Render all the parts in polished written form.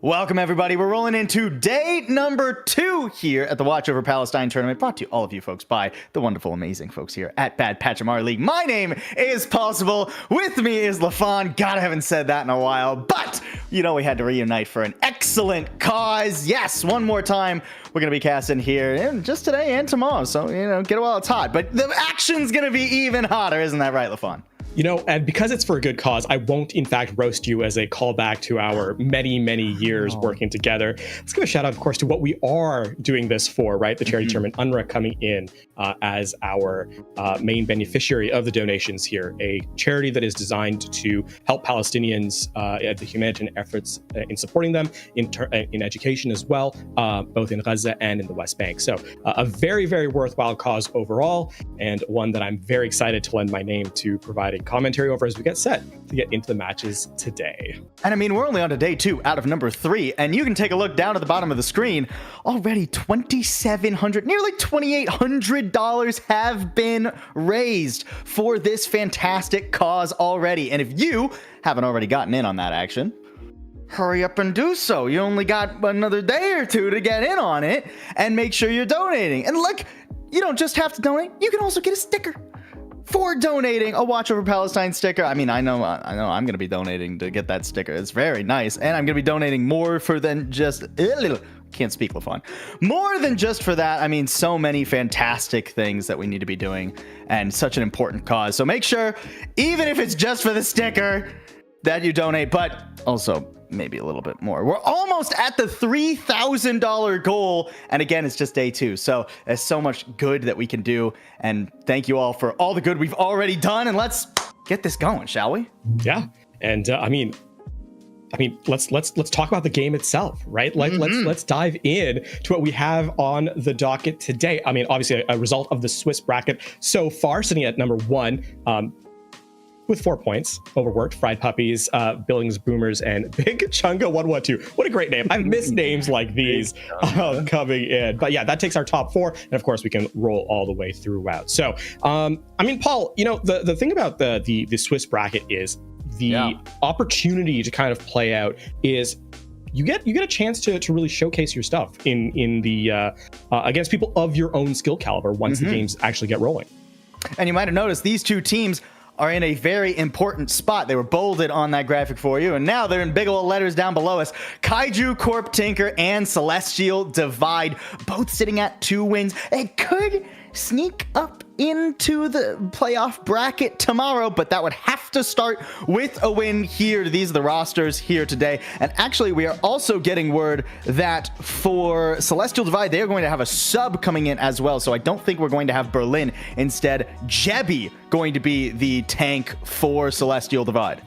Welcome, everybody. We're rolling into day number 2 here at the Watch Over Palestine tournament, brought to all of you folks by the wonderful, amazing folks here at Bad Patchamar League. My name is Possible. With me is LaFon. God, I haven't said that in a while, but you know we had to reunite for an excellent cause. Yes, one more time. We're going to be casting here and just today and tomorrow, so, you know, get it while it's hot. But the action's going to be even hotter, isn't that right, LaFon? You know, and because it's for a good cause, I won't, in fact, roast you as a callback to our many, many years working together. Let's give a shout out, of course, to what we are doing this for, right? The charity tournament, UNRWA coming in as our main beneficiary of the donations here, a charity that is designed to help Palestinians at the humanitarian efforts in supporting them in education as well, both in Gaza and in the West Bank. So a very, very worthwhile cause overall, and one that I'm very excited to lend my name to providing commentary over as we get set to get into the matches today. And I mean, we're only on to day 2 out of number 3, and you can take a look down at the bottom of the screen. Already $2,700, nearly $2,800 have been raised for this fantastic cause already. And if you haven't already gotten in on that action, hurry up and do so. You only got another day or 2 to get in on it, and make sure you're donating. And look, you don't just have to donate, you can also get a sticker for donating a Watch Over Palestine sticker. I mean, I know I'm going to be donating to get that sticker. It's very nice. And I'm going to be donating more for than just... Can't speak, LaFon. More than just for that. I mean, so many fantastic things that we need to be doing and such an important cause. So make sure, even if it's just for the sticker, that you donate, but also maybe a little bit more. We're almost at the $3,000 goal. And again, it's just day 2. So there's so much good that we can do. And thank you all for all the good we've already done. And let's get this going, shall we? Yeah. And I mean, let's talk about the game itself, right? Like, let's dive in to what we have on the docket today. I mean, obviously a result of the Swiss bracket so far, sitting at number 1, with 4 points. Overworked, Fried Puppies, Billings Boomers, and Big Chunga 112. What a great name. I've missed names like these coming in. But yeah, that takes our top 4. And of course, we can roll all the way throughout. So, I mean, Paul, you know, the thing about the Swiss bracket is the opportunity to kind of play out is you get a chance to really showcase your stuff in the against people of your own skill caliber once the games actually get rolling. And you might have noticed these 2 teams are in a very important spot. They were bolded on that graphic for you, and now they're in big old letters down below us. Kaiju, Corp, tnkr, and CelestialDivide, both sitting at 2 wins. It could sneak up into the playoff bracket tomorrow, but that would have to start with a win here. These are the rosters here today. And actually, we are also getting word that for CelestialDivide, they are going to have a sub coming in as well. So I don't think we're going to have Berlin. Instead, Jebby going to be the tank for CelestialDivide.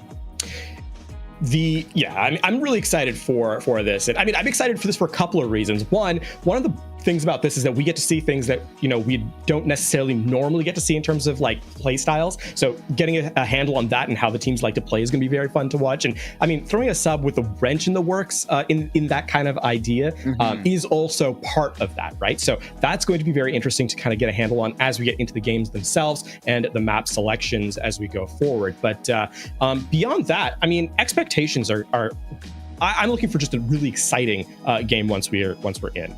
I'm really excited for this. And I mean, I'm excited for this for a couple of reasons. One of the things about this is that we get to see things that, you know, we don't necessarily normally get to see in terms of like play styles. So getting a handle on that and how the teams like to play is going to be very fun to watch. And I mean, throwing a sub with a wrench in the works in that kind of idea is also part of that, right? So that's going to be very interesting to kind of get a handle on as we get into the games themselves and the map selections as we go forward. But beyond that, I mean, expectations are I'm looking for just a really exciting game once we're in.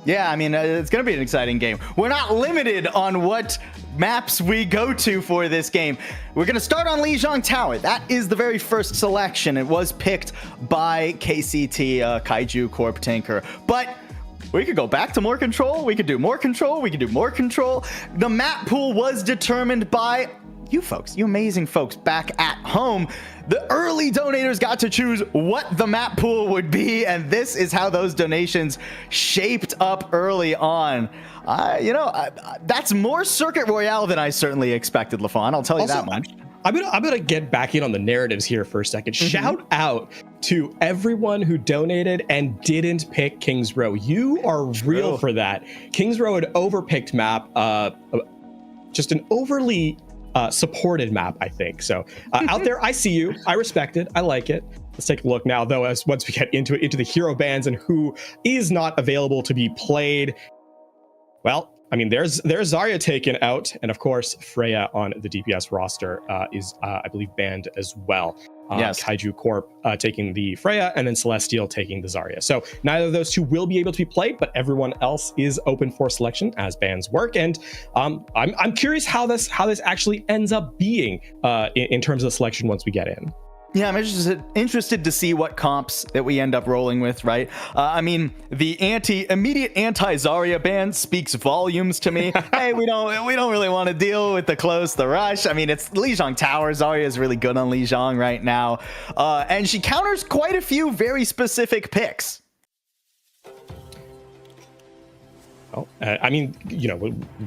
Yeah, I mean, it's going to be an exciting game. We're not limited on what maps we go to for this game. We're going to start on Lijiang Tower. That is the very first selection. It was picked by KCT, Kaiju, Corp, tnkr. But we could go back to more control. We could do more control. We could do more control. The map pool was determined by you folks, you amazing folks back at home. The early donators got to choose what the map pool would be, and this is how those donations shaped up early on. That's more Circuit Royale than I certainly expected, LaFon. I'll tell you that much. I'm gonna get back in on the narratives here for a second. Shout out to everyone who donated and didn't pick Kings Row. You are real for that. Kings Row had overpicked map, just an overly supported map, I think. So out there, I see you. I respect it. I like it. Let's take a look now, though, as once we get into the hero bans and who is not available to be played. Well, I mean, there's Zarya taken out, and of course, Freya on the DPS roster is, I believe, banned as well. Yes. Kaiju Corp taking the Freya, and then Celestial taking the Zarya. So neither of those two will be able to be played, but everyone else is open for selection as bans work. And I'm curious how this actually ends up being in terms of the selection once we get in. Yeah, I'm interested to see what comps that we end up rolling with, right? I mean, the immediate anti-Zarya ban speaks volumes to me. Hey, we don't really want to deal with the close, the rush. I mean, it's Lijiang Tower. Zarya is really good on Lijiang right now. And she counters quite a few very specific picks. Oh, I mean, you know,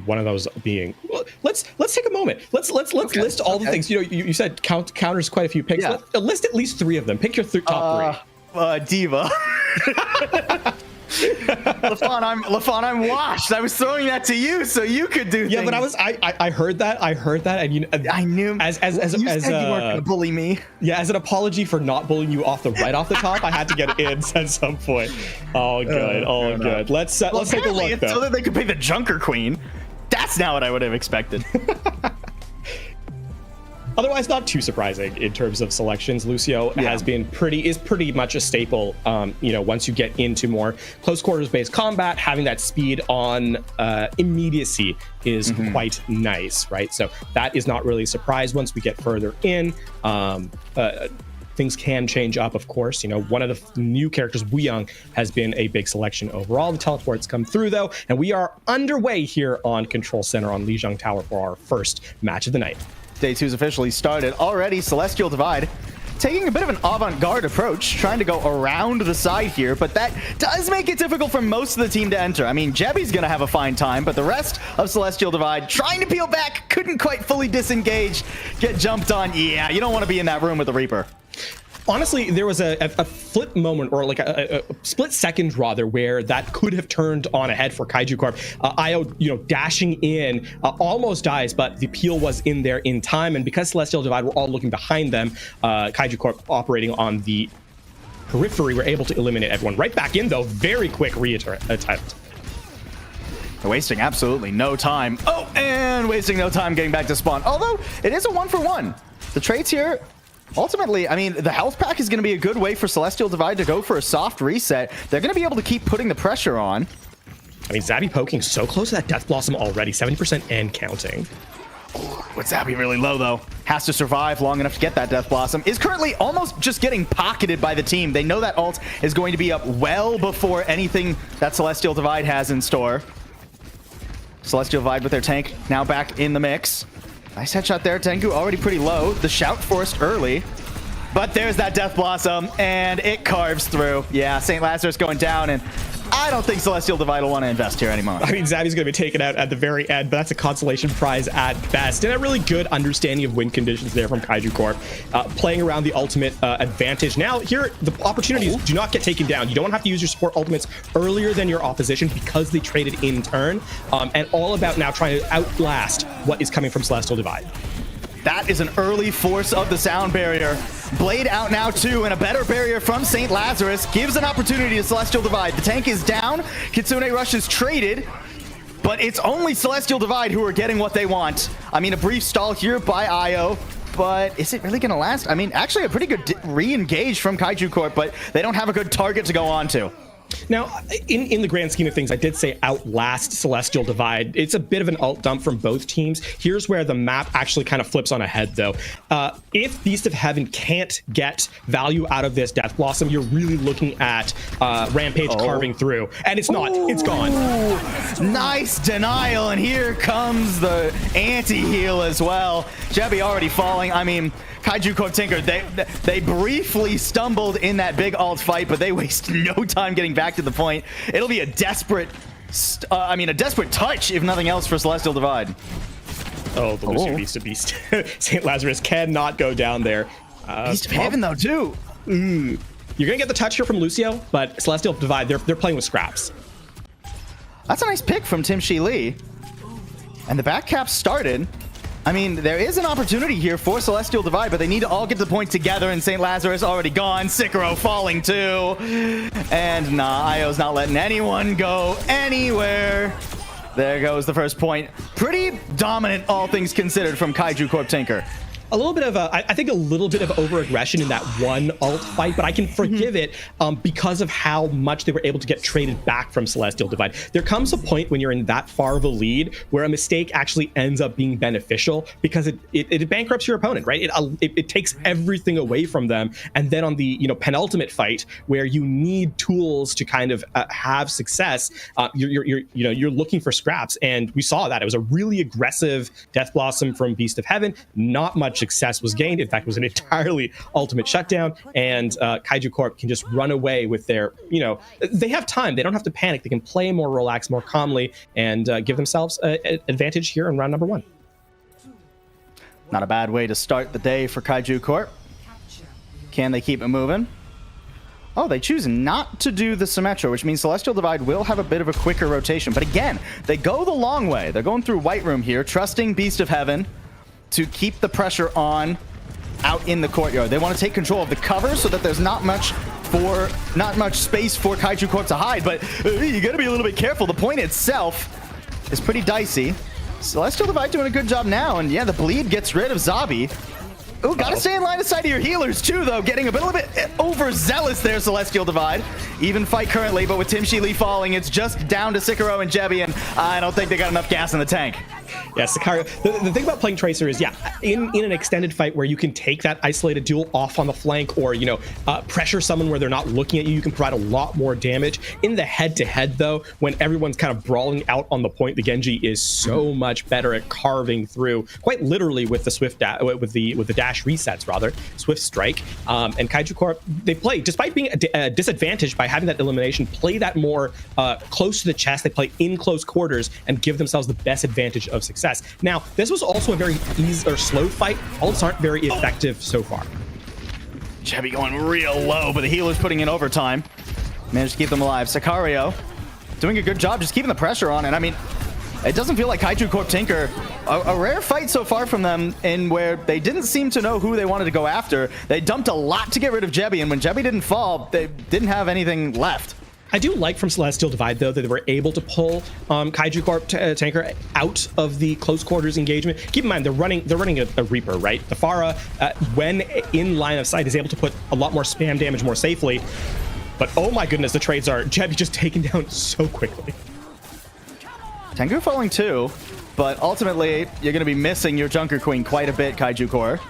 one of those being. Well, let's take a moment. Let's list all the things. You know, you said counters quite a few picks. Yeah. List at least 3 of them. Pick your top 3. Diva. LaFawn, I'm washed. I was throwing that to you so you could do. Yeah, things. but I heard that, and you know, I knew as you said you weren't gonna bully me. Yeah, as an apology for not bullying you off the top, I had to get it in at some point. Oh, good. Good. Let's take a look, though. So that they could pay the Junker Queen. That's not what I would have expected. Otherwise, not too surprising in terms of selections. Lucio is pretty much a staple. You know, once you get into more close quarters based combat, having that speed on immediacy is quite nice, right? So that is not really a surprise once we get further in. Things can change up, of course. You know, one of the new characters, Wuyang, has been a big selection overall. The teleports come through, though, and we are underway here on Control Center on Lijiang Tower for our first match of the night. Day 2's officially started. Already, Celestial Divide taking a bit of an avant-garde approach, trying to go around the side here, but that does make it difficult for most of the team to enter. I mean, Jebby's going to have a fine time, but the rest of Celestial Divide trying to peel back, couldn't quite fully disengage, get jumped on. Yeah, you don't want to be in that room with the Reaper. Honestly, there was a flip moment, or like a split second rather, where that could have turned on a head for Kaiju Corp. Io, you know, dashing in, almost dies, but the peel was in there in time, and because Celestial Divide were all looking behind them, Kaiju Corp operating on the periphery were able to eliminate everyone. Right back in, though, very quick attempt. They're wasting absolutely no time. Oh, and wasting no time getting back to spawn. Although, it is a 1-for-1. The traits here, ultimately, I mean, the health pack is going to be a good way for Celestial Divide to go for a soft reset. They're going to be able to keep putting the pressure on. I mean, Zabby poking so close to that Death Blossom already, 70% and counting. With Zabby really low, though. Has to survive long enough to get that Death Blossom. Is currently almost just getting pocketed by the team. They know that ult is going to be up well before anything that Celestial Divide has in store. Celestial Divide with their tank now back in the mix. Nice headshot there. Tengu already pretty low. The shout forced early. But there's that Death Blossom, and it carves through. Yeah, St. Lazarus going down, and I don't think Celestial Divide will want to invest here anymore. I mean, Zabby's going to be taken out at the very end, but that's a consolation prize at best. And a really good understanding of win conditions there from Kaiju Corp. Playing around the ultimate advantage. Now, here, the opportunities do not get taken down. You don't have to use your support ultimates earlier than your opposition because they traded in turn. And all about now trying to outlast what is coming from Celestial Divide. That is an early force of the sound barrier. Blade out now too, and a better barrier from St. Lazarus gives an opportunity to Celestial Divide. The tank is down, Kitsune Rush is traded, but it's only Celestial Divide who are getting what they want. I mean, a brief stall here by Io, but is it really gonna last? I mean, actually a pretty good re-engage from Kaiju Corp, but they don't have a good target to go on to. Now, in the grand scheme of things, I did say outlast Celestial Divide. It's a bit of an alt dump from both teams. Here's where the map actually kind of flips on a head, though. If Beast of Heaven can't get value out of this Death Blossom, you're really looking at Rampage carving through. And it's not. It's gone. Nice denial, and here comes the anti-heal as well. Jebby already falling. I mean, Kaiju Corp Tinker, they briefly stumbled in that big alt fight, but they waste no time getting back to the point. It'll be a desperate, a desperate touch, if nothing else, for Celestial Divide. Oh, the Lucio Beast of Beast. St. Lazarus cannot go down there. Beast of Heaven, though, too. You're going to get the touch here from Lucio, but Celestial Divide, they're playing with scraps. That's a nice pick from Tim Shi Lee. And the back cap started. I mean, there is an opportunity here for Celestial Divide, but they need to all get to the point together, and St. Lazarus already gone. Sikoro falling too. And nah, Io's not letting anyone go anywhere. There goes the first point. Pretty dominant, all things considered, from Kaiju Corp Tinker. a little bit of I think a little bit of over-aggression in that one ult fight, but I can forgive it because of how much they were able to get traded back from CelestialDivide. There comes a point when you're in that far of a lead where a mistake actually ends up being beneficial because it bankrupts your opponent, right? It takes everything away from them, and then on the penultimate fight where you need tools to kind of have success, you're looking for scraps, and we saw that it was a really aggressive Death Blossom from Beast of Heaven. Not much success was gained. In fact, it was an entirely ultimate shutdown, and Kaiju Corp can just run away with their, they have time. They don't have to panic. They can play more relaxed, more calmly, and give themselves an advantage here in round number 1. Not a bad way to start the day for Kaiju Corp. Can they keep it moving? Oh, they choose not to do the Symmetra, which means CelestialDivide will have a bit of a quicker rotation. But again, they go the long way. They're going through White Room here, trusting Beast of Heaven to keep the pressure on out in the courtyard. They want to take control of the cover so that there's not much space for Kaiju Corp to hide, but you got to be a little bit careful. The point itself is pretty dicey. CelestialDivide doing a good job now, and yeah, the bleed gets rid of Zabi. Ooh, gotta stay in line of sight of your healers too, though. Getting a little bit overzealous there, CelestialDivide. Even fight currently, but with Tim Sheely falling, it's just down to Sekiro and Jebby, and I don't think they got enough gas in the tank. Yeah, Sicario. The thing about playing Tracer is, yeah, in an extended fight where you can take that isolated duel off on the flank, or pressure someone where they're not looking at you, you can provide a lot more damage. In the head-to-head, though, when everyone's kind of brawling out on the point, the Genji is so much better at carving through, quite literally with the with the dash resets, rather, Swift Strike. And Kaiju Corp, they play, despite being disadvantaged by having that elimination, play that more close to the chest. They play in close quarters and give themselves the best advantage of success. Now, this was also a very easy or slow fight. Ults aren't very effective so far. Jebby going real low, but the healer's putting in overtime. Managed to keep them alive. Sicario doing a good job just keeping the pressure on. And I mean, it doesn't feel like Kaiju Corp Tinker. A rare fight so far from them, in where they didn't seem to know who they wanted to go after. They dumped a lot to get rid of Jebby, and when Jebby didn't fall, they didn't have anything left. I do like from CelestialDivide, though, that they were able to pull Kaiju Corp Tanker out of the close quarters engagement. Keep in mind, they're running a Reaper, right? The Pharah, when in line of sight, is able to put a lot more spam damage more safely. But oh my goodness, the trades are Jebby just taken down so quickly. Tengu falling too, but ultimately, you're going to be missing your Junker Queen quite a bit, Kaiju Corp.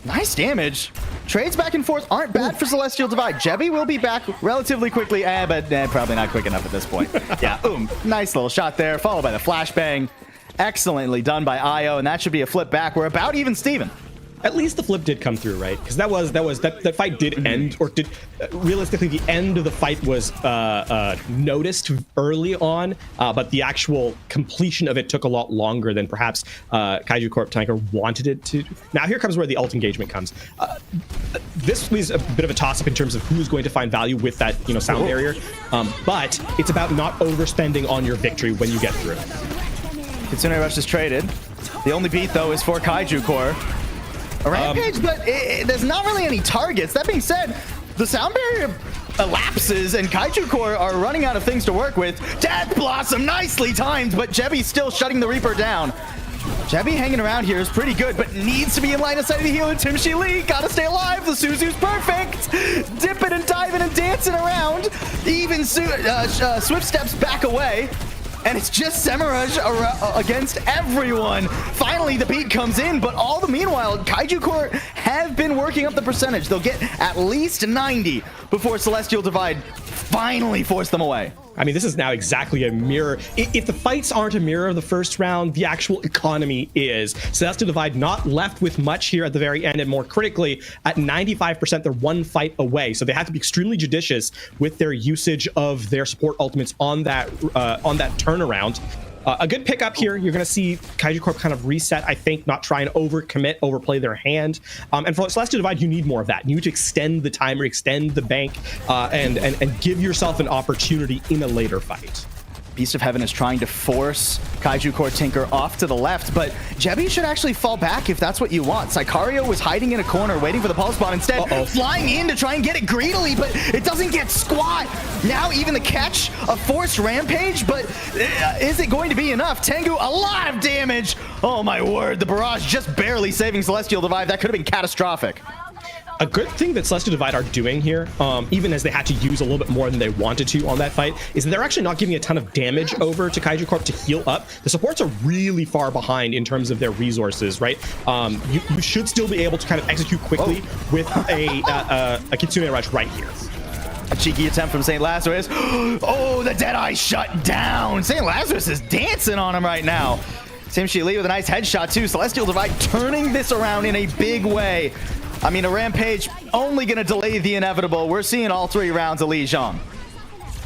Nice damage. Trades back and forth aren't bad for CelestialDivide. Jebby will be back relatively quickly, but probably not quick enough at this point. Yeah, nice little shot there, followed by the flashbang. Excellently done by Io, and that should be a flip back. We're about even Steven. At least the flip did come through, right? Because that fight did end, or did realistically the end of the fight was noticed early on, but the actual completion of it took a lot longer than perhaps Kaiju Corp Tanker wanted it to. Now here comes where the ult engagement comes. This is a bit of a toss-up in terms of who's going to find value with that sound barrier, but it's about not overspending on your victory when you get through. Kitsune Rush is traded. The only beat though is for Kaiju Corp. A rampage, but there's not really any targets. That being said, the sound barrier elapses and Kaiju Corp are running out of things to work with. Death Blossom, nicely timed, but Jebby's still shutting the Reaper down. Jebby hanging around here is pretty good, but needs to be in line of sight of the healer. Tim Sheely, gotta stay alive. The Suzu's perfect. Dipping and diving and dancing around. Even Swift steps back away. And it's just Semiraj against everyone. Finally, the beat comes in, but all the meanwhile, Kaiju Corp have been working up the percentage. They'll get at least 90 before CelestialDivide finally force them away. I mean, this is now exactly a mirror. If the fights aren't a mirror of the first round, the actual economy is. CelestialDivide not left with much here at the very end, and more critically, at 95%, they're one fight away. So they have to be extremely judicious with their usage of their support ultimates on that turnaround. A good pickup here. You're going to see Kaiju Corp kind of reset, I think, not try and overplay their hand. And for CelestialDivide, you need more of that. You need to extend the timer, extend the bank, and give yourself an opportunity in a later fight. Beast of Heaven is trying to force Kaiju Core Tinker off to the left, but Jebby should actually fall back if that's what you want. Sicario was hiding in a corner waiting for the pulse bomb, instead flying in to try and get it greedily, but it doesn't get squat. Now even the catch, a forced rampage, but is it going to be enough? Tengu, a lot of damage. Oh my word, the barrage just barely saving CelestialDivide. That could have been catastrophic. A good thing that CelestialDivide are doing here, even as they had to use a little bit more than they wanted to on that fight, is that they're actually not giving a ton of damage over to Kaiju Corp to heal up. The supports are really far behind in terms of their resources, right? You should still be able to kind of execute quickly with a Kitsune Rush right here. A cheeky attempt from St. Lazarus. Oh, the Deadeye shut down. St. Lazarus is dancing on him right now. Tim Shi-Lee with a nice headshot too. CelestialDivide turning this around in a big way. I mean, a rampage only going to delay the inevitable. We're seeing all 3 rounds of Li Zhang.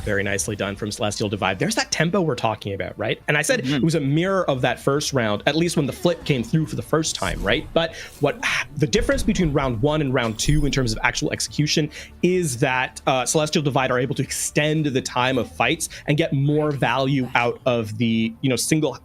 Very nicely done from CelestialDivide. There's that tempo we're talking about, right? And I said it was a mirror of that first round, at least when the flip came through for the first time, right? But what the difference between round 1 and round 2 in terms of actual execution is that CelestialDivide are able to extend the time of fights and get more value out of the, single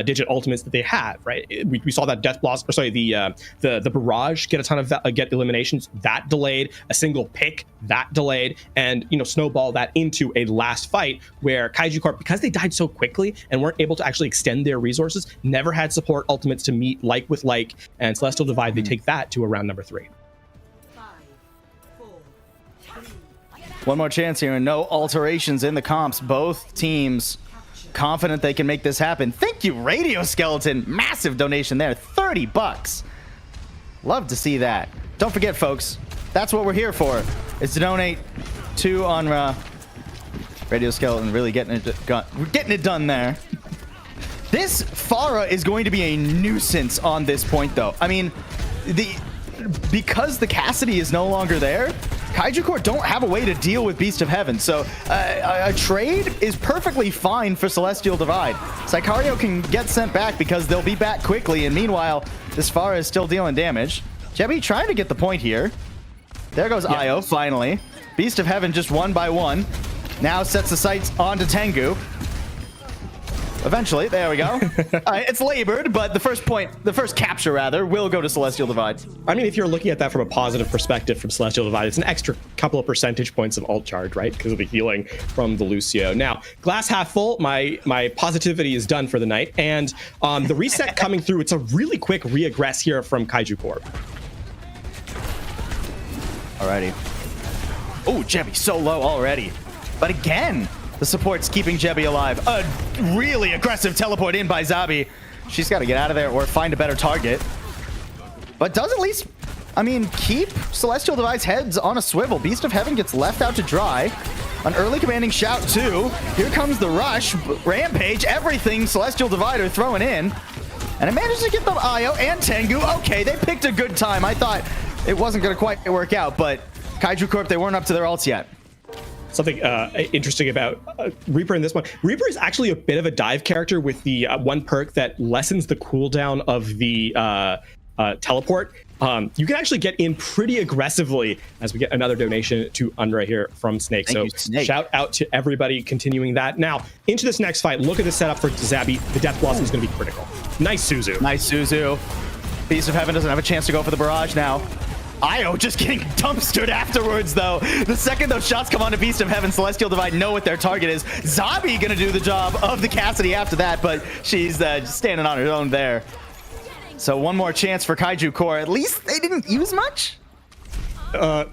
digit ultimates that they have, right? We saw that Death Blossom, or sorry, the Barrage get a ton of get eliminations, that delayed, a single pick that delayed, and snowball that into a last fight where Kaiju Corp, because they died so quickly and weren't able to actually extend their resources, never had support ultimates to meet like with like, and CelestialDivide, they take that to a round number 3. 5, 4, 3. One more chance here and no alterations in the comps. Both teams confident they can make this happen. Thank you, Radio Skeleton. Massive donation there. $30. Love to see that. Don't forget, folks, that's what we're here for, is to donate to UNRWA. Radio Skeleton really getting it done there. This Pharah is going to be a nuisance on this point, though. I mean, because the Cassidy is no longer there, Kaiju Corp don't have a way to deal with Beast of Heaven, so a trade is perfectly fine for CelestialDivide. Sicario can get sent back because they'll be back quickly, and meanwhile, this Pharah is still dealing damage. Jebby trying to get the point here. There goes Io, finally. Beast of Heaven just 1 by 1. Now sets the sights onto Tengu. Eventually, there we go. It's labored, but the first capture rather, will go to CelestialDivide. I mean, if you're looking at that from a positive perspective from CelestialDivide, it's an extra couple of percentage points of ult charge, right? Because of the healing from the Lucio. Now, glass half full, my positivity is done for the night, and the reset coming through, it's a really quick re-aggress here from Kaiju Corp. Alrighty. Oh, Jebby so low already. But again, the support's keeping Jebby alive. A really aggressive teleport in by Zabi. She's got to get out of there or find a better target. But does at least, I mean, keep CelestialDivide's heads on a swivel. Beast of Heaven gets left out to dry. An early commanding shout too. Here comes the rush. Rampage, everything CelestialDivide are throwing in. And it manages to get them Io and Tengu. Okay, they picked a good time. I thought it wasn't going to quite work out, but Kaiju Corp, they weren't up to their ults yet. Something interesting about Reaper in this one. Reaper is actually a bit of a dive character with the one perk that lessens the cooldown of the teleport. You can actually get in pretty aggressively as we get another donation to UNRWA here from Snake. Thank you, Snake. Shout out to everybody continuing that. Now, into this next fight, look at the setup for Zabi. The Death Blossom is going to be critical. Nice Suzu. Nice Suzu. Beast of Heaven doesn't have a chance to go for the barrage now. Io just getting dumpstered afterwards, though. The second those shots come on to Beast of Heaven, CelestialDivide know what their target is. Zabi gonna do the job of the Cassidy after that, but she's just standing on her own there. So one more chance for Kaiju Core. At least they didn't use much.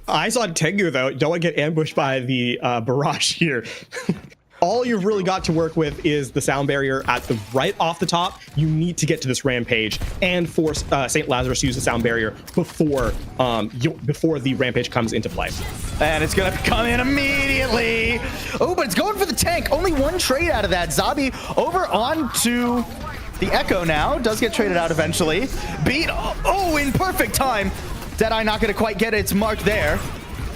Eyes on Tengu, though. Don't want to get ambushed by the barrage here. All you've really got to work with is the sound barrier at the right off the top. You need to get to this rampage and force St. Lazarus to use the sound barrier before the rampage comes into play. And it's gonna come in immediately. Oh, but it's going for the tank. Only one trade out of that. Zabi over onto the Echo now. Does get traded out eventually. Beat, oh, in perfect time. Deadeye not gonna quite get its mark there.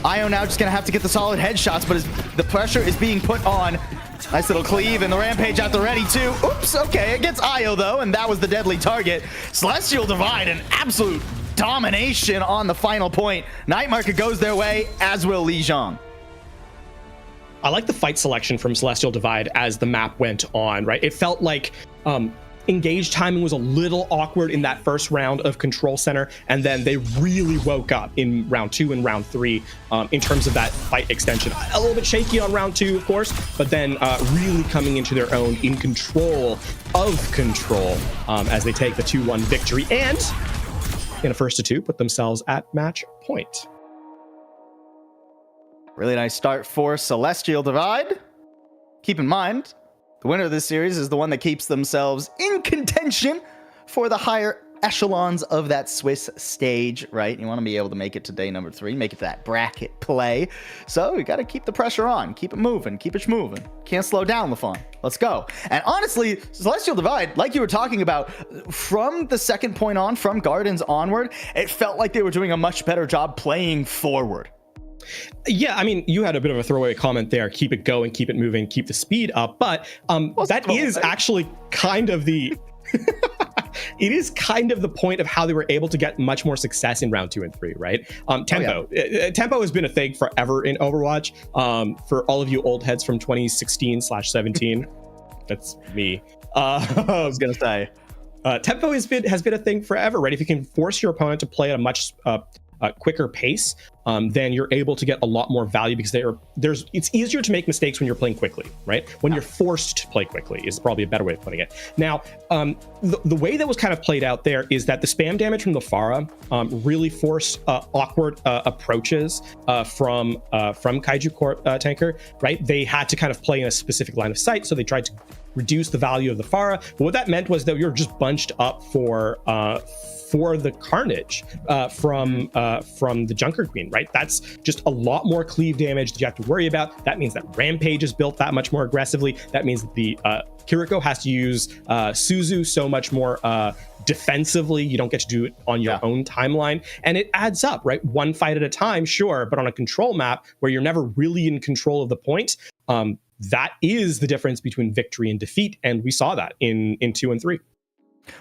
Io now just gonna have to get the solid headshots, but the pressure is being put on. Nice little cleave, and the rampage at the ready too. Oops, okay, it gets Io though, and that was the deadly target. CelestialDivide, an absolute domination on the final point. Night Market goes their way, as will Li Zhang. I like the fight selection from Celestial Divide as the map went on, right? It felt like engage timing was a little awkward in that first round of Control Center, and then they really woke up in round 2 and round 3 in terms of that fight extension. A little bit shaky on round 2, of course, but then really coming into their own in control of Control as they take the 2-1 victory, and in a 1-2 put themselves at match point. Really nice start for Celestial Divide. Keep in mind, the winner of this series is the one that keeps themselves in contention for the higher echelons of that Swiss stage, right? You want to be able to make it to day number 3, make it to that bracket play. So you got to keep the pressure on, keep it moving, keep it schmoving. Can't slow down, LaFon. Let's go. And honestly, Celestial Divide, like you were talking about, from the second point on, from Gardens onward, it felt like they were doing a much better job playing forward. Yeah, I mean, you had a bit of a throwaway comment there. Keep it going, keep it moving, keep the speed up. But that is actually kind of the... it is kind of the point of how they were able to get much more success in round 2 and 3, right? Tempo. Tempo has been a thing forever in Overwatch. For all of you old heads from 2016/17, that's me. I was going to say. Tempo has been a thing forever, right? If you can force your opponent to play at a much quicker pace, then you're able to get a lot more value, because it's easier to make mistakes when you're playing quickly, right? When you're forced to play quickly is probably a better way of putting it. Now, the way that was kind of played out there is that the spam damage from the Pharah really forced awkward approaches from Kaiju Corp tnkr, right? They had to kind of play in a specific line of sight, so they tried to reduce the value of the Pharah. But what that meant was that you're just bunched up for the carnage from the Junker Queen, right? That's just a lot more cleave damage that you have to worry about. That means that Rampage is built that much more aggressively. That means that the Kiriko has to use Suzu so much more defensively. You don't get to do it on your own timeline, and it adds up, right? One fight at a time, sure, but on a control map where you're never really in control of the point, that is the difference between victory and defeat, and we saw that in 2 and 3.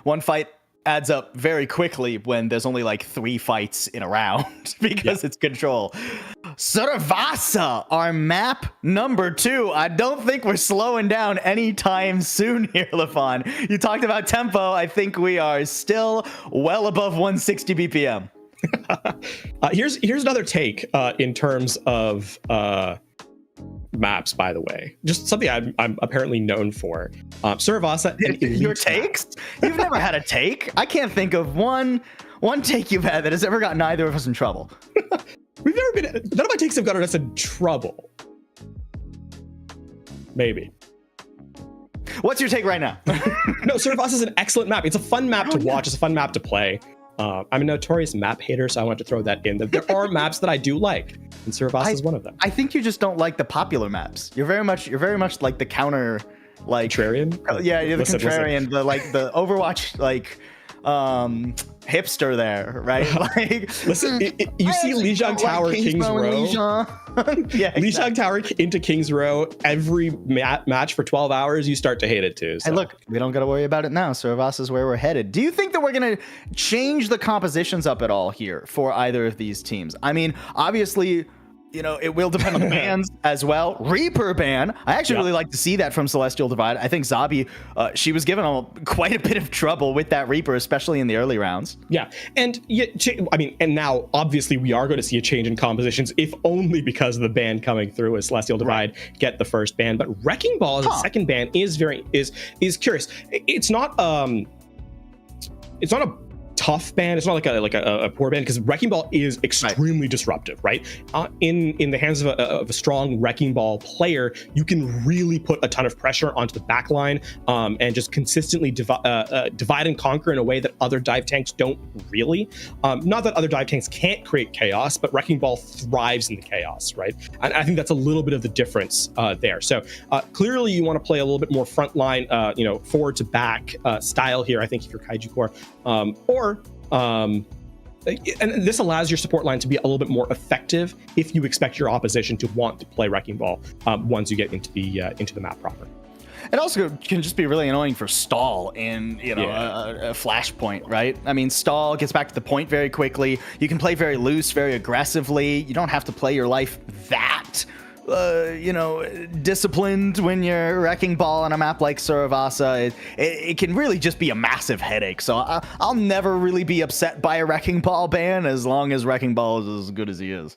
One fight adds up very quickly when there's only like 3 fights in a round because it's control. Survasa, our map number 2. I don't think we're slowing down anytime soon here, LaFon. You talked about tempo. I think we are still well above 160 BPM. Here's another take in terms of maps, by the way. Just something I'm apparently known for. Survasa and your takes? You've never had a take? I can't think of one take you've had that has ever gotten either of us in trouble. None of my takes have gotten us in trouble. Maybe. What's your take right now? No, Survasa is an excellent map. It's a fun map to watch. It's a fun map to play. I'm a notorious map hater, so I want to throw that in. There are maps that I do like, and Survasa is one of them. I think you just don't like the popular maps. You're very much like the counter, like contrarian. Yeah, you're the contrarian. The Overwatch hipster there, right? Like, listen, you see Lijiang Tower, King's Row. Yeah, exactly. Lijiang Tower into King's Row every match for 12 hours, you start to hate it too. So. Hey, look, we don't got to worry about it now. Survasa is where we're headed. Do you think that we're going to change the compositions up at all here for either of these teams? I mean, obviously, you know, it will depend on the bans as well. Reaper ban. I actually really like to see that from Celestial Divide. I think Zabi, she was given quite a bit of trouble with that Reaper, especially in the early rounds. Yeah. And and now obviously we are going to see a change in compositions, if only because of the ban coming through as Celestial Divide get the first ban. But Wrecking Ball as a second ban is curious. It's not a tough ban. It's not like a poor ban, because Wrecking Ball is extremely disruptive, right? In the hands of a strong Wrecking Ball player, you can really put a ton of pressure onto the back line and just consistently divide and conquer in a way that other dive tanks don't really. Not that other dive tanks can't create chaos, but Wrecking Ball thrives in the chaos, right? And I think that's a little bit of the difference there. So clearly you want to play a little bit more frontline, forward to back style here, I think, if you're Kaiju Core, and this allows your support line to be a little bit more effective if you expect your opposition to want to play Wrecking Ball once you get into the map proper. It also can just be really annoying for stall in a flashpoint, right? I mean, stall gets back to the point very quickly. You can play very loose, very aggressively. You don't have to play your life that you know, disciplined when you're wrecking ball on a map like Suravasa. It can really just be a massive headache. So I'll never really be upset by a wrecking ball ban as long as wrecking ball is as good as he is.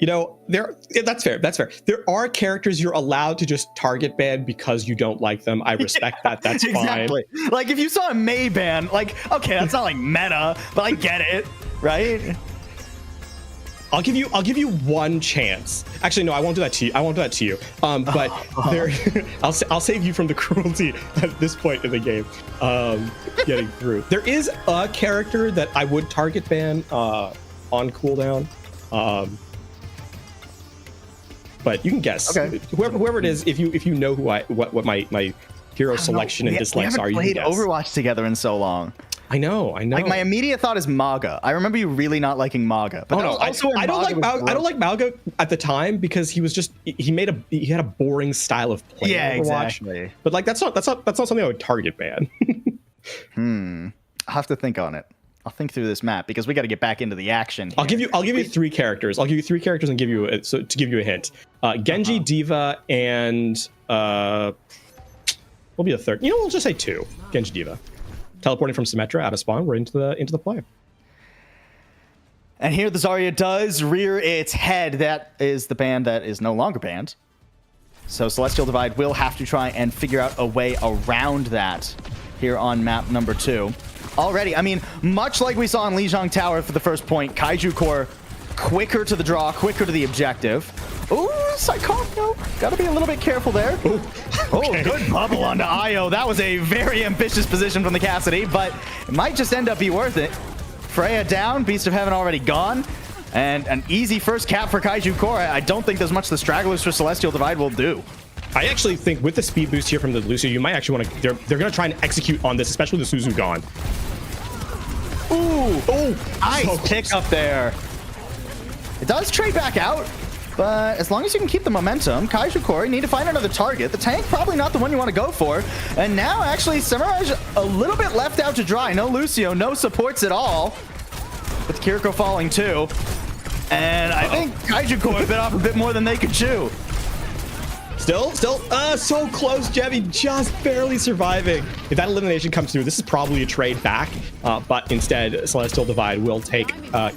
You know, that's fair. That's fair. There are characters you're allowed to just target ban because you don't like them. I respect that. That's exactly. fine. Like if you saw a May ban, like, okay, that's not like meta, but I get it, right? I'll give you one chance. Actually, no, I won't do that to you. I won't do that to you. But there, I'll save you from the cruelty at this point in the game. Getting through. There is a character that I would target ban on cooldown. But you can guess. Okay. Whoever it is, if you know what my hero selection and dislikes are, you can played guess. Overwatch together in so long. I know. Like my immediate thought is Maga. I remember you really not liking Maga. But I don't like Maga at the time because he was just he had a boring style of play. Yeah, in Overwatch. exactly. But like that's not something I would target ban. I'll have to think on it. I'll think through this map because we got to get back into the action here. I'll give you three characters. I'll give you three characters and give you a hint. Genji, D.Va, and what will be the third? You know, we'll just say two. Genji, D.Va. Teleporting from Symmetra out of spawn. We're into the play. And here the Zarya does rear its head. That is the ban that is no longer banned. So CelestialDivide will have to try and figure out a way around that here on map number 2. Already, I mean, much like we saw in Lijiang Tower for the first point, Kaiju Core quicker to the draw, quicker to the objective. Ooh, Psychonio, gotta be a little bit careful there. Ooh. Okay. Oh, good bubble onto Io. That was a very ambitious position from the Cassidy, but it might just end up be worth it. Freya down, Beast of Heaven already gone, and an easy first cap for Kaiju Core. I don't think there's much the stragglers for CelestialDivide will do. I actually think with the speed boost here from the Lucio, you might actually want to. They're going to try and execute on this, especially the Suzu gone. Ooh, nice so pick up there. It does trade back out, but as long as you can keep the momentum, Kaiju Core, you need to find another target. The tank, probably not the one you want to go for. And now, actually, Samurai a little bit left out to dry. No Lucio, no supports at all. With Kiriko falling too. And I think Kaiju Core bit off a bit more than they could chew. Still, so close, Jevy, just barely surviving. If that elimination comes through, this is probably a trade back, but instead, CelestialDivide will take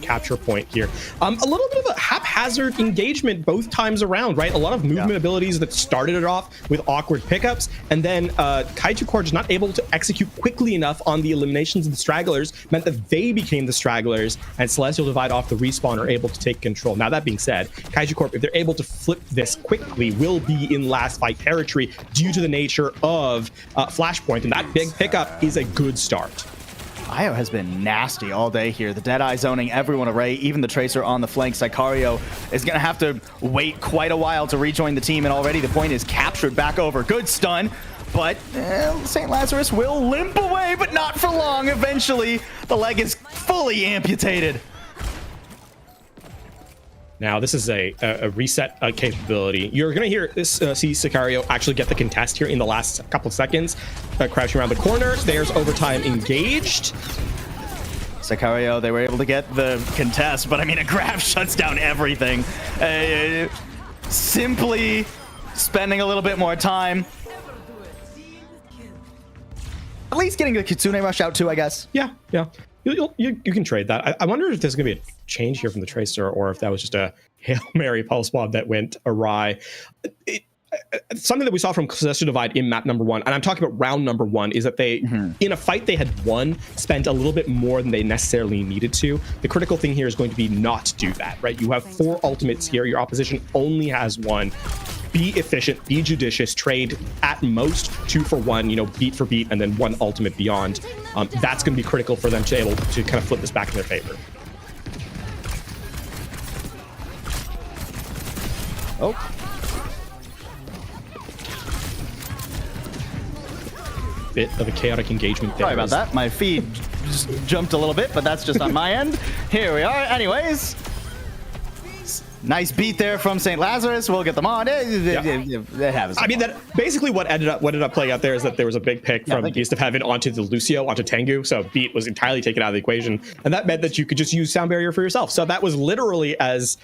capture point here. A little bit of a haphazard engagement both times around, right? A lot of movement abilities that started it off with awkward pickups, and then Kaiju Core just not able to execute quickly enough on the eliminations of the stragglers, meant that they became the stragglers, and CelestialDivide off the respawn are able to take control. Now, that being said, Kaiju Corp, if they're able to flip this quickly, will be in last fight territory due to the nature of Flashpoint, and that big pickup is a good start. Io has been nasty all day here. The Deadeye zoning everyone away, even the Tracer on the flank. Sicario is going to have to wait quite a while to rejoin the team, and already the point is captured back over. Good stun, but St. Lazarus will limp away, but not for long. Eventually, the leg is fully amputated. Now, this is a reset capability. You're going to hear this, see Sicario actually get the contest here in the last couple of seconds. Crouching around the corner. There's overtime engaged. Sicario, they were able to get the contest, but I mean, a grab shuts down everything. Simply spending a little bit more time. At least getting the Kitsune Rush out too, I guess. Yeah. You can trade that. I wonder if there's going to be a change here from the Tracer, or if that was just a Hail Mary pulse bomb that went awry. Something that we saw from CelestialDivide in map number 1, and I'm talking about round number 1, is that they, in a fight they had won, spent a little bit more than they necessarily needed to. The critical thing here is going to be not to do that, right? You have 4 ultimates here. Your opposition only has 1. Be efficient, be judicious, trade at most 2 for 1, you know, beat for beat, and then 1 ultimate beyond. That's going to be critical for them to be able to kind of flip this back in their favor. Oh. Bit of a chaotic engagement there. Sorry about that. My feed just jumped a little bit, but that's just on my end. Here we are. Anyways, Nice beat there from St. Lazarus. We'll get them on. It happens. I mean, that basically what ended up playing out there is that there was a big pick from Beast of Heaven onto the Lucio, onto Tengu. So beat was entirely taken out of the equation, and that meant that you could just use Sound Barrier for yourself. So that was literally as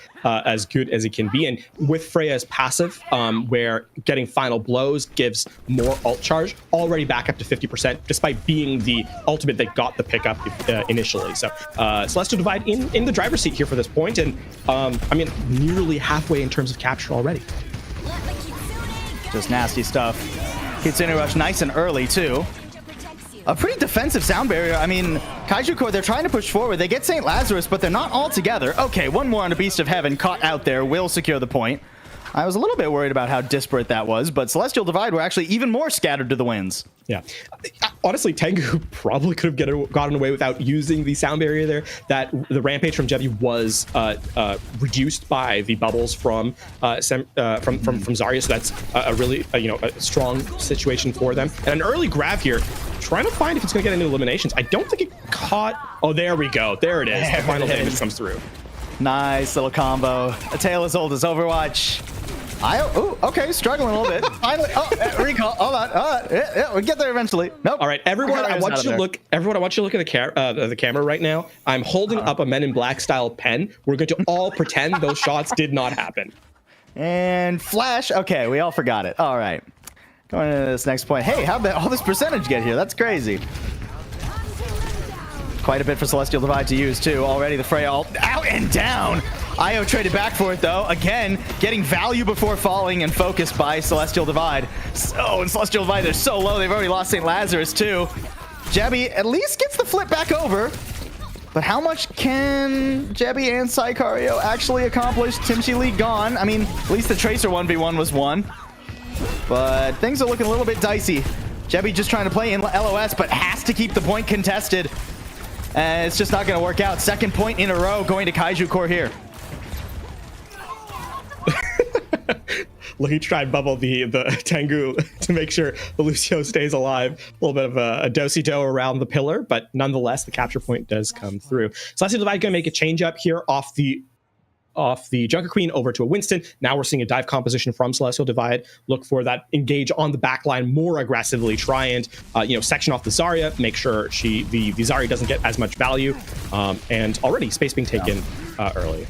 good as it can be. And with Freya's passive, where getting final blows gives more ult charge, already back up to 50%, despite being the ultimate that got the pickup initially. So Celestial Divide in the driver's seat here for this point, and I mean, nearly halfway in terms of capture already. Just nasty stuff. Kitsune Rush nice and early too. A pretty defensive Sound Barrier. I mean, Kaiju Corps, they're trying to push forward. They get St. Lazarus, but they're not all together. Okay, one more on a Beast of Heaven caught out there will secure the point. I was a little bit worried about how disparate that was, but Celestial Divide were actually even more scattered to the winds. Yeah. Honestly, Tengu probably could have gotten away without using the Sound Barrier there. That the Rampage from Jebi was reduced by the bubbles from Zarya, so that's a really a strong situation for them. And an early grab here, trying to find if it's going to get any eliminations. I don't think it caught. Oh, there we go. There it is. The final damage comes through. Nice little combo. A tale as old as Overwatch. Okay, struggling a little bit. Finally, recall. Hold on. We'll get there eventually. Nope. All right, everyone. I want you to look. Everyone, I want you to look at the camera right now. I'm holding up a Men in Black style pen. We're going to all pretend those shots did not happen. And flash. Okay, we all forgot it. All right. Going into this next point. Hey, how did all this percentage get here? That's crazy. Quite a bit for Celestial Divide to use too. Already the Freya ult out and down. Io traded back for it though. Again, getting value before falling and focused by Celestial Divide. So, and Celestial Divide, they're so low. They've already lost St. Lazarus too. Jebi at least gets the flip back over. But how much can Jebi and Sicario actually accomplish? Timchi Lee gone. I mean, at least the Tracer 1v1 was won. But things are looking a little bit dicey. Jebi just trying to play in LOS, but has to keep the point contested. And it's just not going to work out. Second point in a row going to Kaiju Corps here. Looking to try and bubble the Tengu to make sure the Lucio stays alive. A little bit of a do-si-do around the pillar, but nonetheless, the capture point does come through. Celestial Divide going to make a change up here off the Junker Queen over to a Winston. Now we're seeing a dive composition from Celestial Divide. Look for that engage on the back line more aggressively. Try and section off the Zarya. Make sure the Zarya doesn't get as much value. And already space being taken early.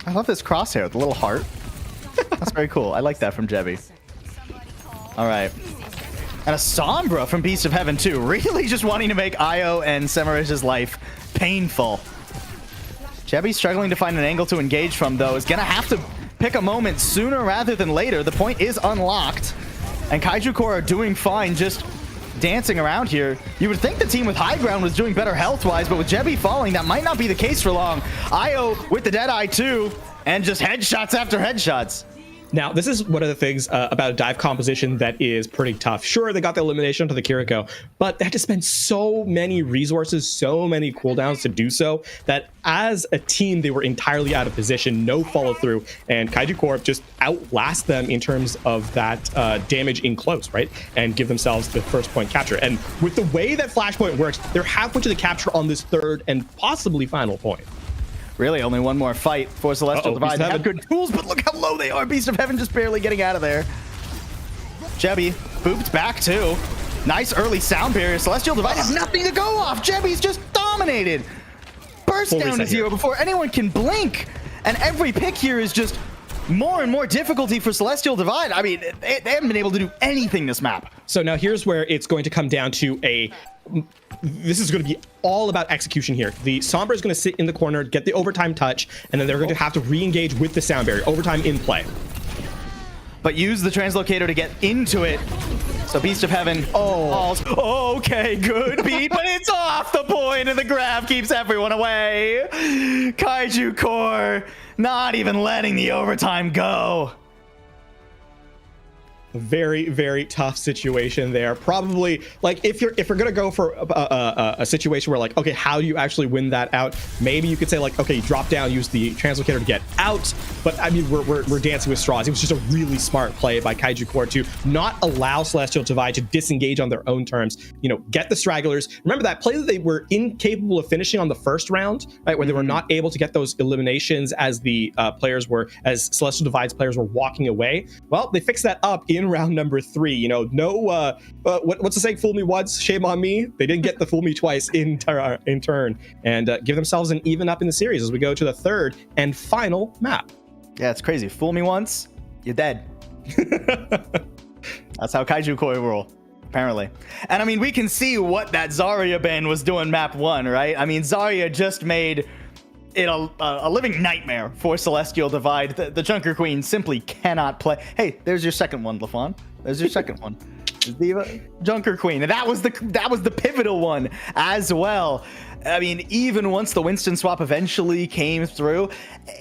I love this crosshair, the little heart. That's very cool. I like that from Jebi. All right. And a Sombra from Beast of Heaven too. Really just wanting to make Io and Semirish's life painful. Jebi struggling to find an angle to engage from, though, is going to have to pick a moment sooner rather than later. The point is unlocked, and Kaiju Corps are doing fine just dancing around here. You would think the team with high ground was doing better health-wise, but with Jebi falling, that might not be the case for long. Io with the Deadeye too, and just headshots after headshots. Now, this is one of the things about a dive composition that is pretty tough. Sure, they got the elimination to the Kiriko, but they had to spend so many resources, so many cooldowns to do so, that as a team, they were entirely out of position, no follow through, and Kaiju Corp just outlast them in terms of that damage in close, right? And give themselves the first point capture. And with the way that Flashpoint works, they're halfway to the capture on this third and possibly final point. Really, only one more fight for Celestial Divide. They have good tools, but look how low they are. Beast of Heaven just barely getting out of there. Jebi booped back too. Nice early Sound Barrier. Celestial Divide has nothing to go off. Jebi's just dominated. Burst down to zero before anyone can blink. And every pick here is just more and more difficulty for Celestial Divide. I mean, they haven't been able to do anything this map. So now here's where it's going to come down to this is going to be all about execution here. The Sombra is going to sit in the corner, get the overtime touch, and then they're going to have to re-engage with the Sound Barrier. Overtime in play. But use the translocator to get into it. So Beast of Heaven falls. Okay, good beat, but it's off the point, and the grab keeps everyone away. Kaiju Corps not even letting the overtime go. A very, very tough situation there. Probably, like, if you're gonna go for a situation where, like, okay, how do you actually win that out? Maybe you could say, like, okay, you drop down, use the translocator to get out. But I mean, we're dancing with straws. It was just a really smart play by Kaiju Corp to not allow Celestial Divide to disengage on their own terms. You know, get the stragglers. Remember that play that they were incapable of finishing on the first round, right? Where they were not able to get those eliminations as the as Celestial Divide's players were walking away. Well, they fixed that up in round number 3. You know, no, what's the saying? Fool me once, shame on me. They didn't get the fool me twice in turn, and give themselves an even up in the series as we go to the third and final map. Yeah, it's crazy. Fool me once, you're dead. That's how Kaiju Koi roll, apparently. And I mean, we can see what that Zarya ban was doing map 1, right? I mean, Zarya just made it a living nightmare for Celestial Divide. The Junker Queen simply cannot play. Hey, there's your second one, LaFawn. There's your second one. The Junker Queen. And that was the pivotal one as well. I mean, even once the Winston swap eventually came through,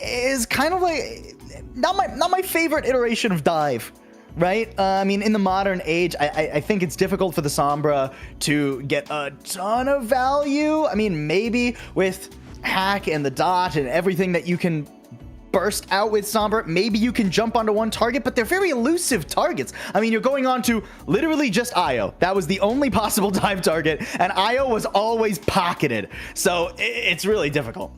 is kind of like not my favorite iteration of dive. Right? I mean, in the modern age, I think it's difficult for the Sombra to get a ton of value. I mean, maybe with hack and the dot and everything that you can burst out with Sombra, maybe you can jump onto one target, but they're very elusive targets. I mean, you're going on to literally just Io. That was the only possible dive target, and Io was always pocketed. So it's really difficult.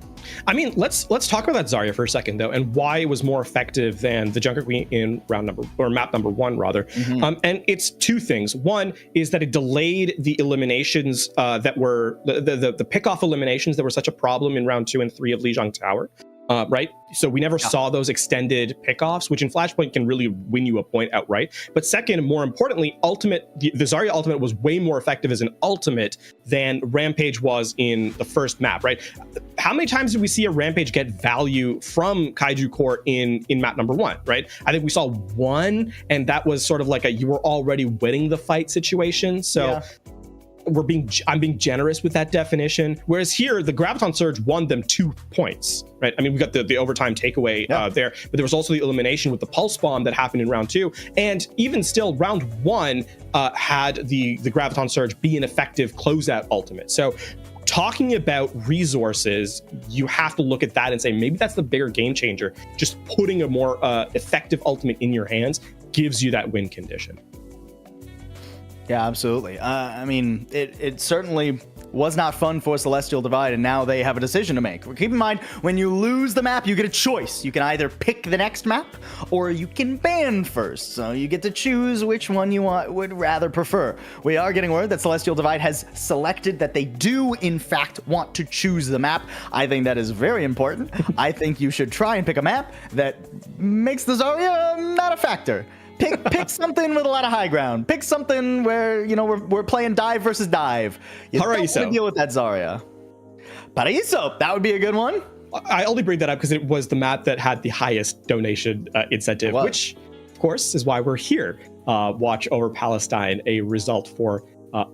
I mean, let's talk about that Zarya for a second, though, and why it was more effective than the Junker Queen in map number 1, rather. And it's two things. One is that it delayed the eliminations that were the pick-off eliminations that were such a problem in round 2 and 3 of Lijiang Tower. Right? So we never saw those extended pickoffs, which in Flashpoint can really win you a point outright. But second, more importantly, the Zarya ultimate was way more effective as an ultimate than Rampage was in the first map, right? How many times did we see a Rampage get value from Kaiju Corp in map number 1, right? I think we saw one, and that was sort of like you were already winning the fight situation. So yeah. I'm being generous with that definition. Whereas here, the Graviton Surge won them 2 points, right? I mean, we got the overtime takeaway there, but there was also the elimination with the Pulse Bomb that happened in round 2. And even still, round 1 had the Graviton Surge be an effective closeout ultimate. So talking about resources, you have to look at that and say, maybe that's the bigger game changer. Just putting a more effective ultimate in your hands gives you that win condition. Yeah, absolutely. I mean, it certainly was not fun for Celestial Divide, and now they have a decision to make. Keep in mind, when you lose the map, you get a choice. You can either pick the next map, or you can ban first. So you get to choose which one you would rather prefer. We are getting word that Celestial Divide has selected that they do, in fact, want to choose the map. I think that is very important. I think you should try and pick a map that makes the Zarya not a factor. Pick something with a lot of high ground. Pick something where, you know, we're playing dive versus dive. You don't want to deal with that Zarya. Paraíso, that would be a good one. I only bring that up because it was the map that had the highest donation incentive, which, of course, is why we're here. Watch Over Palestine, a result for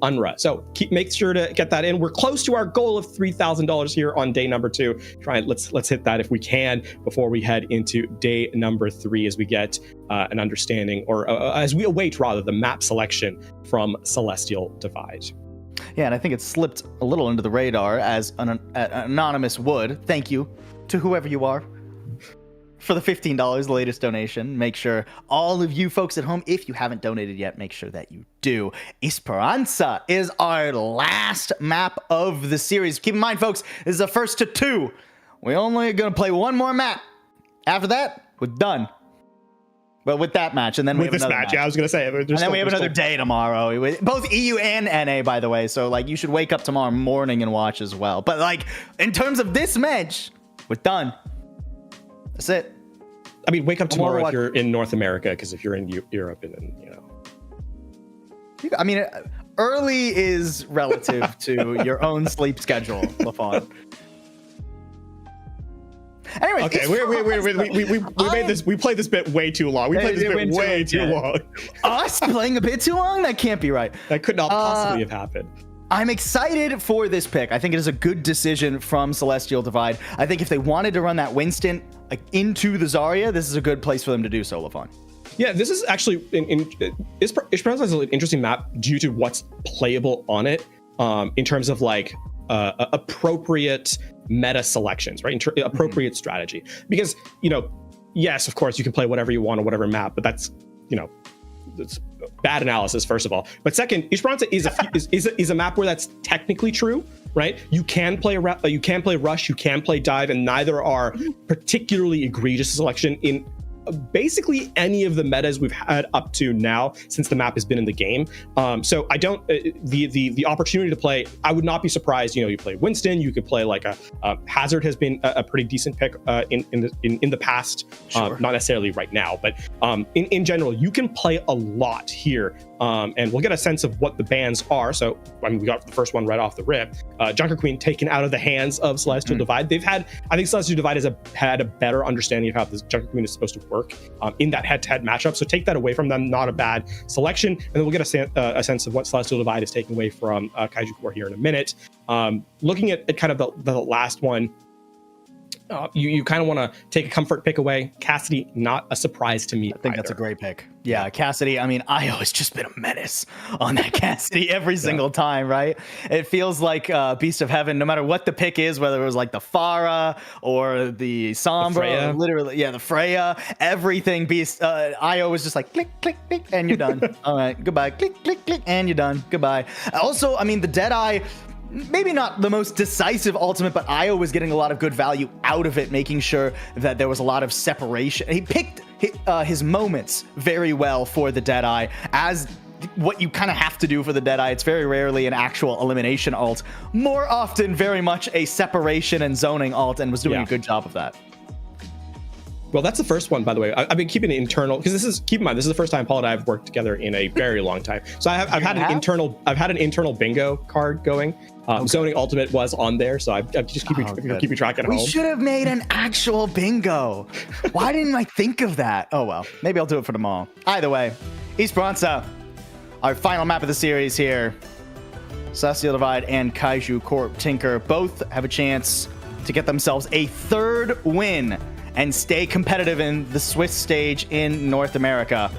UNRWA. So make sure to get that in. We're close to our goal of $3,000 here on day number 2. Let's hit that if we can before we head into day number 3 as we get an understanding, or as we await rather, the map selection from Celestial Divide. Yeah, and I think it slipped a little into the radar as an anonymous would. Thank you to whoever you are for the $15, the latest donation. Make sure all of you folks at home, if you haven't donated yet, make sure that you do. Esperanza is our last map of the series. Keep in mind, folks, this is the first to 2. We're only going to play one more map. After that, we're done. But with that match, and then we have another match. Yeah, I was going to say. And then we have another day tomorrow. Both EU and NA, by the way. So, like, you should wake up tomorrow morning and watch as well. But, like, in terms of this match, we're done. That's it. I mean, wake up tomorrow if you're in North America, because if you're in Europe, and then, you know. I mean, early is relative to your own sleep schedule, LaFawn. Anyway, okay, we played this bit way too long. We played this bit way too long. Us playing a bit too long? That can't be right. That could not possibly have happened. I'm excited for this pick. I think it is a good decision from Celestial Divide. I think if they wanted to run that Winston into the Zarya, this is a good place for them to do so, LaFawn. Yeah, this is actually Esperanza is an interesting map due to what's playable on it, in terms of like appropriate meta selections, right? Appropriate strategy. Because, yes, of course, you can play whatever you want on whatever map, but that's, it's bad analysis, first of all. But second, Esperanza is a map where that's technically true, right? You can play rush, you can play dive, and neither are particularly egregious selection in basically any of the metas we've had up to now since the map has been in the game. So I don't the opportunity to play, I would not be surprised. You play Winston, you could play like a Hazard has been a pretty decent pick in the past. Sure. Not necessarily right now, but in general, you can play a lot here. And we'll get a sense of what the bans are. So, we got the first one right off the rip. Junker Queen taken out of the hands of CelestialDivide. I think CelestialDivide has had a better understanding of how this Junker Queen is supposed to work in that head-to-head matchup. So take that away from them. Not a bad selection. And then we'll get a sense of what CelestialDivide is taking away from Kaiju Corp here in a minute. Looking at kind of the last one, you kind of want to take a comfort pick away. Cassidy, not a surprise to me. I think that's a great pick. Yeah, Cassidy. I mean, Io has just been a menace on that Cassidy every single time, right? It feels like Beast of Heaven, no matter what the pick is, whether it was like the Pharah or the Sombra, literally, the Freya, everything Beast. Io was just like click, click, click, and you're done. All right, goodbye. Click, click, click, and you're done. Goodbye. Also, I mean, the Deadeye, maybe not the most decisive ultimate, but Io was getting a lot of good value out of it, making sure that there was a lot of separation. He picked his moments very well for the Deadeye, as what you kind of have to do for the Deadeye. It's very rarely an actual elimination ult, more often very much a separation and zoning ult, and was doing a good job of that. Well, that's the first one, by the way. I've been keeping it internal because keep in mind, this is the first time Paul and I have worked together in a very long time. So I've had an internal bingo card going. Zoning Ultimate was on there, so I'm just keeping track at home. We should have made an actual bingo. Why didn't I think of that? Oh well, maybe I'll do it for tomorrow. Either way, Esperanza, our final map of the series here. CelestialDivide and Kaiju Corp tnkr both have a chance to get themselves a third win and stay competitive in the Swiss stage in North America.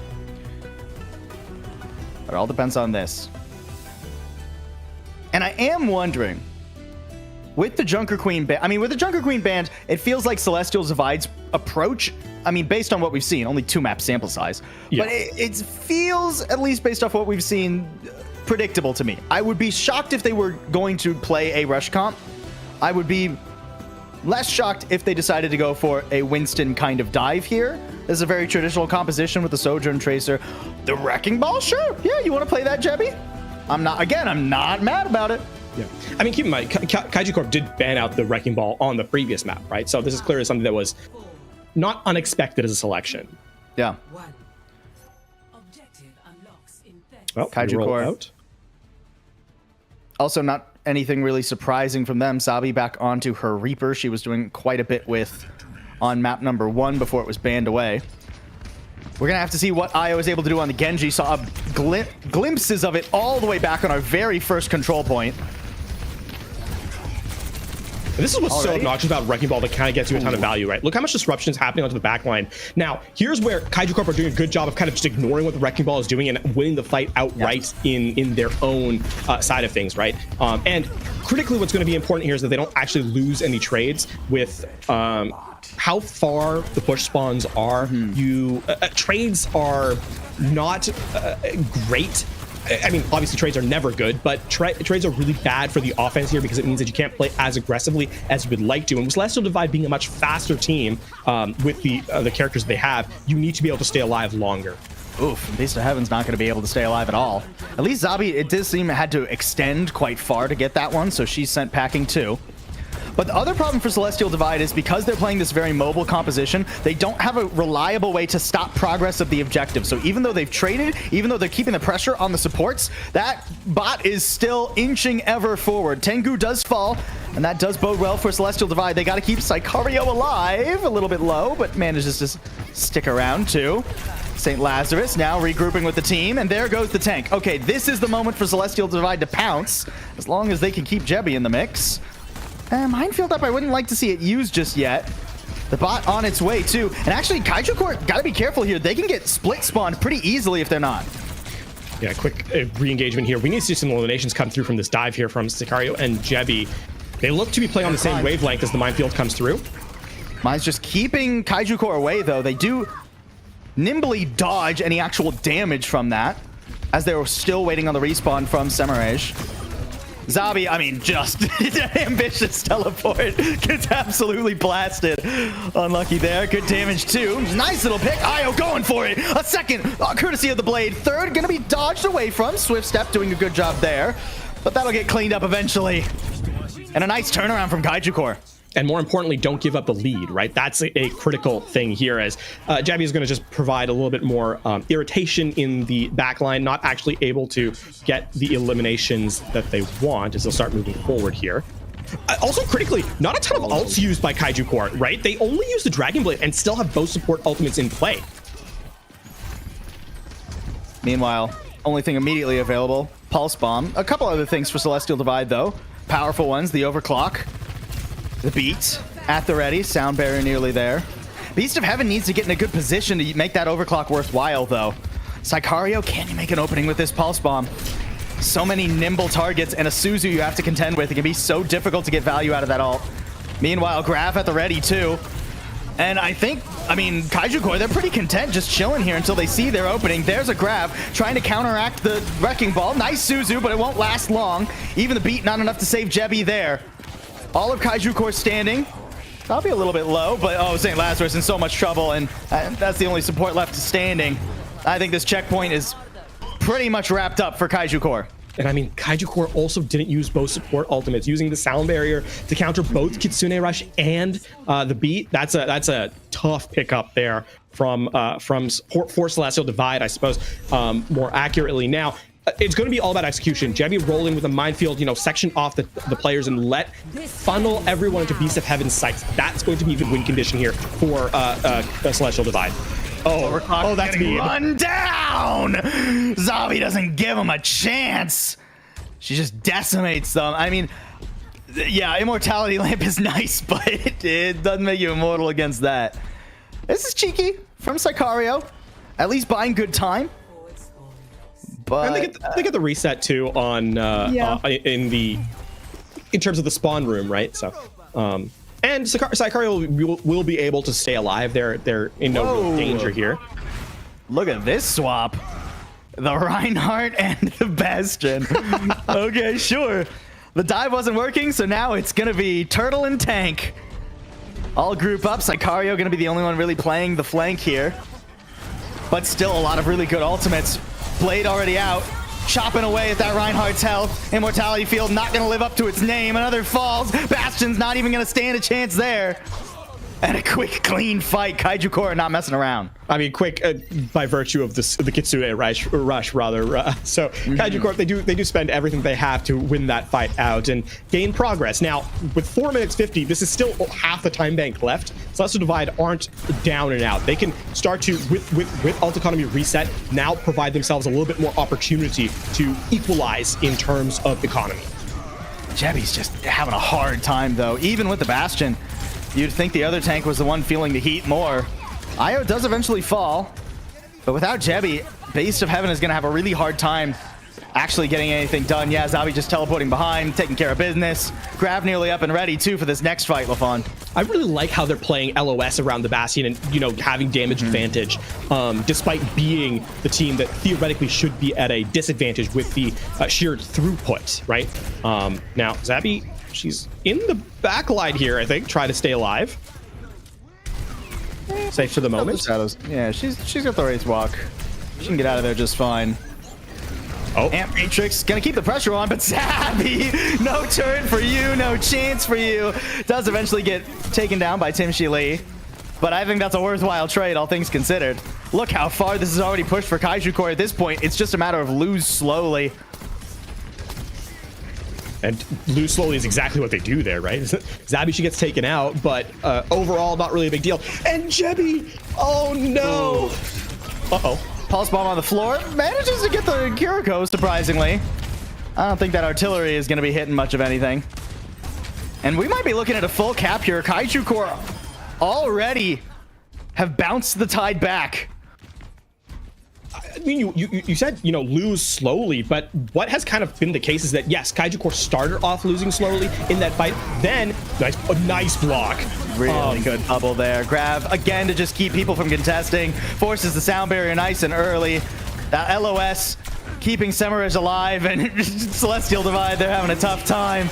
It all depends on this. And I am wondering, with the Junker Queen band, it feels like CelestialDivide's approach, based on what we've seen, only 2 map sample size, but it feels, at least based off what we've seen, predictable to me. I would be shocked if they were going to play a rush comp. I would be less shocked if they decided to go for a Winston kind of dive here. This is a very traditional composition with the Sojourn Tracer. The Wrecking Ball, sure. Yeah, you want to play that, Jebby? I'm not mad about it. Yeah. Keep in mind, Kaiju Corp did ban out the Wrecking Ball on the previous map, right? So this is clearly something that was not unexpected as a selection. Yeah. Well, Kaiju Corp out. Also, not anything really surprising from them. Sabi back onto her Reaper. She was doing quite a bit on map number 1 before it was banned away. We're going to have to see what Io is able to do on the Genji. Saw glimpses of it all the way back on our very first control point. And this is what's so obnoxious about Wrecking Ball that kind of gets you a ton of value, right? Look how much disruption is happening onto the back line. Now, here's where Kaiju Corp are doing a good job of kind of just ignoring what the Wrecking Ball is doing and winning the fight outright in their own side of things, right? And critically, what's going to be important here is that they don't actually lose any trades with how far the push spawns are. Trades are not great. Obviously trades are never good, but trades are really bad for the offense here because it means that you can't play as aggressively as you would like to. And with CelestialDivide being a much faster team with the characters they have, you need to be able to stay alive longer. Oof, Beast of Heaven's not going to be able to stay alive at all. At least Zabi, it did seem, had to extend quite far to get that one, so she's sent packing too. But the other problem for CelestialDivide is because they're playing this very mobile composition, they don't have a reliable way to stop progress of the objective. So even though they've traded, even though they're keeping the pressure on the supports, that bot is still inching ever forward. Tengu does fall, and that does bode well for CelestialDivide. They got to keep Sicario alive, a little bit low, but manages to stick around too. St. Lazarus now regrouping with the team, and there goes the tank. Okay, this is the moment for CelestialDivide to pounce, as long as they can keep Jebby in the mix. Minefield up, I wouldn't like to see it used just yet. The bot on its way too. And actually, Kaiju Corp gotta be careful here. They can get split spawned pretty easily if they're not. Yeah, quick re-engagement here. We need to see some eliminations come through from this dive here from Sicario and Jebby. They look to be playing on the same wavelength as the minefield comes through. Mine's just keeping Kaiju Corp away though. They do nimbly dodge any actual damage from that, as they were still waiting on the respawn from Semirage. Zabi, I mean, just ambitious teleport gets absolutely blasted. Unlucky there. Good damage too. Nice little pick. Io going for it. A second, courtesy of the blade. Third, gonna be dodged away from. Swift Step doing a good job there, but that'll get cleaned up eventually. And a nice turnaround from Kaiju Corp. And more importantly, don't give up the lead, right? That's a critical thing here, as Jabby is going to just provide a little bit more irritation in the backline, not actually able to get the eliminations that they want as they'll start moving forward here. Also, critically, not a ton of ults used by Kaiju Corp, right? They only use the Dragon Blade and still have both support ultimates in play. Meanwhile, only thing immediately available, Pulse Bomb. A couple other things for CelestialDivide, though. Powerful ones, the Overclock. The beat at the ready. Sound barrier nearly there. Beast of Heaven needs to get in a good position to make that overclock worthwhile, though. Sicario, can you make an opening with this Pulse Bomb? So many nimble targets and a Suzu you have to contend with. It can be so difficult to get value out of that ult. Meanwhile, Graph at the ready, too. And I mean, Kaiju Corp, they're pretty content just chilling here until they see their opening. There's a grab, trying to counteract the Wrecking Ball. Nice Suzu, but it won't last long. Even the beat, not enough to save Jebby there. All of Kaiju Corp standing. I'll be a little bit low, but oh, St. Lazarus in so much trouble, and that's the only support left standing. I think this checkpoint is pretty much wrapped up for Kaiju Corp. And I mean, Kaiju Corp also didn't use both support ultimates, using the sound barrier to counter both Kitsune Rush and the beat. That's a tough pickup there from CelestialDivide, I suppose, more accurately. Now, it's going to be all about execution. Jebby rolling with a minefield, section off the players and funnel everyone into Beast of Heaven's sights. That's going to be the win condition here for CelestialDivide. Oh, that's me. Run down! Zabi doesn't give him a chance. She just decimates them. I mean, yeah, Immortality Lamp is nice, but it doesn't make you immortal against that. This is cheeky from Sicario. At least buying good time. But and they get the reset too on in terms of the spawn room, right? So and Sicario will be able to stay alive. They're in no real danger here. Look at this swap. The Reinhardt and the Bastion. Okay, sure. The dive wasn't working, so now it's gonna be Turtle and Tank. All group up. Sicario gonna be the only one really playing the flank here. But still a lot of really good ultimates. Blade already out, chopping away at that Reinhardt's health. Immortality Field not going to live up to its name. Another falls. Bastion's not even going to stand a chance there. And a quick, clean fight. Kaiju Corp not messing around. I mean, quick by virtue of the Kitsune rush rather. So Kaiju Corp, they do spend everything they have to win that fight out and gain progress. Now, with 4 minutes 50, this is still half the time bank left. CelestialDivide aren't down and out. They can start to, with ult economy reset, now provide themselves a little bit more opportunity to equalize in terms of economy. Jebby's just having a hard time, though. Even with the Bastion, you'd think the other tank was the one feeling the heat more. Io does eventually fall, but without Jebby, Beast of Heaven is going to have a really hard time actually getting anything done. Yeah, Zabi just teleporting behind, taking care of business. Grav nearly up and ready, too, for this next fight, LaFon. I really like how they're playing LOS around the Bastion and, having damage advantage, despite being the team that theoretically should be at a disadvantage with the sheer throughput, right? Now, Zabi, she's in the backline here, I think, try to stay alive. Safe for the moment. Yeah, she's got the Wraith Walk. She can get out of there just fine. Oh, Amp Matrix gonna keep the pressure on, but Zabi, no turn for you, no chance for you. Does eventually get taken down by Tim Shi Lee, but I think that's a worthwhile trade, all things considered. Look how far this is already pushed for Kaiju Corp at this point. It's just a matter of lose slowly. And lose slowly is exactly what they do there, right? Zabi, she gets taken out, but overall, not really a big deal. And Jebby, oh no! Uh-oh. Pulse Bomb on the floor, manages to get the Kiriko, surprisingly. I don't think that artillery is going to be hitting much of anything. And we might be looking at a full cap here. Kaiju Corp already have bounced the tide back. I mean, you said, you know, lose slowly, but what has kind of been the case is that, yes, Kaiju Corp started off losing slowly in that fight. Then, a nice block. Really good bubble there. Grab again to just keep people from contesting. Forces the sound barrier nice and early. That LOS keeping Semiraj alive, and CelestialDivide, they're having a tough time.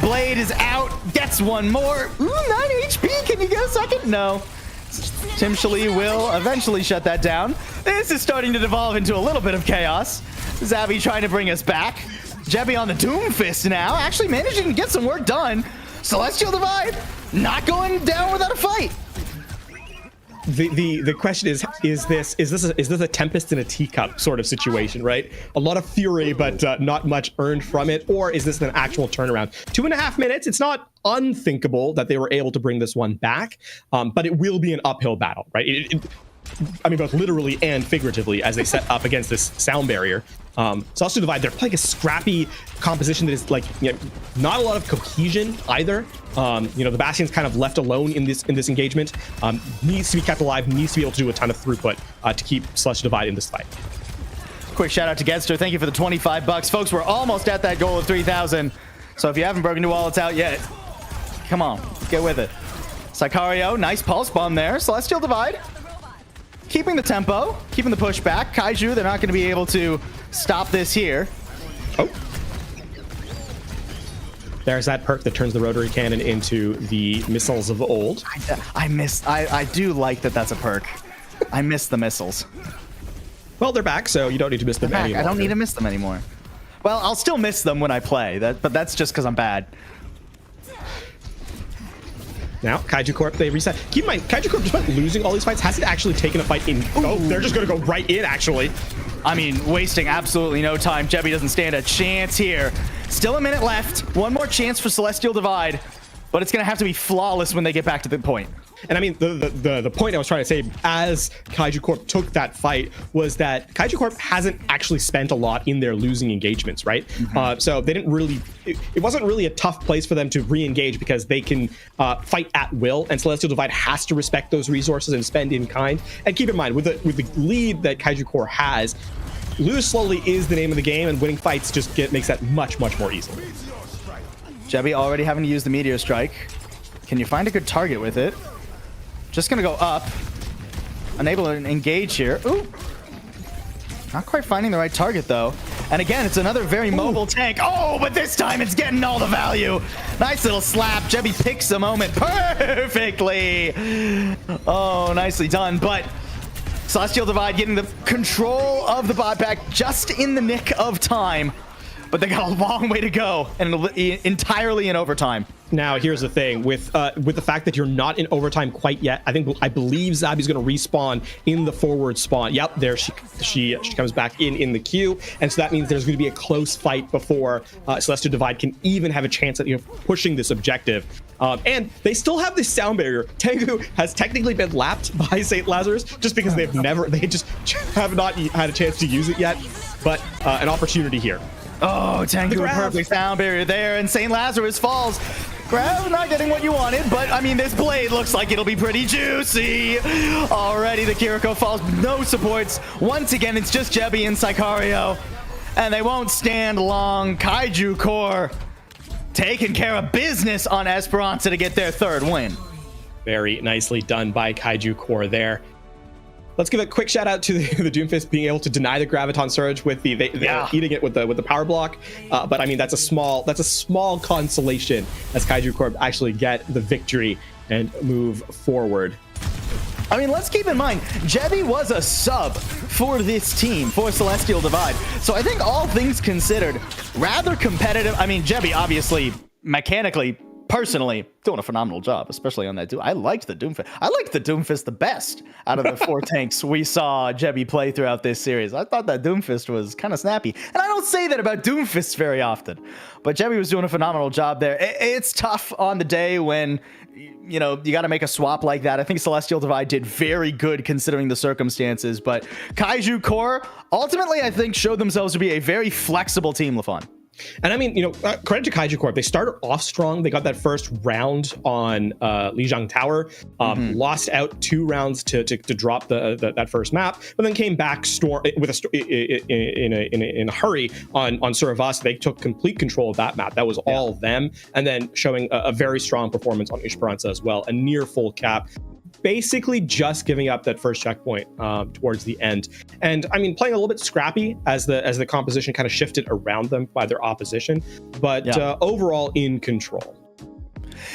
Blade is out, gets one more. Ooh, 9 HP, can you get a second? No. Tim Shalee will eventually shut that down. This is starting to devolve into a little bit of chaos. Zabby trying to bring us back. Jebby on the Doomfist now, actually managing to get some work done. CelestialDivide not going down without a fight. The question is this a Tempest in a teacup sort of situation, right? A lot of fury, but not much earned from it, or is this an actual turnaround? 2.5 minutes. It's not unthinkable that they were able to bring this one back, but it will be an uphill battle, right? I mean, both literally and figuratively, as they set up against this sound barrier. CelestialDivide, they're playing a scrappy composition that is like, you know, not a lot of cohesion either. You know, the Bastion's kind of left alone in this engagement. Needs to be kept alive, needs to be able to do a ton of throughput to keep CelestialDivide in this fight. Quick shout out to Gedster. Thank you for the 25 bucks. Folks, we're almost at that goal of 3,000. So if you haven't broken new wallets out yet, come on, get with it. Sicario, nice pulse bomb there. CelestialDivide keeping the tempo, keeping the push back. Kaiju, they're not going to be able to stop this here. Oh. There's that perk that turns the rotary cannon into the missiles of old. I do like that that's a perk. I miss the missiles. Well, they're back, so you don't need to miss them anymore. I don't need to miss them anymore. Well, I'll still miss them when I play, but that's just because I'm bad. Now, Kaiju Corp, they reset. Keep in mind, Kaiju Corp, despite losing all these fights, hasn't actually taken a fight in. Oh, they're just going to go right in, actually. I mean, wasting absolutely no time. Jebby doesn't stand a chance here. Still a minute left. One more chance for CelestialDivide, but it's going to have to be flawless when they get back to the point. And I mean, the point I was trying to say as Kaiju Corp took that fight was that Kaiju Corp hasn't actually spent a lot in their losing engagements, right? So they didn't really, it wasn't really a tough place for them to re-engage because they can fight at will, and CelestialDivide has to respect those resources and spend in kind. And keep in mind, with the lead that Kaiju Corp has, lose slowly is the name of the game, and winning fights just makes that much more easy. Jebby already having to use the Meteor Strike. Can you find a good target with it? Just gonna go up. Unable to engage here. Ooh. Not quite finding the right target though. And again, it's another very mobile tank. Oh, but this time it's getting all the value. Nice little slap. Jebby picks the moment perfectly. Oh, nicely done. But CelestialDivide getting the control of the bot back just in the nick of time. But they got a long way to go, and entirely in overtime. Now, here's the thing with the fact that you're not in overtime quite yet. I believe Zabby's going to respawn in the forward spawn. Yep, there she comes back in the queue, and so that means there's going to be a close fight before CelestialDivide can even have a chance at pushing this objective. And they still have this sound barrier. Tengu has technically been lapped by St. Lazarus just because they just have not had a chance to use it yet. But an opportunity here. Oh, Tengu with perfectly sound barrier there, and St. Lazarus falls. Grab, not getting what you wanted, but I mean, this blade looks like it'll be pretty juicy. Already the Kiriko falls, no supports. Once again, it's just Jebby and Sicario, and they won't stand long. Kaiju Corp taking care of business on Esperanza to get their third win. Very nicely done by Kaiju Corp there. Let's give a quick shout out to the Doomfist being able to deny the Graviton Surge with the eating it with the power block. But I mean, that's a small consolation as Kaiju Corp actually get the victory and move forward. I mean, let's keep in mind, Jebby was a sub for this team, for CelestialDivide. So I think all things considered, rather competitive. I mean, Jebby obviously, mechanically, personally, doing a phenomenal job, especially on that Doom. I liked the Doomfist. I liked the Doomfist the best out of the 4 tanks we saw Jebby play throughout this series. I thought that Doomfist was kind of snappy. And I don't say that about Doomfists very often, but Jebby was doing a phenomenal job there. It's tough on the day when, you know, you got to make a swap like that. I think CelestialDivide did very good considering the circumstances, but Kaiju Corp ultimately, I think, showed themselves to be a very flexible team, LaFon. And I mean, credit to Kaiju Corp. They started off strong. They got that first round on Lijiang Tower, lost out 2 rounds to drop that first map, but then came back in a hurry on Suravas. They took complete control of that map. That was all them, and then showing a very strong performance on Esperanza as well, a near full cap. Basically just giving up that first checkpoint towards the end. And I mean, playing a little bit scrappy as the composition kind of shifted around them by their opposition, but overall in control.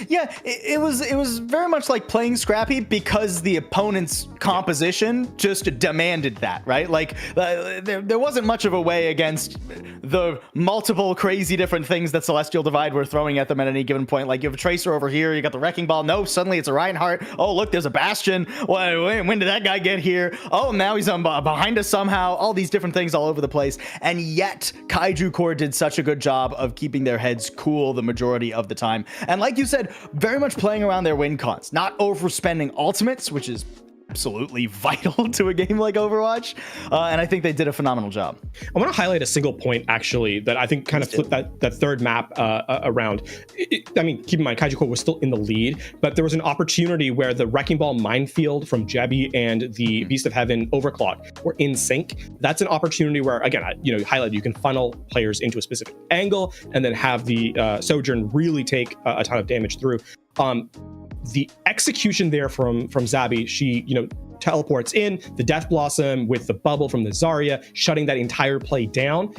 Yeah, it was very much like playing scrappy because the opponent's composition just demanded that, right? Like there wasn't much of a way against the multiple crazy different things that CelestialDivide were throwing at them at any given point. Like you have a Tracer over here, you got the Wrecking Ball. No, suddenly it's a Reinhardt. Oh, look, there's a Bastion. When did that guy get here? Oh, now he's behind us somehow. All these different things all over the place. And yet, Kaiju Core did such a good job of keeping their heads cool the majority of the time. And like you said, very much playing around their win cons, not overspending ultimates, which is absolutely vital to a game like Overwatch. And I think they did a phenomenal job. I want to highlight a single point, actually, that I think kind of flipped that third map around. I mean, keep in mind, Kaiju Core was still in the lead, but there was an opportunity where the Wrecking Ball minefield from Jebby and the Beast of Heaven Overclock were in sync. That's an opportunity where, again, highlight, you can funnel players into a specific angle and then have the Sojourn really take a ton of damage through. The execution there from Zabby, she teleports in the Death Blossom with the bubble from the Zarya, shutting that entire play down,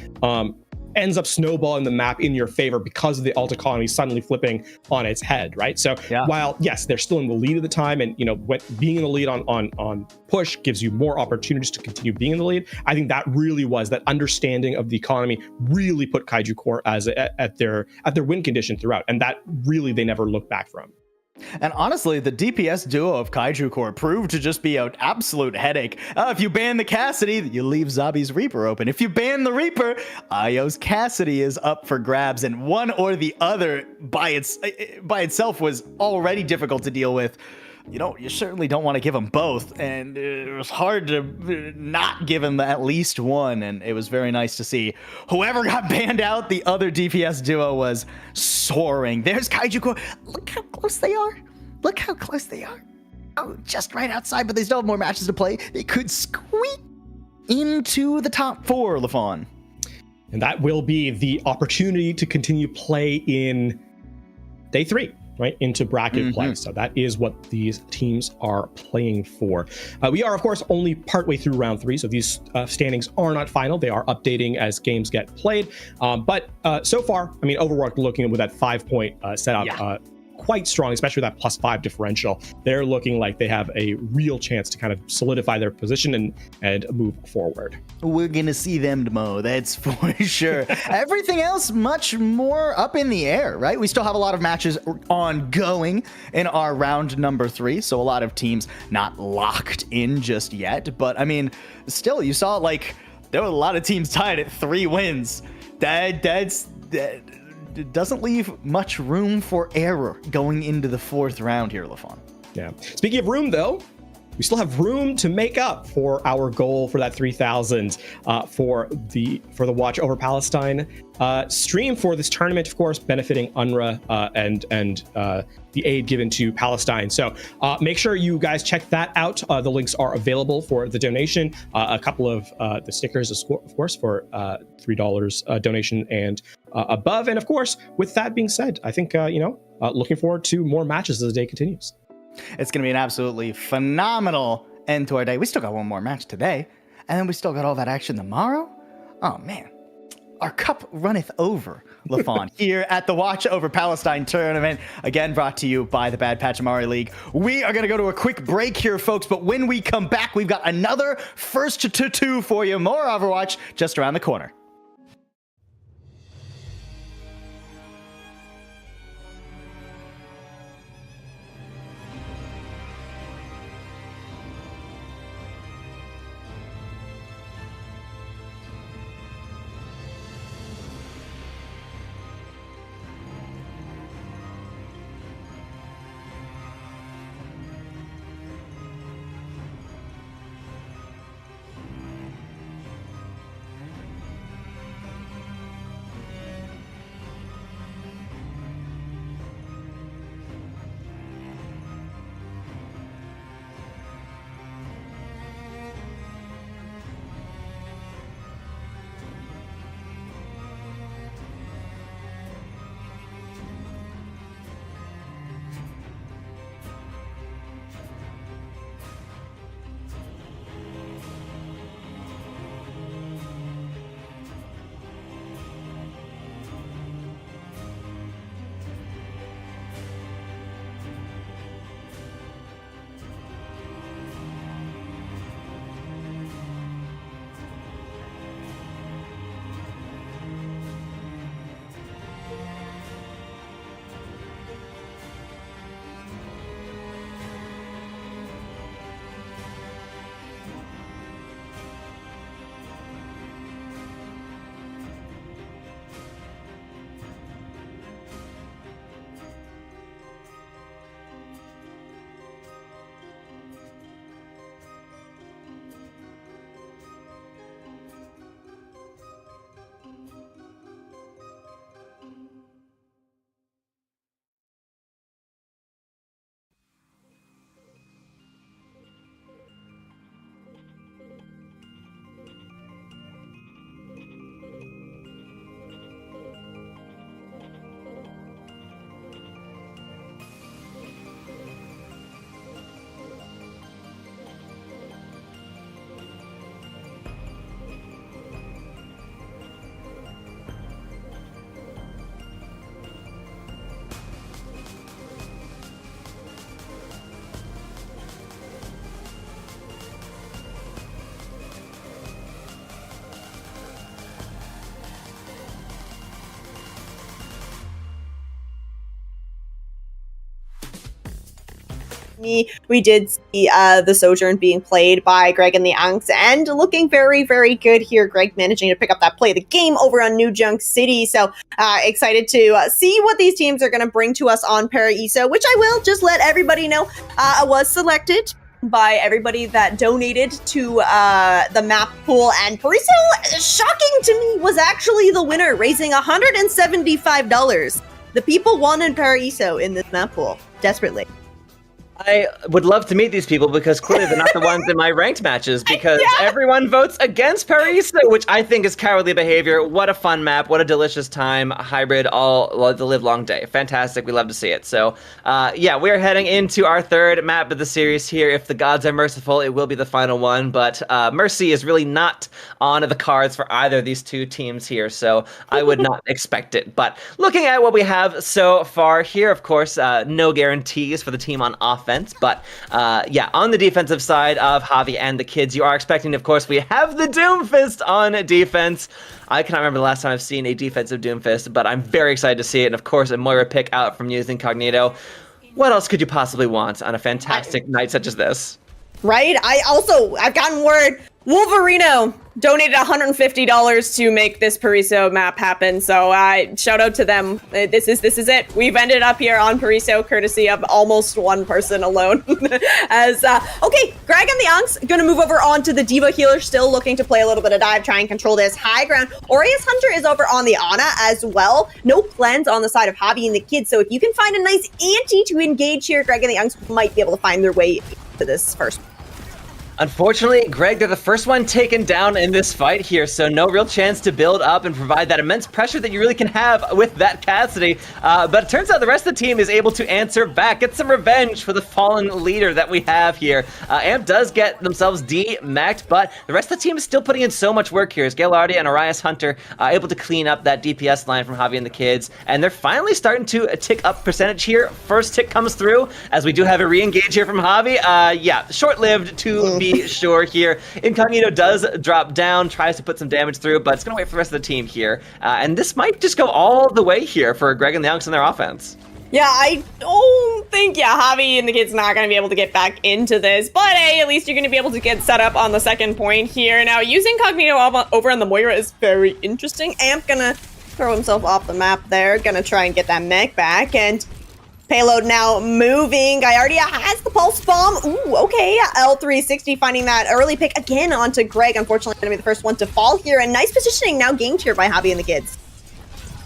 ends up snowballing the map in your favor because of the ult economy suddenly flipping on its head, right? So while yes, they're still in the lead at the time, and being in the lead on push gives you more opportunities to continue being in the lead, I think that really was that understanding of the economy really put Kaiju Core at their win condition throughout, and that really they never looked back from. And honestly, the DPS duo of Kaiju Core proved to just be an absolute headache. If you ban the Cassidy, you leave Zabi's Reaper open. If you ban the Reaper, Io's Cassidy is up for grabs, and one or the other by itself was already difficult to deal with. You certainly don't want to give them both, and it was hard to not give them at least one, and it was very nice to see whoever got banned out, the other DPS duo was soaring. There's Kaiju Core. Look how close they are. Look how close they are. Oh, just right outside, but they still have more matches to play. They could squeak into the top 4, LaFawn. And that will be the opportunity to continue play in day 3. Right into bracket play. So that is what these teams are playing for. We are, of course, only partway through round 3, so these standings are not final. They are updating as games get played. But so far, I mean, Overwatch looking with that 5-point setup quite strong, especially with that +5 differential. They're looking like they have a real chance to kind of solidify their position and move forward. We're gonna see them tomorrow, that's for sure. Everything else much more up in the air, right? We still have a lot of matches ongoing in our round number 3, so a lot of teams not locked in just yet. But I mean, still, you saw there were a lot of teams tied at 3 wins. That it doesn't leave much room for error going into the 4th round here, LaFawn. Yeah. Speaking of room, though, we still have room to make up for our goal for that 3,000 for the Watch Over Palestine stream for this tournament, of course, benefiting UNRWA and the aid given to Palestine. So make sure you guys check that out. The links are available for the donation. A couple of the stickers, of course, for $3 donation and above. And of course, with that being said, I think, looking forward to more matches as the day continues. It's going to be an absolutely phenomenal end to our day. We still got one more match today, and then we still got all that action tomorrow. Oh, man. Our cup runneth over, LaFawn, here at the Watch Over Palestine tournament. Again, brought to you by the Bad Pachamari League. We are going to go to a quick break here, folks, but when we come back, we've got another first to 2 for you. More Overwatch just around the corner. me, we did see the Sojourn being played by Greg and the Unks, and looking very, very good here. Greg managing to pick up that play of the game over on New Junk City. So excited to see what these teams are going to bring to us on Paraiso, which I will just let everybody know was selected by everybody that donated to the map pool, and Paraiso, shocking to me, was actually the winner, raising $175. The people wanted Paraiso in this map pool desperately. I would love to meet these people because clearly they're not the ones in my ranked matches because everyone votes against Paraiso, which I think is cowardly behavior. What a fun map. What a delicious time. Hybrid all the live long day. Fantastic. We love to see it. So, yeah, we're heading into our third map of the series here. If the gods are merciful, it will be the final one. But mercy is really not on the cards for either of these two teams here. So I would not expect it. But looking at what we have so far here, of course, no guarantees for the team on offense. But yeah, on the defensive side of Javi and the kids, you are expecting, of course, we have the Doomfist on defense. I cannot remember the last time I've seen a defensive Doomfist, but I'm very excited to see it. And of course, a Moira pick out from Use Incognito. What else could you possibly want on a fantastic night such as this? Right? I've gotten word Wolverino donated $150 to make this Paraiso map happen. So shout out to them. This is it. We've ended up here on Paraiso courtesy of almost one person alone. As okay, Greg and the Unks gonna move over onto the Diva healer, still looking to play a little bit of dive, try and control this high ground. Aureus Hunter is over on the Ana as well. No plans on the side of Javi and the kids. So if you can find a nice ante to engage here, Greg and the Unks might be able to find their way to this first. Unfortunately, Greg, they're the first one taken down in this fight here, so no real chance to build up and provide that immense pressure that you really can have with that Cassidy. But it turns out the rest of the team is able to answer back, get some revenge for the fallen leader that we have here. Amp does get themselves D-macked, but the rest of the team is still putting in so much work here as Gaillardia and Arias Hunter able to clean up that DPS line from Javi and the kids, and they're finally starting to tick up percentage here. First tick comes through, as we do have a re-engage here from Javi. Yeah, short-lived to be sure here. Incognito does drop down, tries to put some damage through, but it's going to wait for the rest of the team here. And this might just go all the way here for Greg and the Unks and their offense. Yeah, I don't think, Javi and the kid's not going to be able to get back into this, but hey, at least you're going to be able to get set up on the second point here. Now, using Incognito over on the Moira is very interesting. Amp going to throw himself off the map there, going to try and get that mech back, and payload now moving. Gaillardia has the pulse bomb. Ooh, okay. L360 finding that early pick again onto Greg. Unfortunately, going to be the first one to fall here. And nice positioning now gained here by Javi and the kids.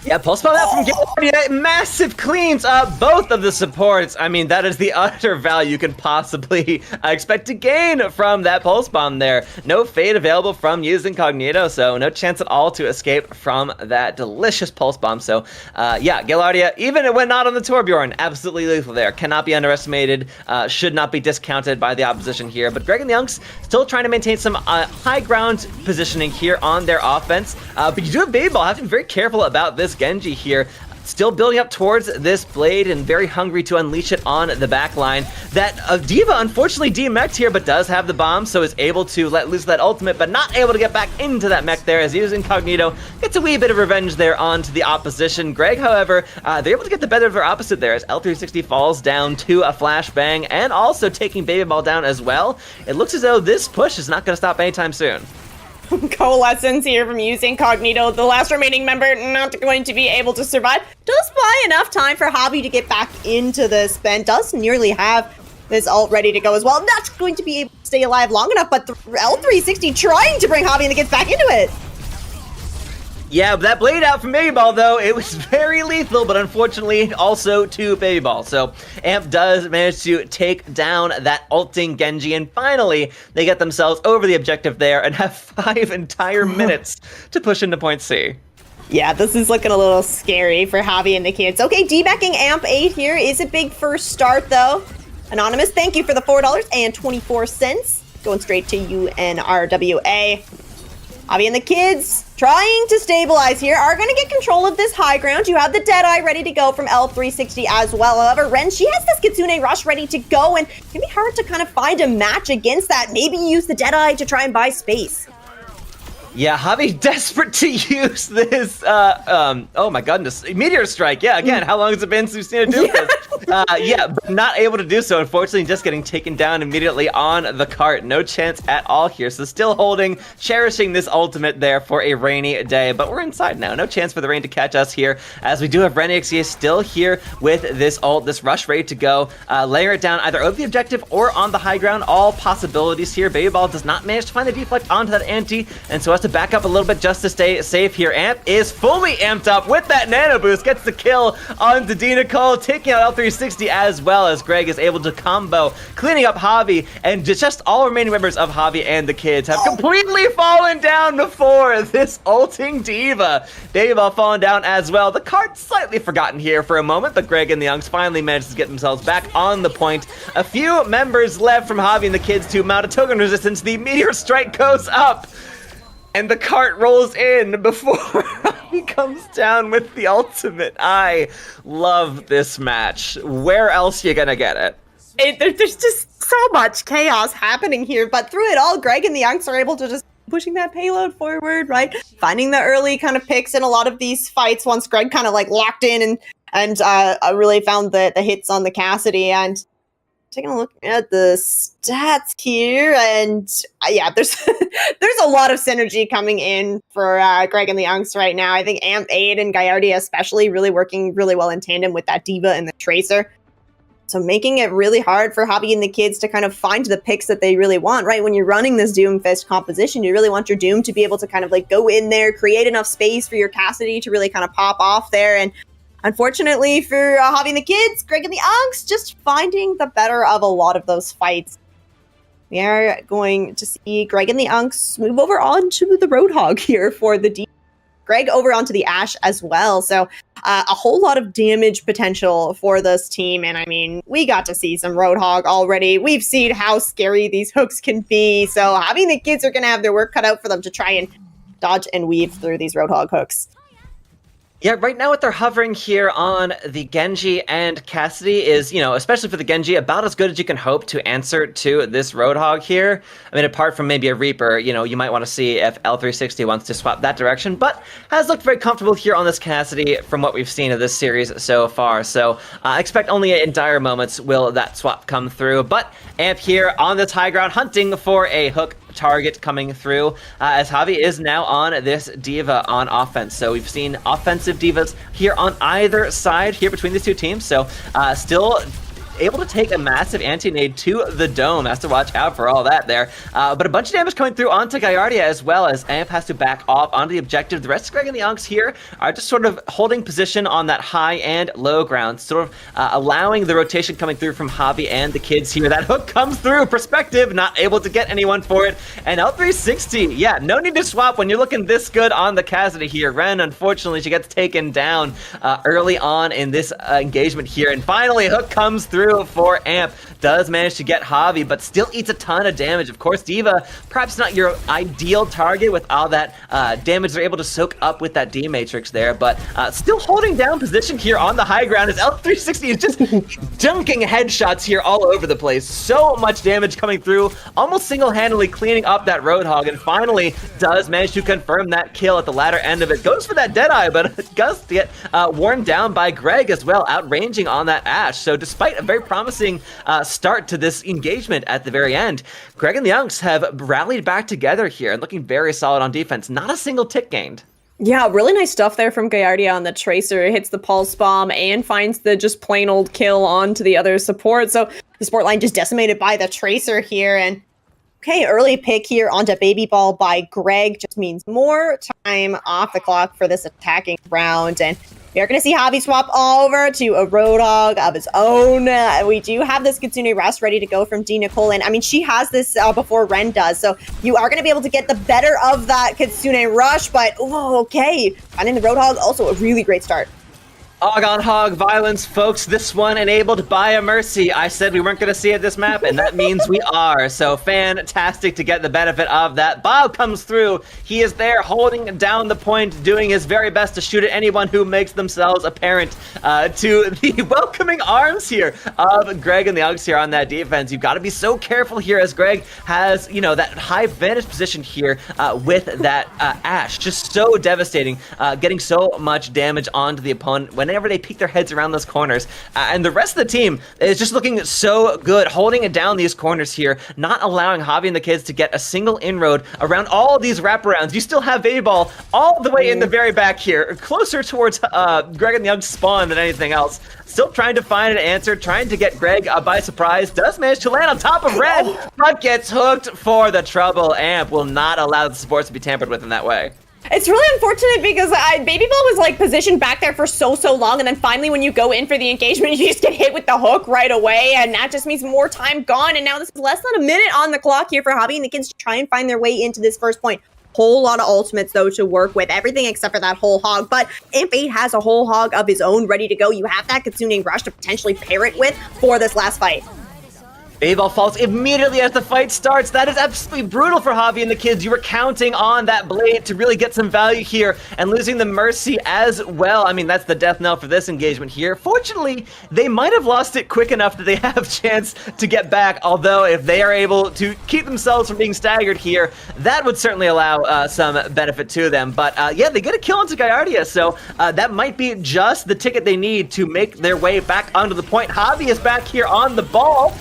Yeah, pulse bomb out from Gaillardia. Massive cleans up both of the supports. I mean, that is the utter value you can possibly expect to gain from that pulse bomb there. No fade available from Use Incognito, so no chance at all to escape from that delicious pulse bomb. So, yeah, Gaillardia, even when not on the Torbjorn, absolutely lethal there. Cannot be underestimated, should not be discounted by the opposition here. But Greg and the Unks still trying to maintain some high ground positioning here on their offense. But you do have Baby Ball. Have to be very careful about this Genji here. Still building up towards this blade and very hungry to unleash it on the back line. That Diva unfortunately demeched here, but does have the bomb, so is able to let loose that ultimate, but not able to get back into that mech there as Use Incognito gets a wee bit of revenge there onto the opposition. Greg, however, they're able to get the better of their opposite there as L360 falls down to a flashbang and also taking Baby Ball down as well. It looks as though this push is not going to stop anytime soon. Coalescence here from Use Incognito, the last remaining member not going to be able to survive. Does buy enough time for Javi to get back into this, and does nearly have this ult ready to go as well. Not going to be able to stay alive long enough, but the L360 trying to bring Javi and the kids back into it. Yeah, but that blade out from Baby Ball, though, it was very lethal, but unfortunately also to Baby Ball. So Amp does manage to take down that ulting Genji, and finally they get themselves over the objective there and have 5 entire minutes to push into point C. Yeah, this is looking a little scary for Javi and the kids. Okay, debacking Amp 8 here is a big first start, though. Anonymous, thank you for the $4.24. Going straight to UNRWA. Javi and the kids trying to stabilize here are going to get control of this high ground. You have the Deadeye ready to go from L360 as well. However, Ren, she has this Kitsune Rush ready to go, and it can be hard to kind of find a match against that. Maybe use the Deadeye to try and buy space. Yeah, Javi desperate to use this, oh my goodness, Meteor Strike. Yeah, again, how long has it been since we've seen it do this? Yeah, but not able to do so, unfortunately, just getting taken down immediately on the cart. No chance at all here, so still holding, cherishing this ultimate there for a rainy day, but we're inside now. No chance for the rain to catch us here, as we do have Renixia still here with this ult, this rush ready to go, laying it down either over the objective or on the high ground. All possibilities here. Baby Ball does not manage to find the deflect onto that anti, and so has to back up a little bit just to stay safe here. Amp is fully amped up with that nano boost, gets the kill onto D. Nicole, taking out L360 as well as Greg is able to combo, cleaning up Javi, and just all remaining members of Javi and the kids have completely fallen down before this ulting diva. Baby Ball falling down as well. The card slightly forgotten here for a moment, but Greg and the Youngs finally managed to get themselves back on the point. A few members left from Javi and the kids to mount a token resistance. The Meteor Strike goes up, and the cart rolls in before he comes down with the ultimate. I love this match. Where else you gonna get it? There's just so much chaos happening here, but through it all, Greg and the Youngs are able to just pushing that payload forward, right? Finding the early kind of picks in a lot of these fights once Greg kind of like locked in and really found the hits on the Cassidy. And taking a look at the stats here, and yeah, there's there's a lot of synergy coming in for Greg and the Youngs right now. I think Amp 8 and Gallardia especially really working really well in tandem with that Diva and the Tracer. So making it really hard for Javi and the kids to kind of find the picks that they really want, right? When you're running this Doomfist composition, you really want your Doom to be able to kind of like go in there, create enough space for your Cassidy to really kind of pop off there. And unfortunately for Javi and the kids, Greg and the Youngs just finding the better of a lot of those fights. We are going to see Greg and the Youngs move over onto the Roadhog here for the D. Greg over onto the Ashe as well. So a whole lot of damage potential for this team. And I mean, we got to see some Roadhog already. We've seen how scary these hooks can be. So having the kids are going to have their work cut out for them to try and dodge and weave through these Roadhog hooks. Yeah, right now what they're hovering here on the Genji and Cassidy is, you know, especially for the Genji, about as good as you can hope to answer to this Roadhog here. I mean, apart from maybe a Reaper, you know, you might want to see if L360 wants to swap that direction, but has looked very comfortable here on this Cassidy from what we've seen of this series so far. So I expect only in dire moments will that swap come through. But Amp here on this high ground hunting for a hook target coming through as Javi is now on this Diva on offense. So we've seen offensive Divas here on either side here between these two teams. So still able to take a massive anti-nade to the dome. Has to watch out for all that there. But a bunch of damage coming through onto Gallardia as well as Amp has to back off onto the objective. The rest of Greg and the Youngs here are just sort of holding position on that high and low ground, sort of allowing the rotation coming through from Javi and the kids here. That hook comes through, perspective, not able to get anyone for it. And L360, yeah, no need to swap when you're looking this good on the Cassidy here. Ren, unfortunately, she gets taken down early on in this engagement here. And finally, a hook comes through for Amp, does manage to get Javi, but still eats a ton of damage. Of course, Diva, perhaps not your ideal target with all that damage they're able to soak up with that D-Matrix there, but still holding down position here on the high ground as L360 is just dunking headshots here all over the place. So much damage coming through, almost single-handedly cleaning up that Roadhog, and finally does manage to confirm that kill at the latter end of it. Goes for that Deadeye, but it does get worn down by Greg as well, outranging on that Ashe. So despite a very promising start to this engagement at the very end, Greg and the Youngs have rallied back together here and looking very solid on defense. Not a single tick gained. Yeah, really nice stuff there from Gallardia on the Tracer. It hits the Pulse Bomb and finds the just plain old kill onto the other support. So the support line just decimated by the Tracer here. And okay, early pick here onto Baby Ball by Greg just means more time off the clock for this attacking round. And we are going to see Javi swap over to a Roadhog of his own. We do have this Kitsune Rest ready to go from D. Nicole. And I mean, she has this before Ren does. So you are going to be able to get the better of that Kitsune Rush. But, oh, okay. Finding the Roadhog, also a really great start. Hog on hog violence, folks. This one enabled by a mercy. I said we weren't going to see it this map, and that means we are. So fantastic to get the benefit of that. Bob comes through. He is there holding down the point, doing his very best to shoot at anyone who makes themselves apparent to the welcoming arms here of Greg and the Uggs here on that defense. You've got to be so careful here as Greg has, you know, that high vantage position here with that Ash. Just so devastating, getting so much damage onto the opponent whenever they peek their heads around those corners. And the rest of the team is just looking so good, holding it down these corners here, not allowing Javi and the kids to get a single inroad around all these wraparounds. You still have Baby Ball all the way in the very back here, closer towards Greg and the Young spawn than anything else. Still trying to find an answer, trying to get Greg by surprise. Does manage to land on top of Red, but gets hooked for the trouble. Amp will not allow the supports to be tampered with in that way. It's really unfortunate because Baby Ball was like positioned back there for so long, and then finally when you go in for the engagement, you just get hit with the hook right away, and that just means more time gone. And now this is less than a minute on the clock here for Javi and the kids to try and find their way into this first point. Whole lot of ultimates though to work with, everything except for that whole hog. But Imp8 has a whole hog of his own ready to go. You have that Kitsune Rush to potentially pair it with for this last fight. Baby Ball falls immediately as the fight starts. That is absolutely brutal for Javi and the kids. You were counting on that blade to really get some value here, and losing the Mercy as well. I mean, that's the death knell for this engagement here. Fortunately, they might have lost it quick enough that they have a chance to get back, although if they are able to keep themselves from being staggered here, that would certainly allow some benefit to them. But yeah, they get a kill into Gallardia, so that might be just the ticket they need to make their way back onto the point. Javi is back here on the ball,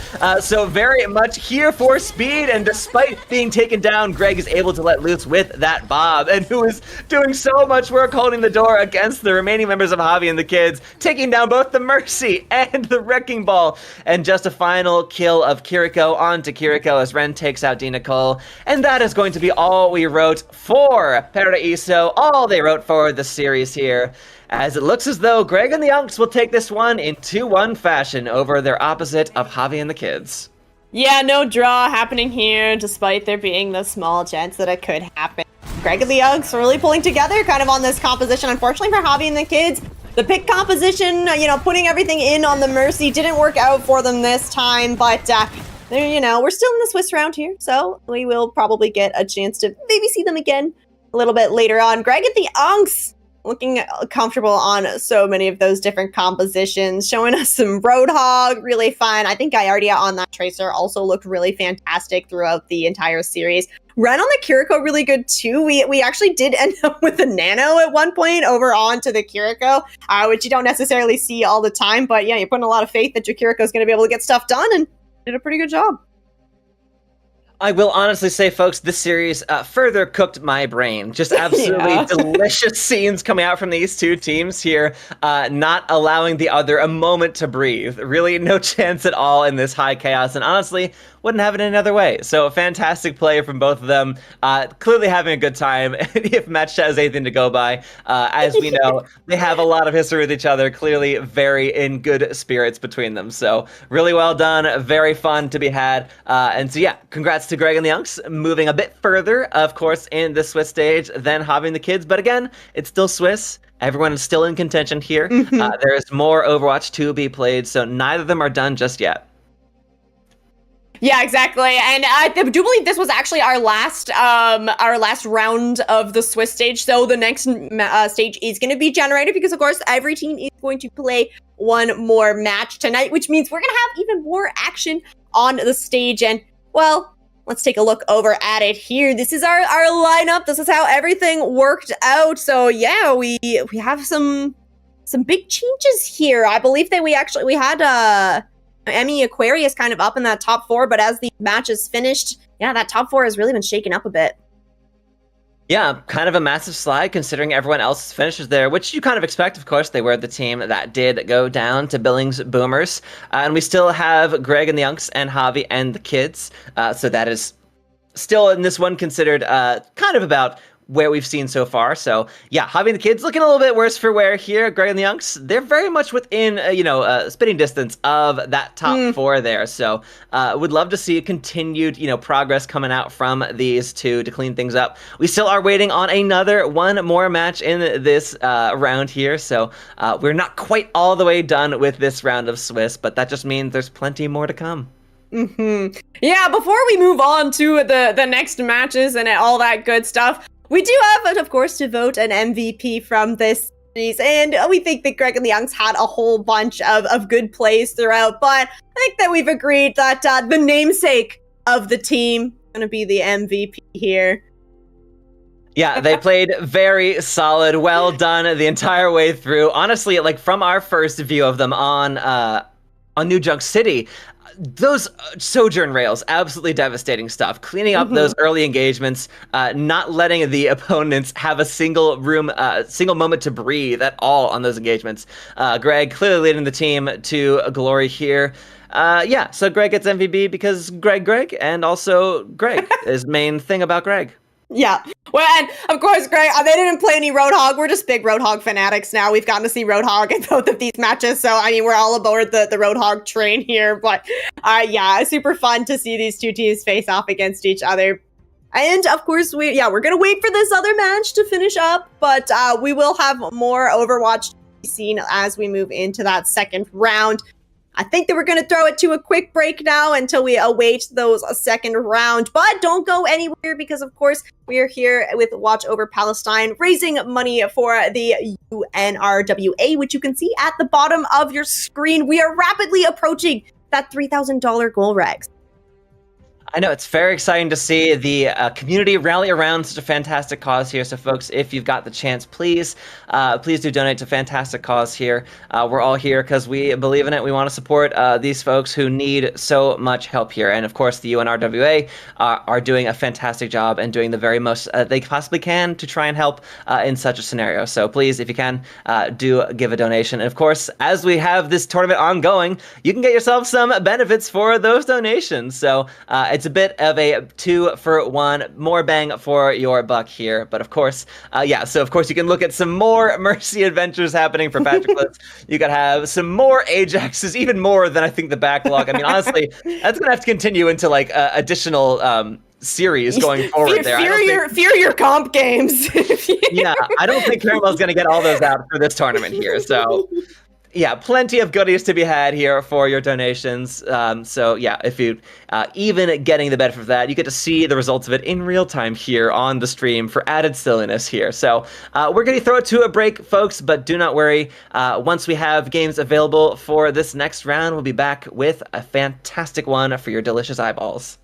so very much here for speed, and despite being taken down, Greg is able to let loose with that Bob, and who is doing so much work holding the door against the remaining members of Javi and the kids, taking down both the Mercy and the Wrecking Ball. And just a final kill of Kiriko onto Kiriko as Ren takes out Dina Cole. And that is going to be all we wrote for Paraiso, all they wrote for the series here, as it looks as though Greg and the Unks will take this one in 2-1 fashion over their opposite of Javi and the kids. Yeah, no draw happening here, despite there being the small chance that it could happen. Greg and the Uggs really pulling together kind of on this composition. Unfortunately for Javi and the kids, the pick composition, you know, putting everything in on the Mercy didn't work out for them this time, but they're, you know, we're still in the Swiss round here, so we will probably get a chance to maybe see them again a little bit later on. Greg and the Unks looking comfortable on so many of those different compositions, showing us some Roadhog, really fun. I think Gallardia on that Tracer also looked really fantastic throughout the entire series. Ren on the Kiriko really good too. We actually did end up with a Nano at one point over onto the Kiriko, which you don't necessarily see all the time, but yeah, you're putting a lot of faith that your Kiriko is going to be able to get stuff done, and did a pretty good job. I will honestly say, folks, this series further cooked my brain. Just absolutely delicious scenes coming out from these two teams here, not allowing the other a moment to breathe. Really no chance at all in this high chaos, and honestly, wouldn't have it any other way. So a fantastic play from both of them, clearly having a good time, if match has anything to go by. As we know, they have a lot of history with each other, clearly very in good spirits between them. So really well done, very fun to be had. And so yeah, congrats to Greg and the Unks, moving a bit further, of course, in the Swiss stage than Javi and the kids. But again, it's still Swiss. Everyone is still in contention here. There's more Overwatch to be played, so neither of them are done just yet. Yeah, exactly. And I do believe this was actually our last round of the Swiss stage. So the next stage is going to be generated because, of course, every team is going to play one more match tonight, which means we're going to have even more action on the stage. And, well, let's take a look over at it here. This is our lineup. This is how everything worked out. So, yeah, we have some big changes here. I believe that we had Emmy Aquarius kind of up in that top four, but as the match is finished, yeah, that top four has really been shaken up a bit. Yeah, kind of a massive slide considering everyone else's finishes there, which you kind of expect, of course. They were the team that did go down to Billings Boomers. And we still have Greg and the Unks and Javi and the kids. So that is still in this one considered kind of about where we've seen so far. So yeah, Javi and the kids looking a little bit worse for wear here. Greg and the Unks, they're very much within spitting distance of that top four there. So would love to see a continued progress coming out from these two to clean things up. We still are waiting on one more match in this round here. So we're not quite all the way done with this round of Swiss, but that just means there's plenty more to come. Yeah, before we move on to the next matches and all that good stuff, we do have, of course, to vote an MVP from this series, and we think that Greg and the Youngs had a whole bunch of good plays throughout, but I think that we've agreed that the namesake of the team is going to be the MVP here. Yeah, they played very solid, well done the entire way through. Honestly, like from our first view of them on New Junk City, those Sojourn rails, absolutely devastating stuff. Cleaning up those early engagements, not letting the opponents have a single moment to breathe at all on those engagements. Greg clearly leading the team to glory here. So Greg gets MVP because Greg, and also Greg is main thing about Greg. Yeah. Well, and of course, Greg, they didn't play any Roadhog. We're just big Roadhog fanatics now. We've gotten to see Roadhog in both of these matches. So, I mean, we're all aboard the Roadhog train here. But, super fun to see these two teams face off against each other. And, of course, we're going to wait for this other match to finish up. But we will have more Overwatch to be seen as we move into that second round. I think that we're going to throw it to a quick break now until we await those second round. But don't go anywhere because, of course, we are here with Watch Over Palestine, raising money for the UNRWA, which you can see at the bottom of your screen. We are rapidly approaching that $3,000 goal, Rex. I know, it's very exciting to see the community rally around such a fantastic cause here. So, folks, if you've got the chance, please do donate to a fantastic cause here. We're all here because we believe in it. We want to support these folks who need so much help here. And, of course, the UNRWA are doing a fantastic job and doing the very most they possibly can to try and help in such a scenario. So, please, if you can, do give a donation. And, of course, as we have this tournament ongoing, you can get yourself some benefits for those donations. So, it's a bit of a 2-for-1, more bang for your buck here. But of course, so of course you can look at some more Mercy adventures happening for Patrick. You could have some more Ajaxes, even more than I think the backlog. I mean, honestly, that's gonna have to continue into like additional series going forward. Fear your comp games. Yeah, I don't think Caramel's gonna get all those out for this tournament here. So. Yeah, plenty of goodies to be had here for your donations. If you even getting the benefit of that, you get to see the results of it in real time here on the stream for added silliness here. So we're going to throw it to a break, folks, but do not worry. Once we have games available for this next round, we'll be back with a fantastic one for your delicious eyeballs.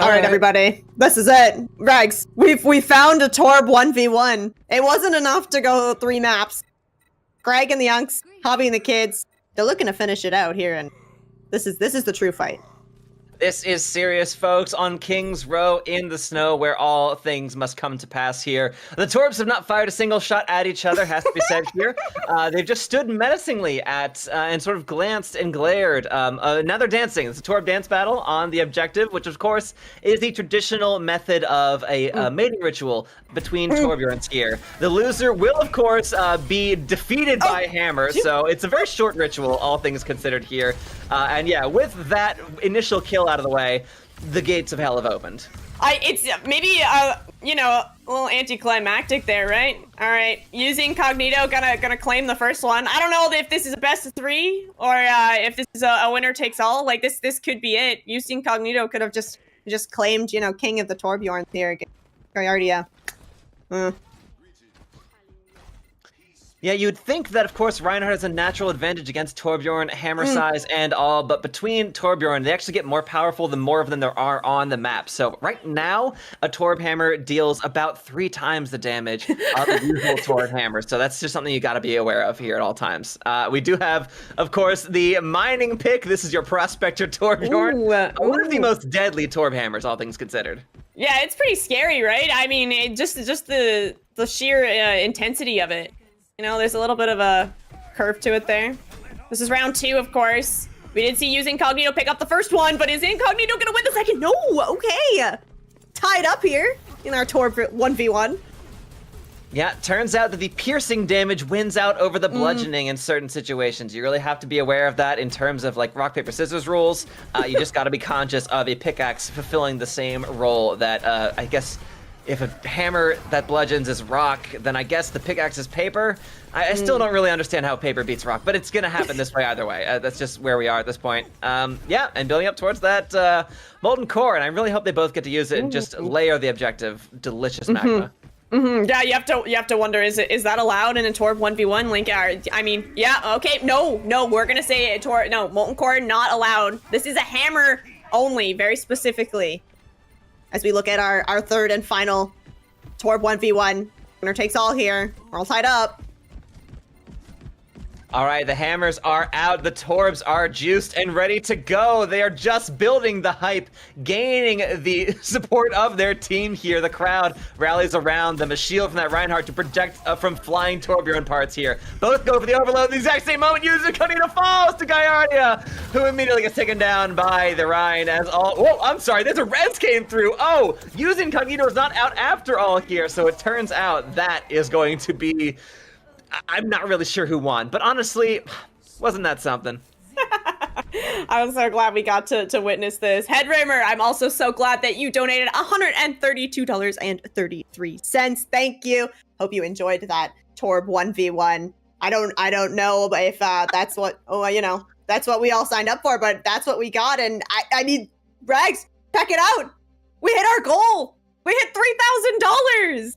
All right, everybody, this is it. Regs, we found a Torb 1v1. It wasn't enough to go 3 maps. Greg and the Unks, Hobby and the kids, they're looking to finish it out here, and this is the true fight. This is serious, folks, on King's Row in the snow, where all things must come to pass here. The Torbs have not fired a single shot at each other, has to be said here. They've just stood menacingly at and sort of glanced and glared. Now they're dancing. It's a Torb dance battle on the objective, which, of course, is the traditional method of a mating ritual between Torbjorns here. The loser will, of course, be defeated by a hammer, so it's a very short ritual, all things considered here. And yeah, with that initial kill out of the way, the gates of hell have opened. It's maybe you know, a little anticlimactic there, right? All right, using Cognito, gonna claim the first one. I don't know if this is a best of 3 or if this is a winner takes all. Like this could be it. Using Cognito could have just claimed, you know, king of the Torbjorns here. Gardia. Yeah, you'd think that, of course, Reinhardt has a natural advantage against Torbjorn, hammer size and all, but between Torbjorn, they actually get more powerful the more of them there are on the map. So right now, a Torb hammer deals about 3 times the damage of the usual Torb hammer. So that's just something you got to be aware of here at all times. We do have, of course, the mining pick. This is your Prospector Torbjorn. One of the most deadly Torb hammers, all things considered. Yeah, it's pretty scary, right? I mean, just the sheer intensity of it. You know, there's a little bit of a curve to it there. This is round 2, of course. We did see Use Incognito pick up the first one, but is Incognito gonna win the second? No, okay. Tied up here in our Torb 1v1. Yeah, turns out that the piercing damage wins out over the bludgeoning in certain situations. You really have to be aware of that in terms of like rock, paper, scissors rules. You just gotta be conscious of a pickaxe fulfilling the same role that, I guess, if a hammer that bludgeons is rock, then I guess the pickaxe is paper. I still don't really understand how paper beats rock, but it's gonna happen this way either way. That's just where we are at this point. Yeah, and building up towards that molten core, and I really hope they both get to use it and just layer the objective. Delicious magma. Yeah, you have to wonder, is that allowed in a Torb 1v1? Link, I mean, yeah, okay, no, we're gonna say no, molten core not allowed. This is a hammer only, very specifically. As we look at our third and final Torb 1v1. Winner takes all here. We're all tied up. All right, the hammers are out. The Torbs are juiced and ready to go. They are just building the hype, gaining the support of their team here. The crowd rallies around them. A shield from that Reinhardt to protect from flying Torbjorn parts here. Both go for the overload at the exact same moment. Using Cognito falls to Gaiardia, who immediately gets taken down by the Rhine as all... Oh, I'm sorry, there's a res came through. Oh, using Cognito is not out after all here. So it turns out that is going to be... I'm not really sure who won, but honestly, wasn't that something? I'm so glad we got to witness this. Headraimer, I'm also so glad that you donated $132.33. Thank you. Hope you enjoyed that Torb 1v1. I don't know if that's what that's what we all signed up for, but that's what we got, and I need Rags, check it out. We hit our goal. We hit $3,000.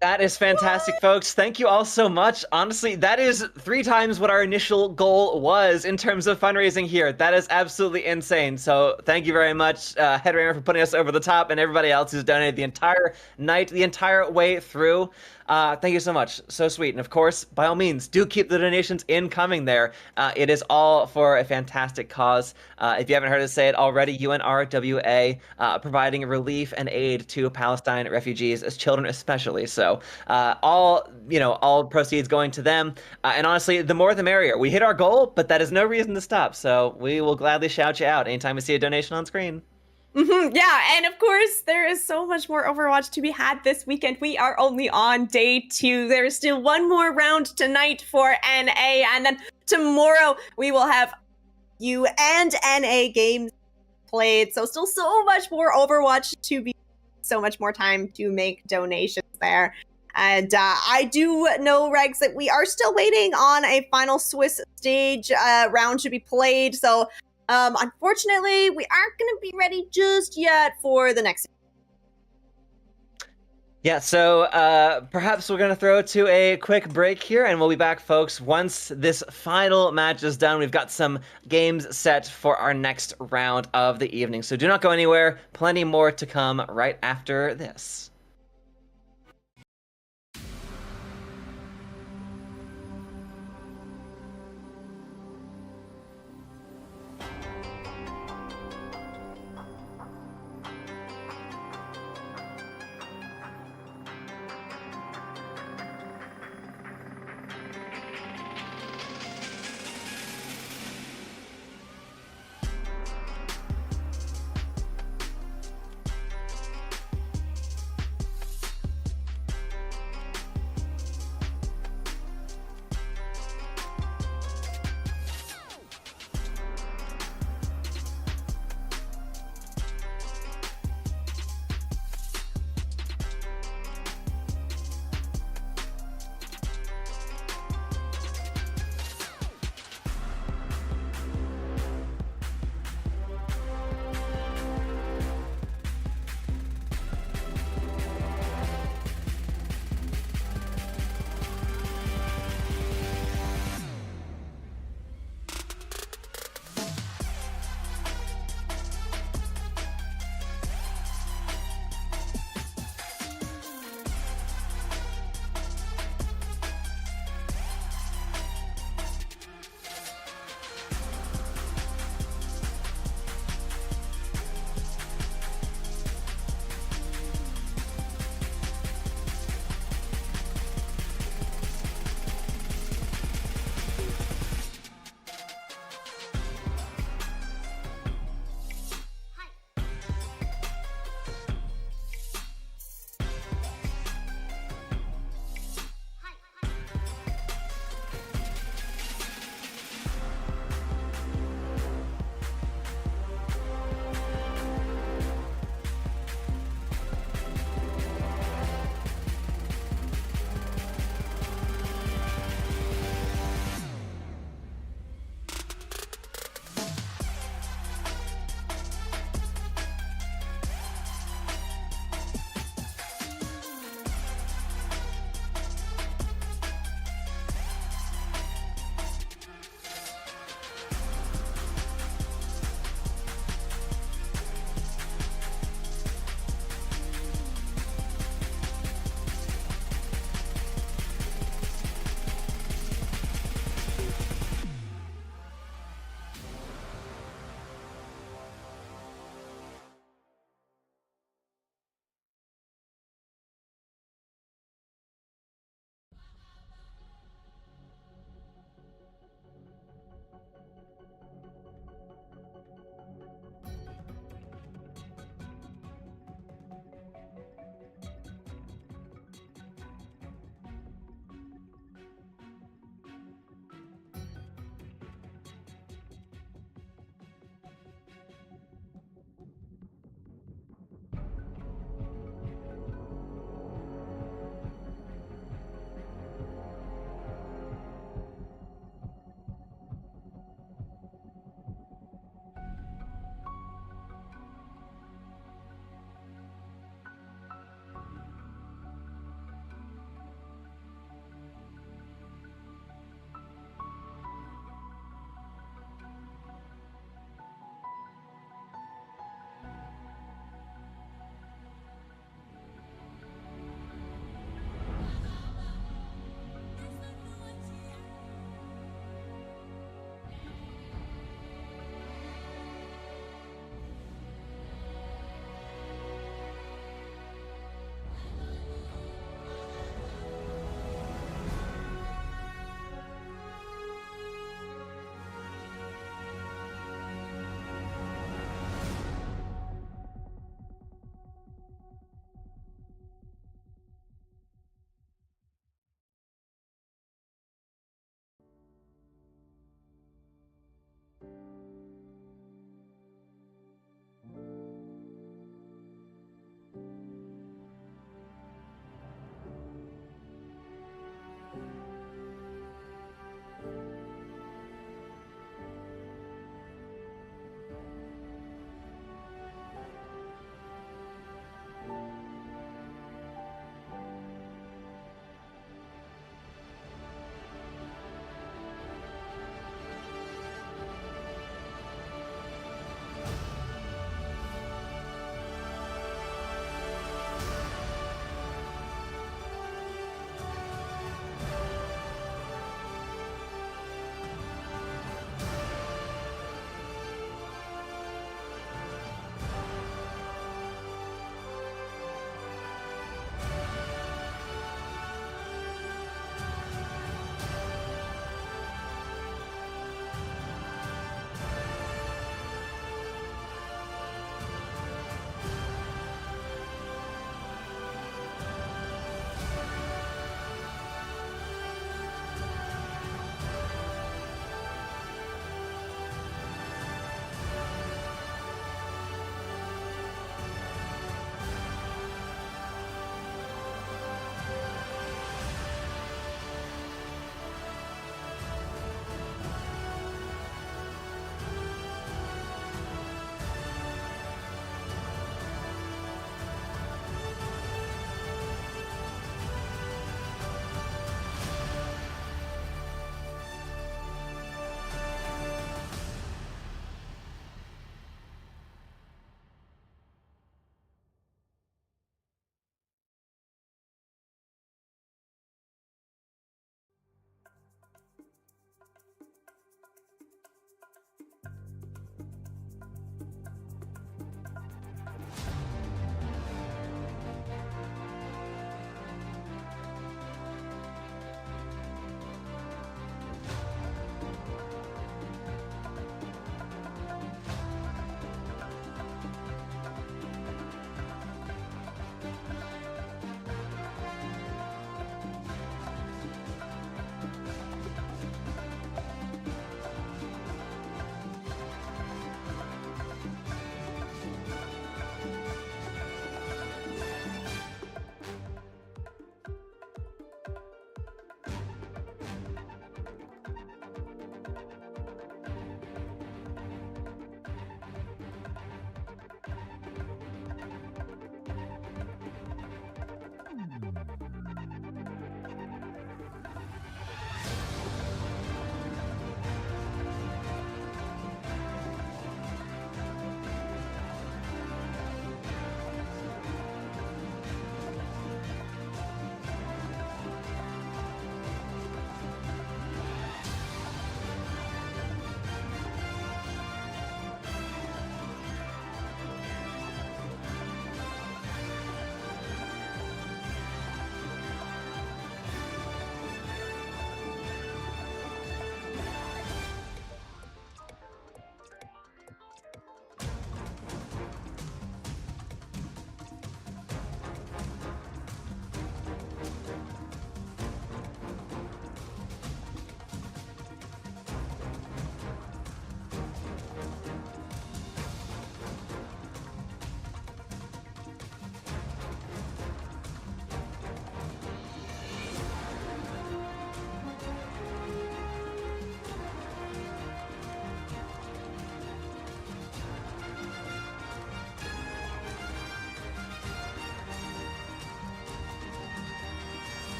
That is fantastic, folks. Thank you all so much. Honestly, that is 3 times what our initial goal was in terms of fundraising here. That is absolutely insane. So thank you very much, Headraimer, for putting us over the top, and everybody else who's donated the entire night, the entire way through. Thank you so much. So sweet. And of course, by all means, do keep the donations incoming there. It is all for a fantastic cause. If you haven't heard us say it already, UNRWA providing relief and aid to Palestine refugees, as children especially. So all proceeds going to them. And honestly, the more the merrier. We hit our goal, but that is no reason to stop. So we will gladly shout you out anytime we see a donation on screen. Yeah, and of course, there is so much more Overwatch to be had this weekend. We are only on day 2. There is still one more round tonight for NA, and then tomorrow we will have U and NA games played. So still so much more Overwatch to be, so much more time to make donations there. And I do know, Regs, that we are still waiting on a final Swiss stage round to be played. So unfortunately, we aren't going to be ready just yet for the next. Yeah, so perhaps we're going to throw to a quick break here, and we'll be back, folks, once this final match is done. We've got some games set for our next round of the evening, so do not go anywhere. Plenty more to come right after this.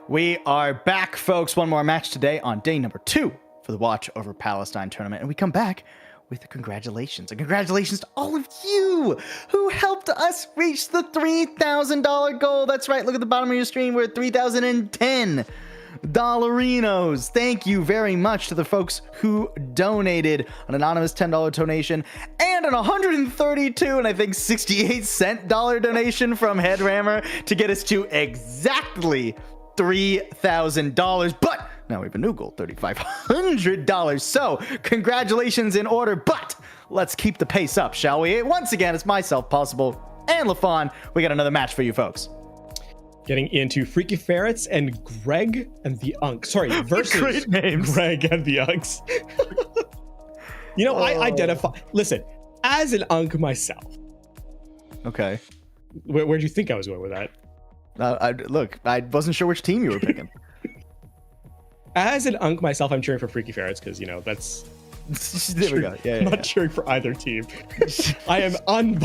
We are back, folks. One more match today on day number 2 for the Watch Over Palestine tournament. And we come back with the congratulations. And congratulations to all of you who helped us reach the $3,000 goal. That's right. Look at the bottom of your screen. We're at 3,010 dollarinos. Thank you very much to the folks who donated an anonymous $10 donation and an 132 and I think 68-cent donation from Headrammer to get us to exactly $3,000. But now we have a new goal, $3,500. So congratulations in order, but let's keep the pace up, shall we? Once again, it's myself, Possible, and LaFawn. We got another match for you folks. Getting into Freaky Ferrets and Greg and the Unks. Sorry, versus Great names. Greg and the Unks. You know, I identify. Listen, as an Unk myself. Okay. Where do you think I was going with that? Look, I wasn't sure which team you were picking. As an Unk myself, I'm cheering for Freaky Ferrets because, you know, that's. There we go. Yeah, I'm not cheering for either team. I am I'm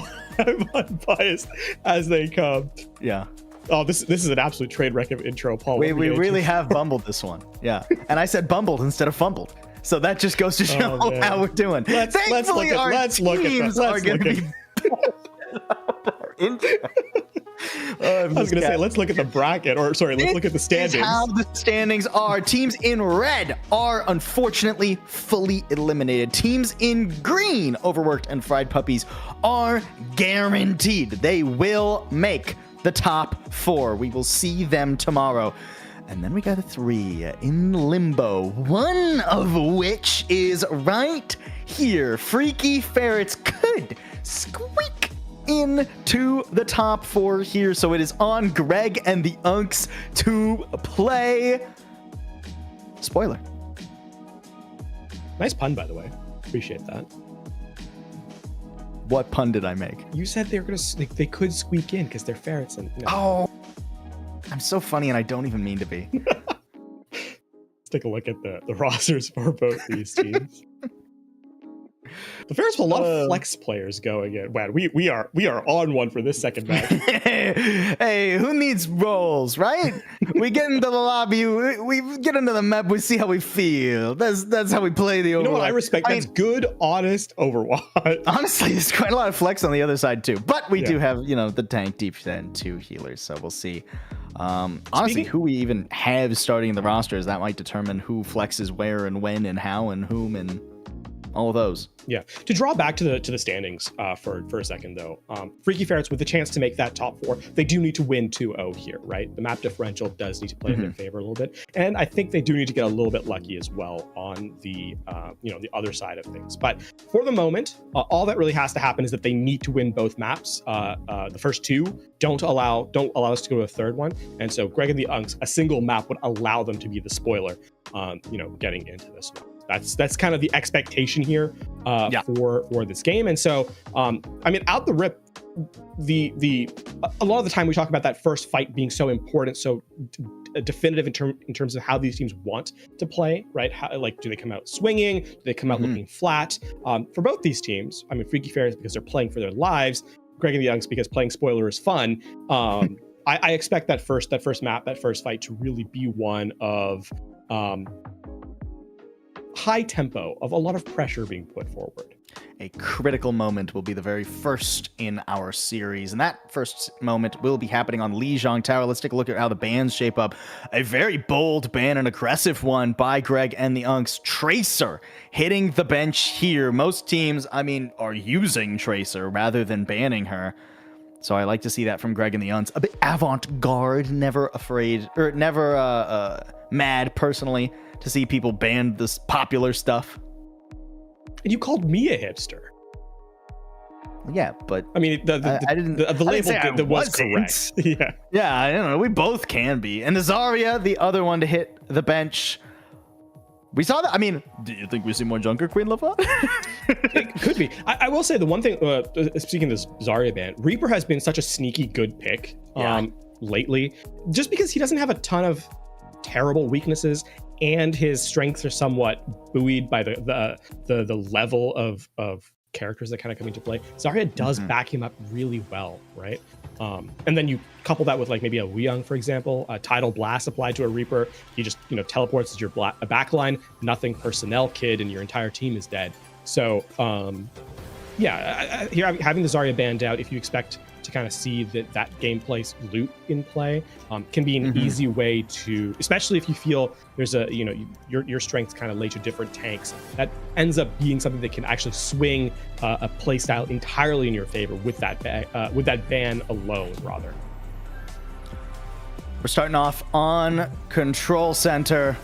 unbiased as they come. Yeah. Oh, this is an absolute train wreck of intro, Paul. We really have bumbled this one. Yeah. And I said bumbled instead of fumbled. So that just goes to show how we're doing. Thankfully, our teams are going to be... I was going to say, let's look at the bracket, or sorry, let's look at the standings. How the standings are. Teams in red are unfortunately fully eliminated. Teams in green, overworked and fried puppies, are guaranteed. They will make the top 4. We will see them tomorrow. And then we got a 3 in limbo, one of which is right here. Freaky Ferrets could squeak into the top 4 here. So it is on Greg and the Unks to play. Spoiler. Nice pun, by the way. Appreciate that. What pun did I make? You said they were they could squeak in because they're ferrets. And you know. Oh, I'm so funny and I don't even mean to be. Let's take a look at the rosters for both these teams. The Ferrets have a lot of flex players going in. Wow, we are on one for this second match. Hey, who needs roles, right? We get into the lobby, we get into the map, we see how we feel. That's how we play the Overwatch. You know what I respect? That's good, honest Overwatch. Honestly, there's quite a lot of flex on the other side too. But we do have, the tank, deep and 2 healers, so we'll see. Honestly, who we even have starting in the rosters, that might determine who flexes where and when and how and whom and all of those. Yeah. To draw back to the standings for a second, though, Freaky Ferrets with the chance to make that top 4, they do need to win 2-0 here, right? The map differential does need to play in their favor a little bit, and I think they do need to get a little bit lucky as well on the the other side of things. But for the moment, all that really has to happen is that they need to win both maps. The first 2 don't allow us to go to a third one, and so Greg and the Unks, a single map would allow them to be the spoiler, getting into this one. That's kind of the expectation here for this game. And so, out the rip, a lot of the time we talk about that first fight being so important, so definitive in terms of how these teams want to play, right? Do they come out swinging? Do they come out looking flat? For both these teams, Freaky Ferrets because they're playing for their lives, Greg and the Unks because playing spoiler is fun. I expect that first map, that first fight to really be one of high tempo, of a lot of pressure being put forward. A critical moment will be the very first in our series, and that first moment will be happening on Lijiang Tower. Let's take a look at how the bans shape up. A very bold ban, an aggressive one by Greg and the Unks. Tracer hitting the bench here. Most teams, are using Tracer rather than banning her. So I like to see that from Greg and the Unks. A bit avant-garde, never afraid, or never mad, personally, to see people ban this popular stuff. And you called me a hipster. Yeah, but I didn't. The label was correct. Yeah, I don't know. We both can be. And the Zarya, the other one to hit the bench. We saw that. Do you think we see more Junker Queen LaFawn? It could be. I will say the one thing. Speaking of this Zarya ban, Reaper has been such a sneaky good pick lately, just because he doesn't have a ton of terrible weaknesses, and his strengths are somewhat buoyed by the level of characters that kind of come into play. Zarya does back him up really well, right? And then you couple that with like maybe a Wuyang, for example, a Tidal Blast applied to a Reaper. He just, teleports as your backline, nothing personnel kid, and your entire team is dead. So, here having the Zarya banned out, if you expect to kind of see that gameplay loop in play, can be an easy way to, especially if you feel there's your strengths kind of lay to different tanks. That ends up being something that can actually swing a play style entirely in your favor with that ban alone, rather. We're starting off on Control Center.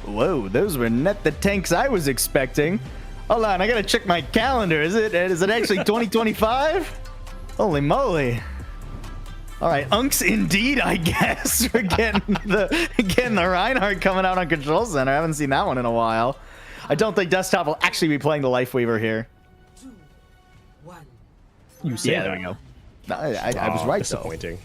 Whoa, those were not the tanks I was expecting. Hold on, I gotta check my calendar. Is it actually 2025? Holy moly. All right, Unks indeed, I guess. We're getting the Reinhardt coming out on Control Center. I haven't seen that one in a while. I don't think Desktop will actually be playing the Life Weaver here. 2, 1. You say Yeah, that. there we go. I was right, disappointing.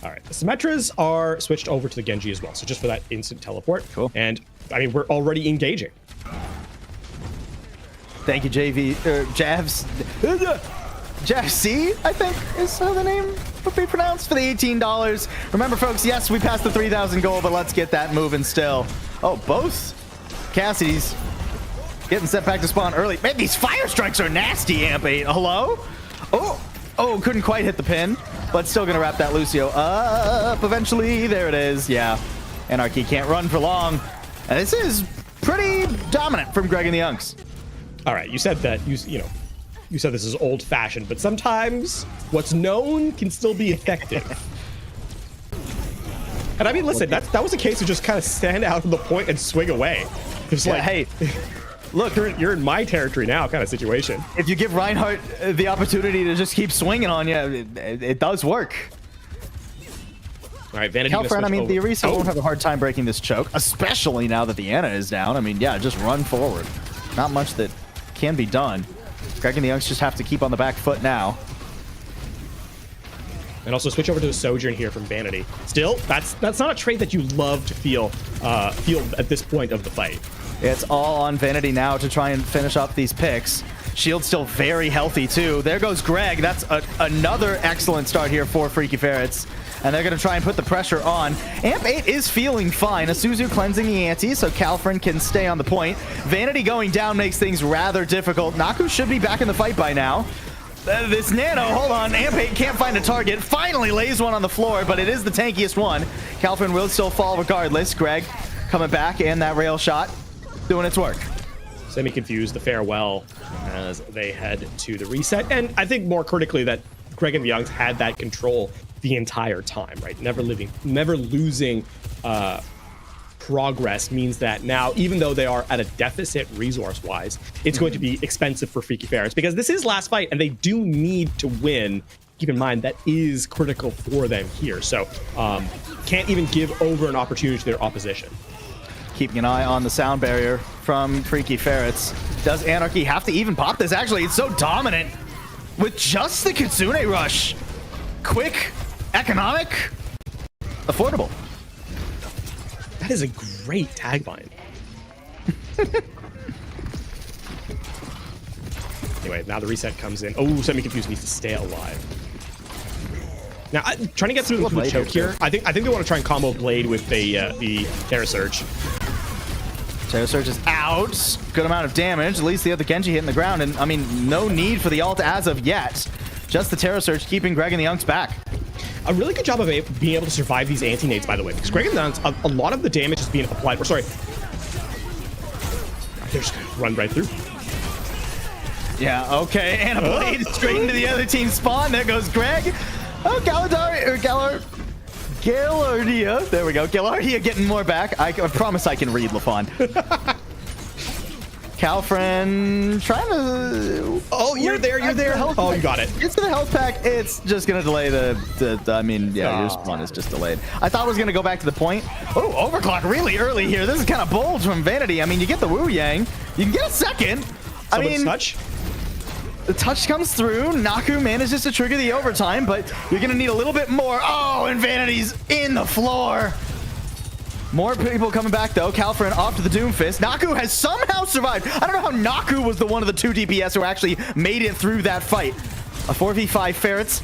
All right, the Symmetras are switched over to the Genji as well, so just for that instant teleport. Cool. And I mean, we're already engaging. Thank you, Javs. JFC, I think is how the name would be pronounced, for the $18. Remember, folks, yes, we passed the 3,000 goal, but let's get that moving still. Oh, both Cassidy's getting sent back to spawn early. Man, these fire strikes are nasty, Amp8. Hello? Oh, couldn't quite hit the pin, but still gonna wrap that Lucio up eventually. There it is. Yeah, Anarchy can't run for long. And this is pretty dominant from Greg and the Unks. All right, you said that you said this is old-fashioned, but sometimes what's known can still be effective. And I mean, listen, that was a case of just kind of stand out on the point and swing away. It's like, hey, look, you're in my territory now, kind of situation. If you give Reinhardt the opportunity to just keep swinging on you, it does work. All right, Vanity. Calfriend, I mean, the Orisa won't have a hard time breaking this choke, especially now that the Ana is down. I mean, yeah, just run forward. Not much that can be done. Greg and the Unks just have to keep on the back foot now. And also switch over to the Sojourn here from Vanity. Still, that's not a trait that you love to feel at this point of the fight. It's all on Vanity now to try and finish up these picks. Shield's still very healthy, too. There goes Greg. That's another excellent start here for Freaky Ferrets. And they're going to try and put the pressure on. Amp8 is feeling fine. Asuzu cleansing the ante, so Calfrin can stay on the point. Vanity going down makes things rather difficult. Naku should be back in the fight by now. This Nano, hold on, Amp8 can't find a target. Finally lays one on the floor, but it is the tankiest one. Calfrin will still fall regardless. Greg coming back, and that rail shot doing its work. Semi-confused, the farewell as they head to the reset. And I think more critically that Greg and the Youngs had that control the entire time, right? Never losing progress means that now, even though they are at a deficit resource-wise, it's going to be expensive for Freaky Ferrets because this is last fight and they do need to win. Keep in mind that is critical for them here. So can't even give over an opportunity to their opposition. Keeping an eye on the sound barrier from Freaky Ferrets. Does Anarchy have to even pop this? Actually, it's so dominant with just the Kitsune Rush. Quick, economic, affordable. That is a great tagline. Anyway, now the reset comes in. Oh, Semi-Confused needs to stay alive. Now, trying to get through the choke here. I think they want to try and combo Blade with the Terra Surge. Terra Surge is out. Good amount of damage. At least the other Genji hitting the ground. And, I mean, no need for the ult as of yet. Just the Terra Surge keeping Greg and the Unks back. A really good job of being able to survive these anti-nades, by the way, because Greg and the Unks, a lot of the damage is being applied. Or, sorry. They're just going to run right through. Yeah, okay. And a Blade straight into the other team's spawn. There goes Greg. Oh, Gallardia. There we go. Gallardia getting more back. I promise I can read, LaFon. Calfrin trying to... Oh, you're there. Oh, you got it. It's to the health pack. It's just going to delay I mean, yeah, your spawn is just delayed. I thought it was going to go back to the point. Oh, overclock really early here. This is kind of bold from Vanity. I mean, you get the Wu Yang. You can get a second. I mean... touch? The touch comes through. Naku manages to trigger the overtime, but you're going to need a little bit more. Oh, and Vanity's in the floor. More people coming back, though. Calfrin off to the Doomfist. Naku has somehow survived. I don't know how Naku was the one of the 2 DPS who actually made it through that fight. A 4v5 Ferrets.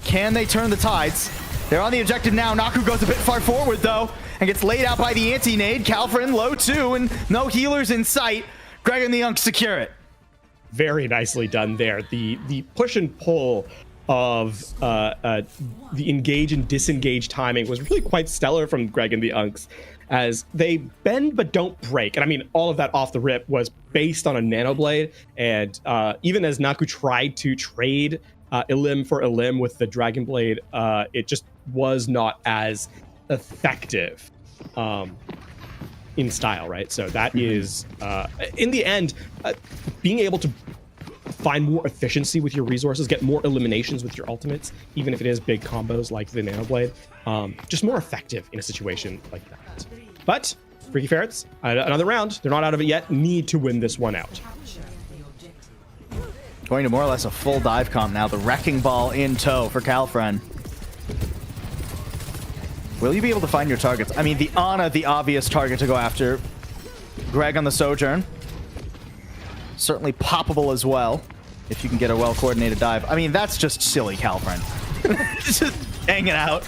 Can they turn the tides? They're on the objective now. Naku goes a bit far forward, though, and gets laid out by the anti-nade. Calfrin low 2, and no healers in sight. Greg and the Unks secure it. Very nicely done there. The push and pull of the engage and disengage timing was really quite stellar from Greg and the Unks, as they bend but don't break. And I mean, all of that off the rip was based on a nanoblade, and even as Naku tried to trade Elim for Elim with the Dragon Blade, it just was not as effective in style, right? So that is, in the end, being able to find more efficiency with your resources, get more eliminations with your ultimates, even if it is big combos like the Nanoblade, just more effective in a situation like that. But Freaky Ferrets, another round. They're not out of it yet. Need to win this one out. Going to more or less a full dive comp now. The Wrecking Ball in tow for Calfrin. Will you be able to find your targets? I mean, the Ana, the obvious target to go after. Greg on the Sojourn. Certainly poppable as well, if you can get a well-coordinated dive. I mean, that's just silly, Calfrin. Just hanging out.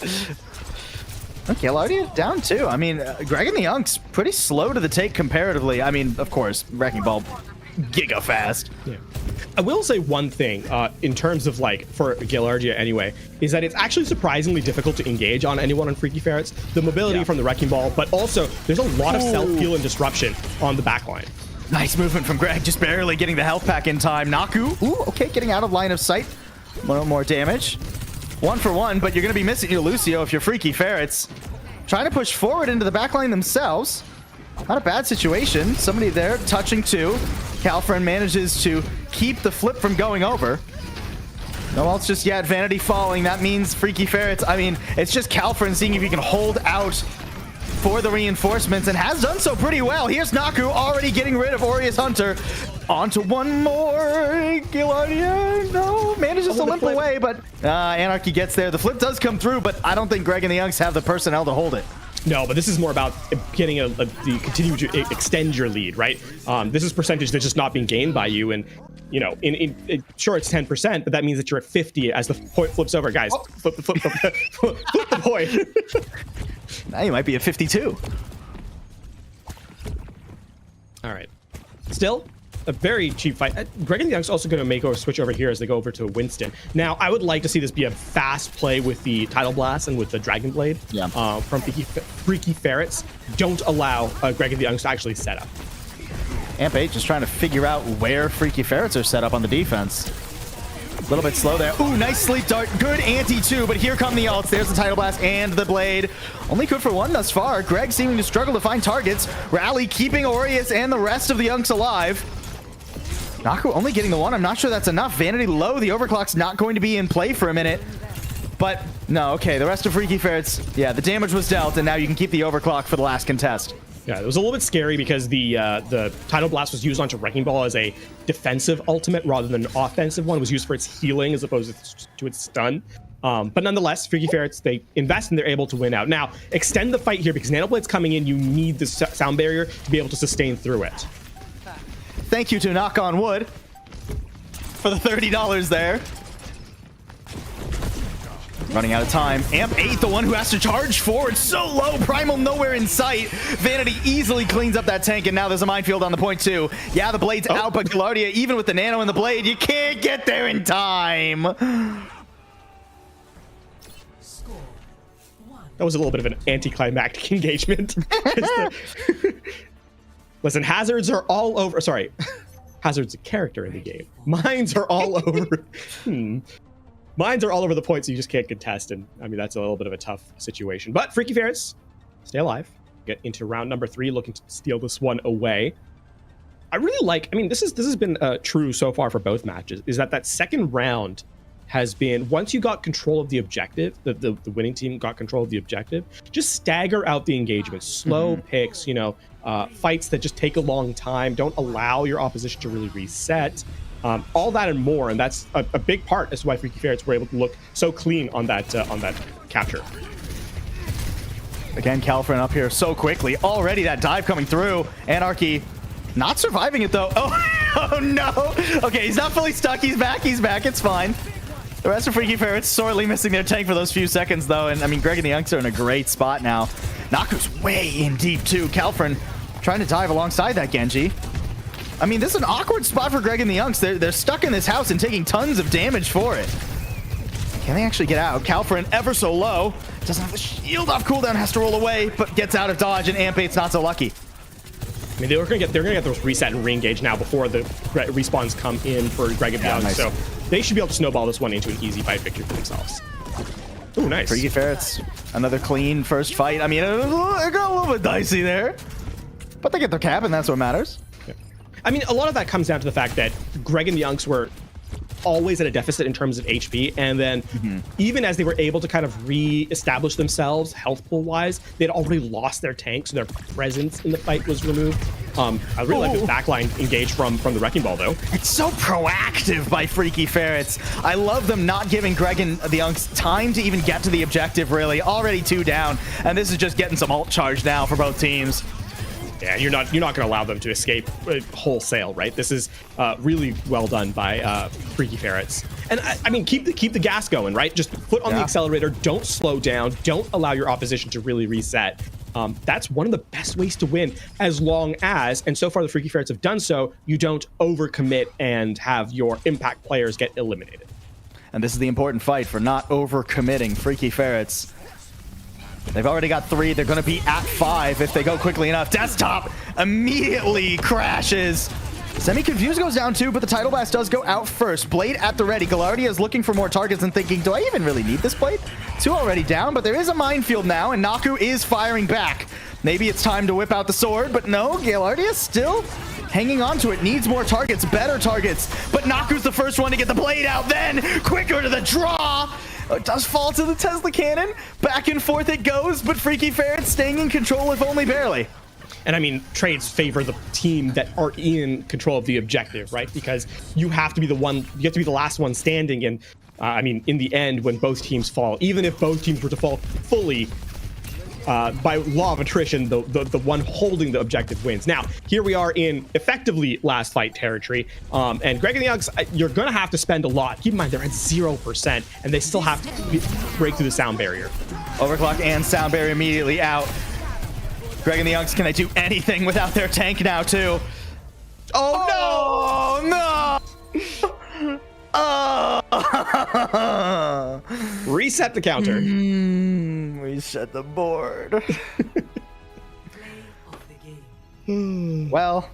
Okay, Gilardia down too. I mean, Greg and the Unks pretty slow to the take comparatively. I mean, of course, Wrecking Ball giga fast. Yeah. I will say one thing in terms of, like, for Gilardia anyway, is that it's actually surprisingly difficult to engage on anyone on Freaky Ferrets. The mobility from the Wrecking Ball, but also there's a lot of self-heal and disruption on the backline. Nice movement from Greg, just barely getting the health pack in time. Naku, ooh, okay, getting out of line of sight. A little more damage. 1 for 1, but you're going to be missing your Lucio if you're Freaky Ferrets. Trying to push forward into the backline themselves. Not a bad situation. Somebody there touching too. Calfrin manages to keep the flip from going over. No else just yet. Vanity falling. That means Freaky Ferrets. I mean, it's just Calfrin seeing if he can hold out for the reinforcements, and has done so pretty well. Here's Naku already getting rid of Aureus Hunter. On to one more. Gilardia, no, manages to limp away, but Anarchy gets there. The flip does come through, but I don't think Greg and the Unks have the personnel to hold it. No, but this is more about getting the continue to extend your lead, right? This is percentage that's just not being gained by you, and you know, sure it's 10%, but that means that you're at 50 as the point flips over. Guys, flip the point. Now you might be at 52. All right. Still, a very cheap fight. Greg and the Unks also going to make a switch over here as they go over to Winston. Now, I would like to see this be a fast play with the Tidal Blast and with the Dragon Blade from Freaky Ferrets. Don't allow Greg and the Unks to actually set up. Amp 8 just trying to figure out where Freaky Ferrets are set up on the defense. A little bit slow there. Ooh, nice sleep dart. Good anti too, but here come the ults. There's the Tidal Blast and the Blade. Only good for 1 thus far. Greg seeming to struggle to find targets. Rally keeping Aureus and the rest of the Unks alive. Naku only getting the 1. I'm not sure that's enough. Vanity low. The overclock's not going to be in play for a minute. But no, okay. The rest of Freaky Ferrets, yeah, the damage was dealt, and now you can keep the overclock for the last contest. Yeah, it was a little bit scary because the Tidal Blast was used onto Wrecking Ball as a defensive ultimate rather than an offensive one. It was used for its healing as opposed to its stun. But nonetheless, Freaky Ferrets, they invest and they're able to win out. Now, extend the fight here because Nanoblade's coming in. You need the sound barrier to be able to sustain through it. Thank you to Knock on Wood for the $30 there. Running out of time. Amp 8, the one who has to charge forward. So low. Primal nowhere in sight. Vanity easily cleans up that tank, and now there's a minefield on the point too. Yeah, the Blade's out, but Gilardia, even with the nano and the Blade, you can't get there in time. That was a little bit of an anticlimactic engagement. Listen, hazards are all over. Sorry. Hazard's a character in the game. Mines are all over. Mines are all over the point, so you just can't contest, and I mean that's a little bit of a tough situation. But Freaky Ferrets stay alive, get into round number 3, looking to steal this one away. I really like. I mean, this has been true so far for both matches. Is that second round has been, once you got control of the objective, the winning team got control of the objective, just stagger out the engagement, slow picks, you know, fights that just take a long time, don't allow your opposition to really reset. All that and more, and that's a big part as to why Freaky Ferrets were able to look so clean on that capture. Again, Calfrin up here so quickly. Already that dive coming through. Anarchy not surviving it though. Oh no. Okay, he's not fully stuck. He's back. He's back. It's fine. The rest of Freaky Ferrets sorely missing their tank for those few seconds though. And I mean, Greg and the Unks are in a great spot now. Naku's way in deep too. Calfrin trying to dive alongside that Genji. I mean, this is an awkward spot for Greg and the Unks. They're stuck in this house and taking tons of damage for it. Can they actually get out? Calfrin ever so low. Doesn't have the shield off cooldown, has to roll away, but gets out of dodge, and Amp8's not so lucky. I mean, they're gonna get those reset and re-engage now before the respawns come in for Greg and the Unks. Nice. So they should be able to snowball this one into an easy fight victory for themselves. Ooh, nice. Freaky Ferrets, another clean first fight. I mean, it got a little bit dicey there, but they get their cap, and that's what matters. Yeah. I mean, a lot of that comes down to the fact that Greg and the Unks were always at a deficit in terms of HP, and then even as they were able to kind of re-establish themselves health pool wise, they'd already lost their tank, so their presence in the fight was removed. I really like this backline engage from the Wrecking Ball though. It's so proactive by Freaky Ferrets. I love them not giving Greg and the Unks time to even get to the objective really. Already 2 down, and this is just getting some ult charge now for both teams. Yeah, you're not going to allow them to escape wholesale, right? This is really well done by Freaky Ferrets. And I mean, keep the gas going, right? Just foot on the accelerator. Don't slow down. Don't allow your opposition to really reset. That's one of the best ways to win, as long as, and so far the Freaky Ferrets have done so, you don't overcommit and have your impact players get eliminated. And this is the important fight for not overcommitting Freaky Ferrets. They've already got 3. They're going to be at 5 if they go quickly enough. Desktop immediately crashes. Semi-Confused goes down too, but the Tidal Blast does go out first. Blade at the ready. Galardia is looking for more targets and thinking, do I even really need this Blade? 2 already down, but there is a minefield now, and Naku is firing back. Maybe it's time to whip out the sword, but no, Galardia still hanging on to it. Needs more targets, better targets, but Naku's the first one to get the Blade out, then quicker to the draw. It does fall to the Tesla cannon. Back and forth it goes, but Freaky Ferrets staying in control, if only barely. And I mean, trades favor the team that are in control of the objective, right? Because you have to be the last one standing. And I mean, in the end, when both teams fall, even if both teams were to fall fully, by law of attrition, the one holding the objective wins. Now, here we are in effectively last fight territory. And Greg and the Uggs, you're going to have to spend a lot. Keep in mind, they're at 0%, and they still have to break through the sound barrier. Overclock and sound barrier immediately out. Greg and the Uggs, can they do anything without their tank now, too? Oh, no! Oh! Reset the counter. Reset the board. Well,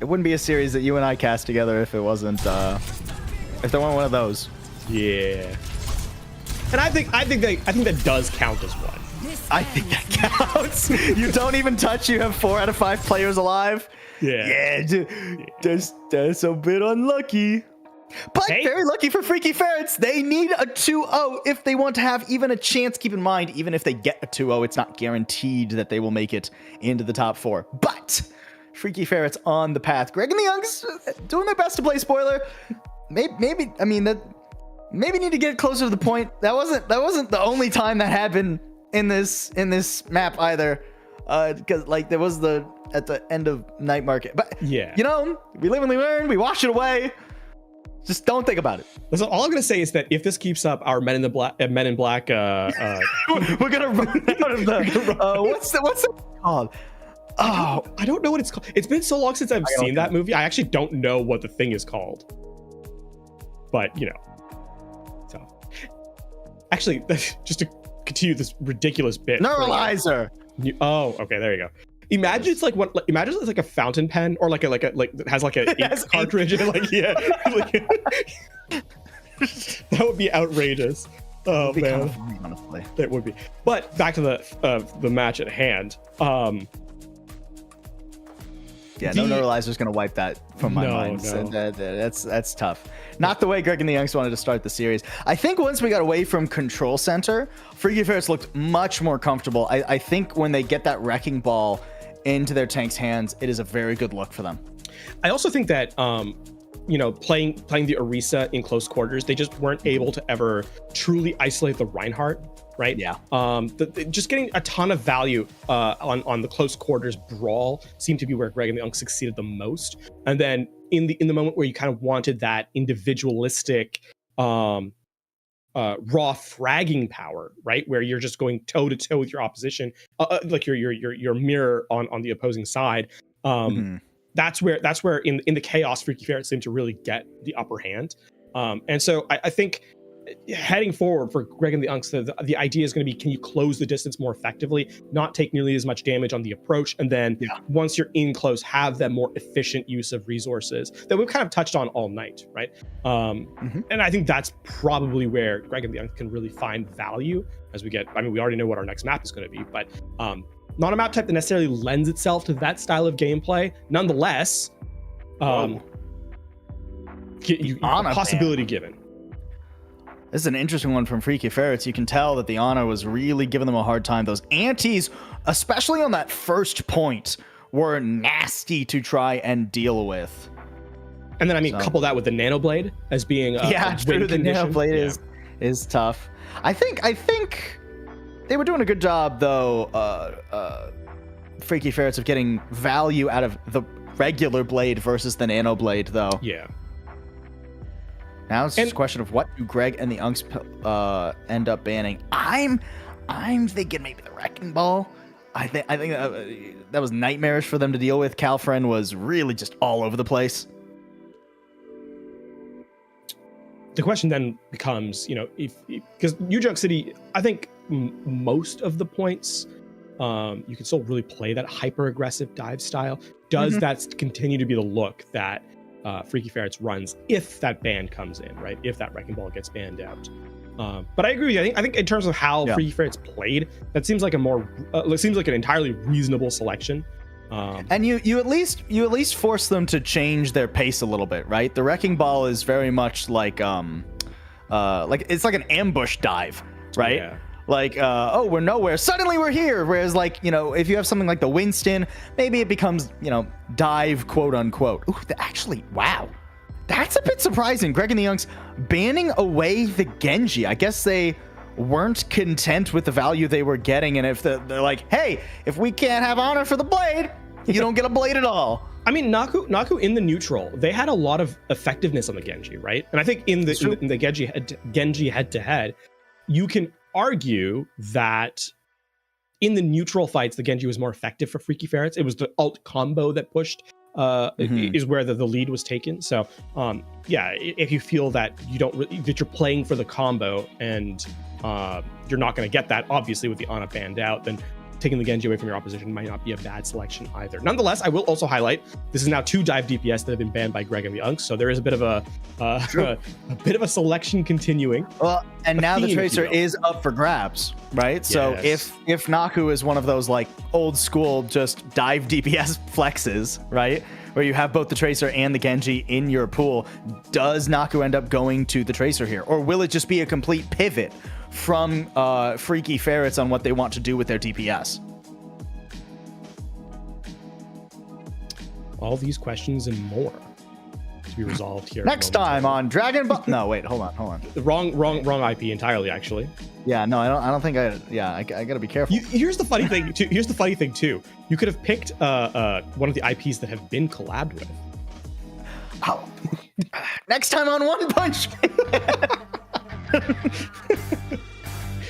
it wouldn't be a series that you and I cast together if it wasn't, if there weren't one of those. Yeah. And I think that does count as one. I think that counts. You don't even touch. You have 4 out of 5 players alive. Yeah. That's a bit unlucky. But very lucky for Freaky Ferrets. They need a 2-0 if they want to have even a chance. Keep in mind, even if they get a 2-0, it's not guaranteed that they will make it into the top 4. But Freaky Ferrets on the path. Greg and the Youngs doing their best to play spoiler. Maybe need to get closer to the point. That wasn't the only time that happened in this map either. Because like there was at the end of Night Market. But yeah, you know, we live and we learn. We wash it away. Just don't think about it. Listen, all I'm gonna say is that if this keeps up, our Men in Black, we're gonna run out of the. What's it called? Oh, I don't know what it's called. It's been so long since I've seen that movie. I actually don't know what the thing is called. But you know, so actually, just to continue this ridiculous bit. Neuralizer. Oh, okay, there you go. Imagine it's like Imagine it's like a fountain pen, or like that has like a ink cartridge, and like that would be outrageous. Oh man, kind of funny, honestly. It would be. But back to the match at hand. Yeah, no Neuralizer's gonna wipe that from my mind. No. So that's tough. Not the way Greg and the Youngs wanted to start the series. I think once we got away from Control Center, Freaky Ferrets looked much more comfortable. I think when they get that Wrecking Ball into their tank's hands, it is a very good look for them. I also think that you know, playing the Orisa in close quarters, they just weren't able to ever truly isolate the Reinhardt right? Yeah. Just getting a ton of value on the close quarters brawl seemed to be where Greg and the Unks succeeded the most. And then in the moment where you kind of wanted that individualistic raw fragging power, right, where you're just going toe to toe with your opposition, like your mirror on the opposing side. That's where in the chaos, Freaky Ferrets seem to really get the upper hand. And so I think heading forward for Greg and the Unks, the idea is going to be, can you close the distance more effectively, not take nearly as much damage on the approach, and then once you're in close, have that more efficient use of resources that we've kind of touched on all night, right? And I think that's probably where Greg and the Unks can really find value as we get, I mean, we already know what our next map is going to be, but not a map type that necessarily lends itself to that style of gameplay. Nonetheless, possibility given. This is an interesting one from Freaky Ferrets. You can tell that the Ana was really giving them a hard time. Those antis, especially on that first point, were nasty to try and deal with. And then, I mean, couple that with the Nanoblade as being a true. The Nanoblade is tough. I think they were doing a good job, though, Freaky Ferrets, of getting value out of the regular blade versus the Nanoblade, though. Yeah. Now it's just a question of what do Greg and the Unks end up banning. I'm thinking maybe the Wrecking Ball. I think that was nightmarish for them to deal with. Calfriend was really just all over the place. The question then becomes, because New Junk City, I think most of the points, you can still really play that hyper aggressive dive style. Does that continue to be the look that Freaky Ferrets runs if that ban comes in, right? If that Wrecking Ball gets banned out. But I agree with you. I think in terms of how Freaky Ferrets played, that seems like seems like an entirely reasonable selection. And you at least force them to change their pace a little bit, right? The Wrecking Ball is very much like it's like an ambush dive, right? Yeah. Like, we're nowhere, suddenly we're here. Whereas, like, if you have something like the Winston, maybe it becomes, dive, quote unquote. Ooh, actually, wow. That's a bit surprising. Greg and the Unks banning away the Genji. I guess they weren't content with the value they were getting. And if they're like, hey, if we can't have honor for the blade, you don't get a blade at all. I mean, Naku in the neutral, they had a lot of effectiveness on the Genji, right? And I think in the Genji head-to-head, you can argue that in the neutral fights, the Genji was more effective for Freaky Ferrets. It was the ult combo that pushed, is where the lead was taken. So, if you feel that that you're playing for the combo and you're not going to get that, obviously, with the Ana banned out, then taking the Genji away from your opposition might not be a bad selection either. Nonetheless, I will also highlight this is now 2 dive DPS that have been banned by Greg and the Unks, so there is a bit of a selection continuing. Well, and now the Tracer is up for grabs, right? So if Naku is one of those like old school just dive DPS flexes, right, where you have both the Tracer and the Genji in your pool, does Naku end up going to the Tracer here, or will it just be a complete pivot from Freaky Ferrets on what they want to do with their DPS? All these questions and more to be resolved here. Next time on Dragon Ball. No, wait, hold on. Wrong IP entirely, actually. Yeah, no, I don't think I gotta be careful. Here's the funny thing too. You could have picked one of the IPs that have been collabed with. Oh. Next time on One Punch.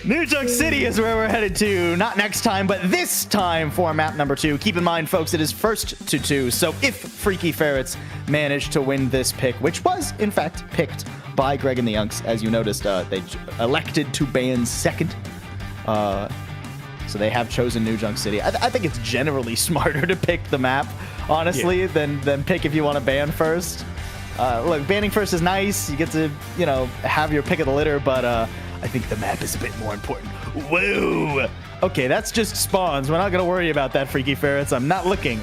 New Junk City is where we're headed to. Not next time, but this time for map number 2. Keep in mind, folks, it is first to 2. So if Freaky Ferrets manage to win this pick, which was, in fact, picked by Greg and the Unks, as you noticed, they elected to ban second. So they have chosen New Junk City. I think it's generally smarter to pick the map, honestly, than pick if you want to ban first. Look, banning first is nice. You get to, have your pick of the litter, but I think the map is a bit more important. Whoa! Okay, that's just spawns. We're not going to worry about that, Freaky Ferrets. I'm not looking.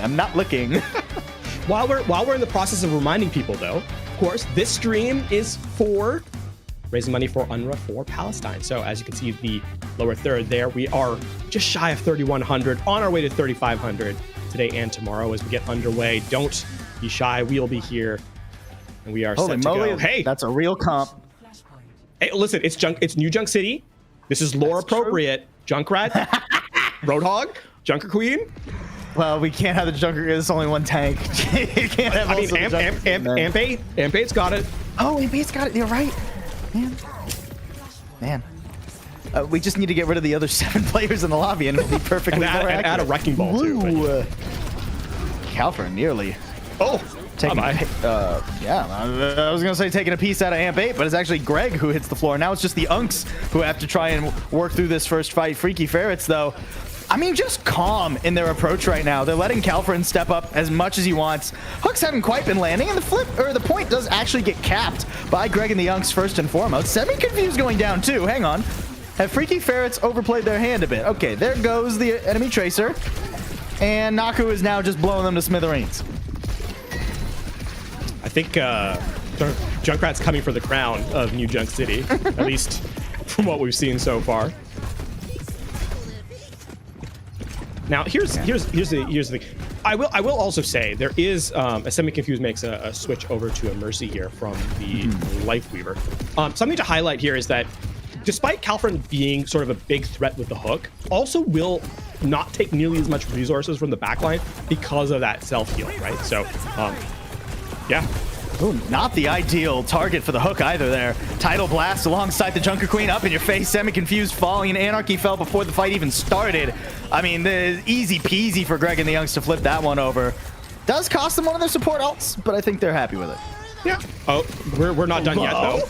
While we're in the process of reminding people, though, of course, this stream is for raising money for UNRWA for Palestine. So as you can see, the lower third there, we are just shy of 3,100, on our way to 3,500 today and tomorrow as we get underway. Don't be shy. We'll be here. And we are set to go. Hey, that's a real comp. Hey, listen, it's New Junk City. This is lore appropriate. Junkrat, Roadhog, Junker Queen. Well, we can't have the Junker. There's only one tank. You can't have. I mean, also the Junker. Amp8's got it. Oh, Amp8's got it. You're right, man. We just need to get rid of the other 7 players in the lobby, and it'll be perfectly and add a wrecking ball too. Calfrin nearly. Oh, Taking, I was gonna say taking a piece out of Amp8, but it's actually Greg who hits the floor. Now it's just the Unks who have to try and work through this first fight. Freaky Ferrets, though, I mean, just calm in their approach right now. They're letting Calfrin step up as much as he wants. Hooks haven't quite been landing, and the point does actually get capped by Greg and the Unks first and foremost. Semi-confused going down too. Hang on. Have Freaky Ferrets overplayed their hand a bit? Okay, there goes the enemy tracer, and Naku is now just blowing them to smithereens. I think Junkrat's coming for the crown of New Junk City, at least from what we've seen so far. Now, here's the thing. I will also say there is a Semi-Confused makes a switch over to a Mercy here from the Lifeweaver. Something to highlight here is that despite Calfrin being sort of a big threat with the hook, also will not take nearly as much resources from the backline because of that self-heal, right? So, yeah. Ooh, not the ideal target for the hook either there. Tidal Blast alongside the Junker Queen up in your face. Semi-Confused falling, and Anarchy fell before the fight even started. I mean, the easy peasy for Greg and the Youngs to flip that one over. Does cost them one of their support ults, but I think they're happy with it. Yeah. Oh, we're not done yet, though.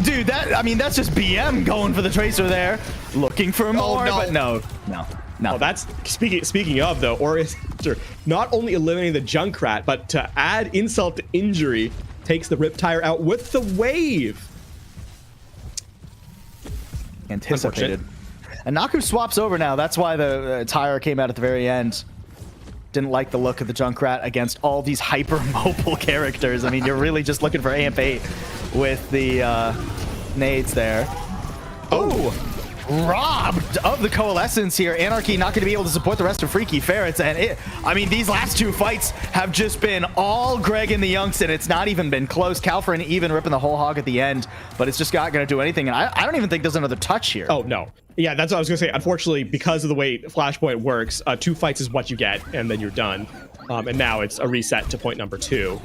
Dude, that's just BM going for the Tracer there. Looking for more, but no. Oh, that's speaking of though, Orister not only eliminating the Junkrat, but to add insult to injury, takes the Riptire out with the wave. Anticipated. And Naku swaps over now. That's why the tire came out at the very end. Didn't like the look of the Junkrat against all these hyper mobile characters. I mean, you're really just looking for Amp8 with the nades there. Oh! Robbed of the coalescence here. Anarchy not going to be able to support the rest of Freaky Ferrets, and I mean, these last 2 fights have just been all Greg and the Younks, and it's not even been close. Calfrin even ripping the whole hog at the end, but it's just not going to do anything, and I don't even think there's another touch here. Oh, no. Yeah, that's what I was going to say. Unfortunately, because of the way Flashpoint works, 2 fights is what you get, and then you're done. And now it's a reset to point number 2.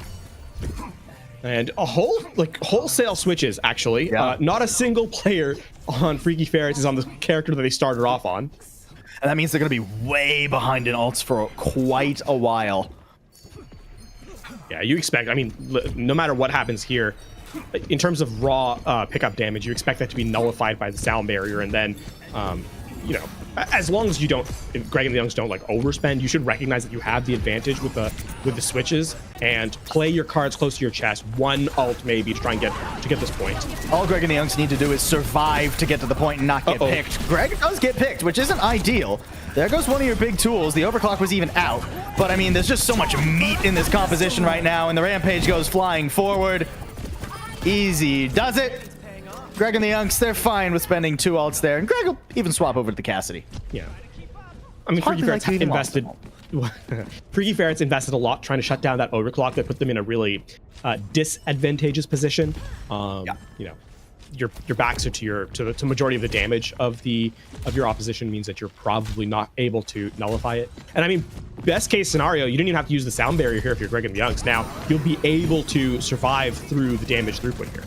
And wholesale switches, actually. Yeah. Not a single player on Freaky Ferrets is on the character that they started off on. And that means they're going to be way behind in ults for quite a while. Yeah, you expect, I mean, no matter what happens here, in terms of raw pickup damage, you expect that to be nullified by the sound barrier, and then, you know, as long as you don't, if Greg and the Youngs don't like overspend, you should recognize that you have the advantage with the switches and play your cards close to your chest. One ult maybe to try and get this point. All Greg and the Youngs need to do is survive to get to the point and not get picked. Greg does get picked, which isn't ideal. There goes one of your big tools. The overclock was even out, but I mean, there's just so much meat in this composition right now, and the Rampage goes flying forward. Easy does it. Greg and the Younks, they're fine with spending 2 ults there, and Greg will even swap over to the Cassidy. Yeah. I mean, Freaky Ferrets invested... Freaky Ferrets invested a lot trying to shut down that overclock that put them in a really disadvantageous position. You know, your backs are to the majority of the damage of your opposition means that you're probably not able to nullify it. And I mean, best case scenario, you didn't even have to use the sound barrier here if you're Greg and the Youngs. Now you'll be able to survive through the damage throughput here.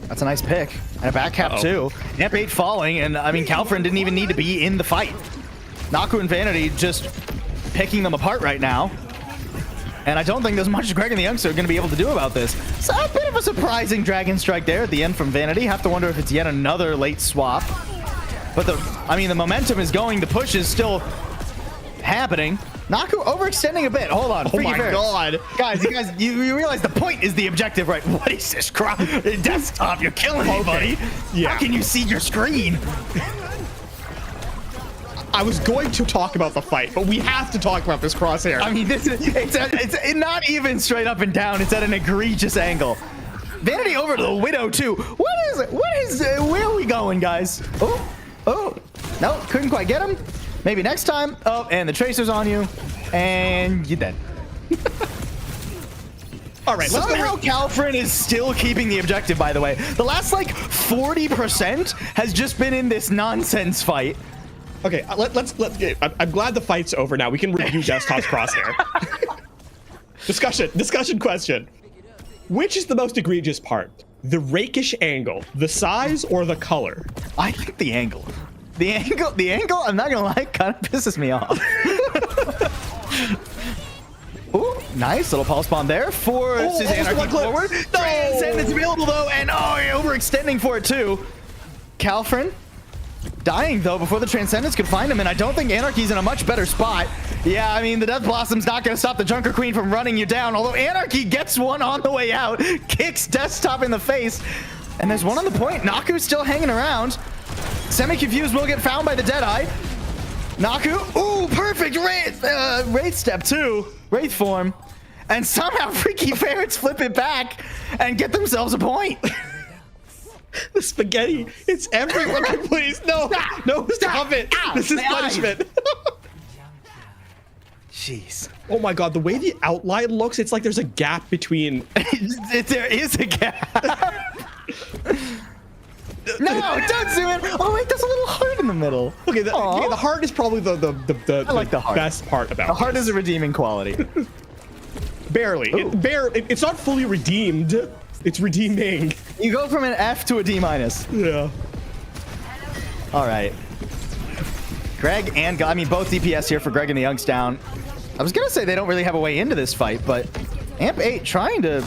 That's a nice pick. And a back cap too. Amp8 falling, and I mean, Calfrin didn't even need to be in the fight. Naku and Vanity just picking them apart right now. And I don't think there's much Greg and the Youngs are going to be able to do about this. So a bit of a surprising Dragon Strike there at the end from Vanity. Have to wonder if it's yet another late swap. But the momentum is going. The push is still happening. Naku overextending a bit. Hold on. Oh my god. Guys, you realize the point is the objective, right? What is this crap? Desktop, you're killing me, buddy. Yeah. How can you see your screen? I was going to talk about the fight, but we have to talk about this crosshair. I mean, it's not even straight up and down. It's at an egregious angle. Vanity over to the Widow too. Where are we going, guys? Oh, no, couldn't quite get him. Maybe next time. Oh, and the Tracer's on you, and you're dead. All right, let's Somehow Calfrin is still keeping the objective, by the way. The last, like, 40% has just been in this nonsense fight. Okay, let's get. I'm glad the fight's over now. We can review Desktop's crosshair. Discussion question. Which is the most egregious part? The rakish angle, the size, or the color? I think the angle. The angle, I'm not gonna lie, kind of pisses me off. Ooh, nice little pulse bomb there. Forces Anarchy forward. Transcendence available though, and overextending for it too. Calfrin dying though before the Transcendence could find him, and I don't think Anarchy's in a much better spot. Yeah, I mean, the Death Blossom's not going to stop the Junker Queen from running you down, although Anarchy gets one on the way out, kicks Desktop in the face, and there's one on the point. Naku's still hanging around. Semi-confused will get found by the Deadeye. Naku, ooh, perfect Wraith step too, Wraith form, and somehow Freaky Ferrets flip it back and get themselves a point. The spaghetti, it's everywhere. Please, no, stop it. This is punishment. Jeez. Oh my god, the way the outline looks, it's like there's a gap between. There is a gap. No, don't zoom in. Oh wait, there's a little heart in the middle. Okay, the heart is probably the I like the heart. best part about The heart this. is a redeeming quality. Barely. It's not fully redeemed. It's redeeming. You go from an F to a D-. Yeah. All right. Greg and both DPS here for Greg and the Youngs down. I was gonna say they don't really have a way into this fight, but Amp 8 trying to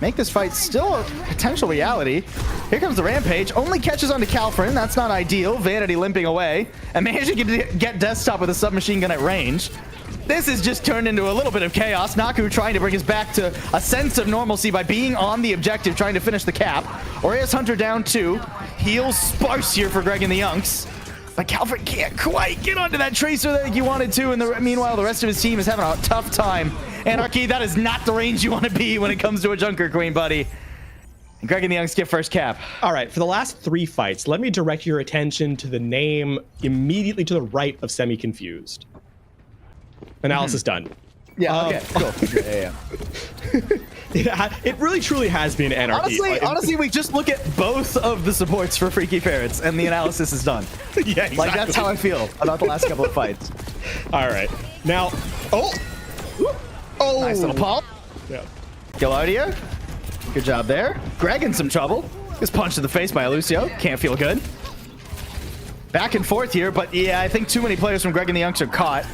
make this fight still a potential reality. Here comes the Rampage. Only catches onto Calfrin. That's not ideal. Vanity limping away and managing to get Desktop with a submachine gun at range. This has just turned into a little bit of chaos. Naku trying to bring us back to a sense of normalcy by being on the objective, trying to finish the cap. Aureus Hunter down 2. Heals sparse here for Greg and the Youngs. But Calfrin can't quite get onto that Tracer that he wanted to, and meanwhile, the rest of his team is having a tough time. Anarchy, that is not the range you want to be when it comes to a Junker Queen, buddy. And Greg and the Youngs get first cap. All right, for the last 3 fights, let me direct your attention to the name immediately to the right of Semi-Confused. Analysis done. Yeah, okay, cool. Yeah. It really truly has been Anarchy. Honestly, we just look at both of the supports for Freaky Ferrets, and the analysis is done. Yeah, exactly. Like, that's how I feel about the last couple of fights. All right. Now, oh! Nice little pulp. Yeah. Gilardia, good job there. Greg in some trouble. Gets punched in the face by Lucio. Can't feel good. Back and forth here, but yeah, I think too many players from Greg and the Youngs are caught.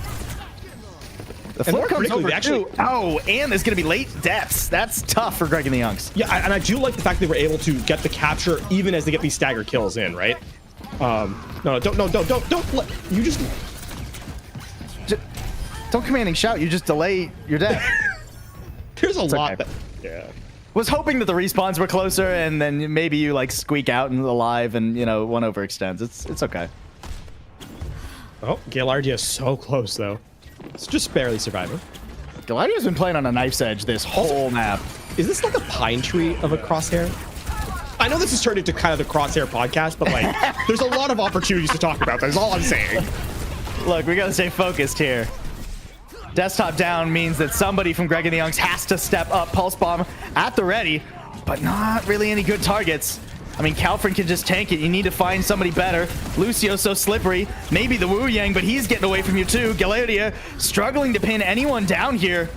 The floor comes over too. Oh, and there's going to be late deaths. That's tough for Greg and the Youngs. Yeah, and I do like the fact they were able to get the capture even as they get these stagger kills in, right? No, don't let, you just don't commanding shout. You just delay your death. There's a lot. Okay. Yeah. Was hoping that the respawns were closer, and then maybe you like squeak out and alive, and one overextends. It's okay. Oh, Gilardia is so close though. It's just barely surviving. Gilardia's been playing on a knife's edge this whole map. Is this like a pine tree of a crosshair? I know this has turned into kind of the crosshair podcast, but like, there's a lot of opportunities to talk about. That's all I'm saying. Look, we gotta stay focused here. Desktop down means that somebody from Greg and the Youngs has to step up. Pulse bomb at the ready, but not really any good targets. I mean, Calfrin can just tank it. You need to find somebody better. Lucio's so slippery. Maybe the Wu Yang, but he's getting away from you too. Gilardia struggling to pin anyone down here.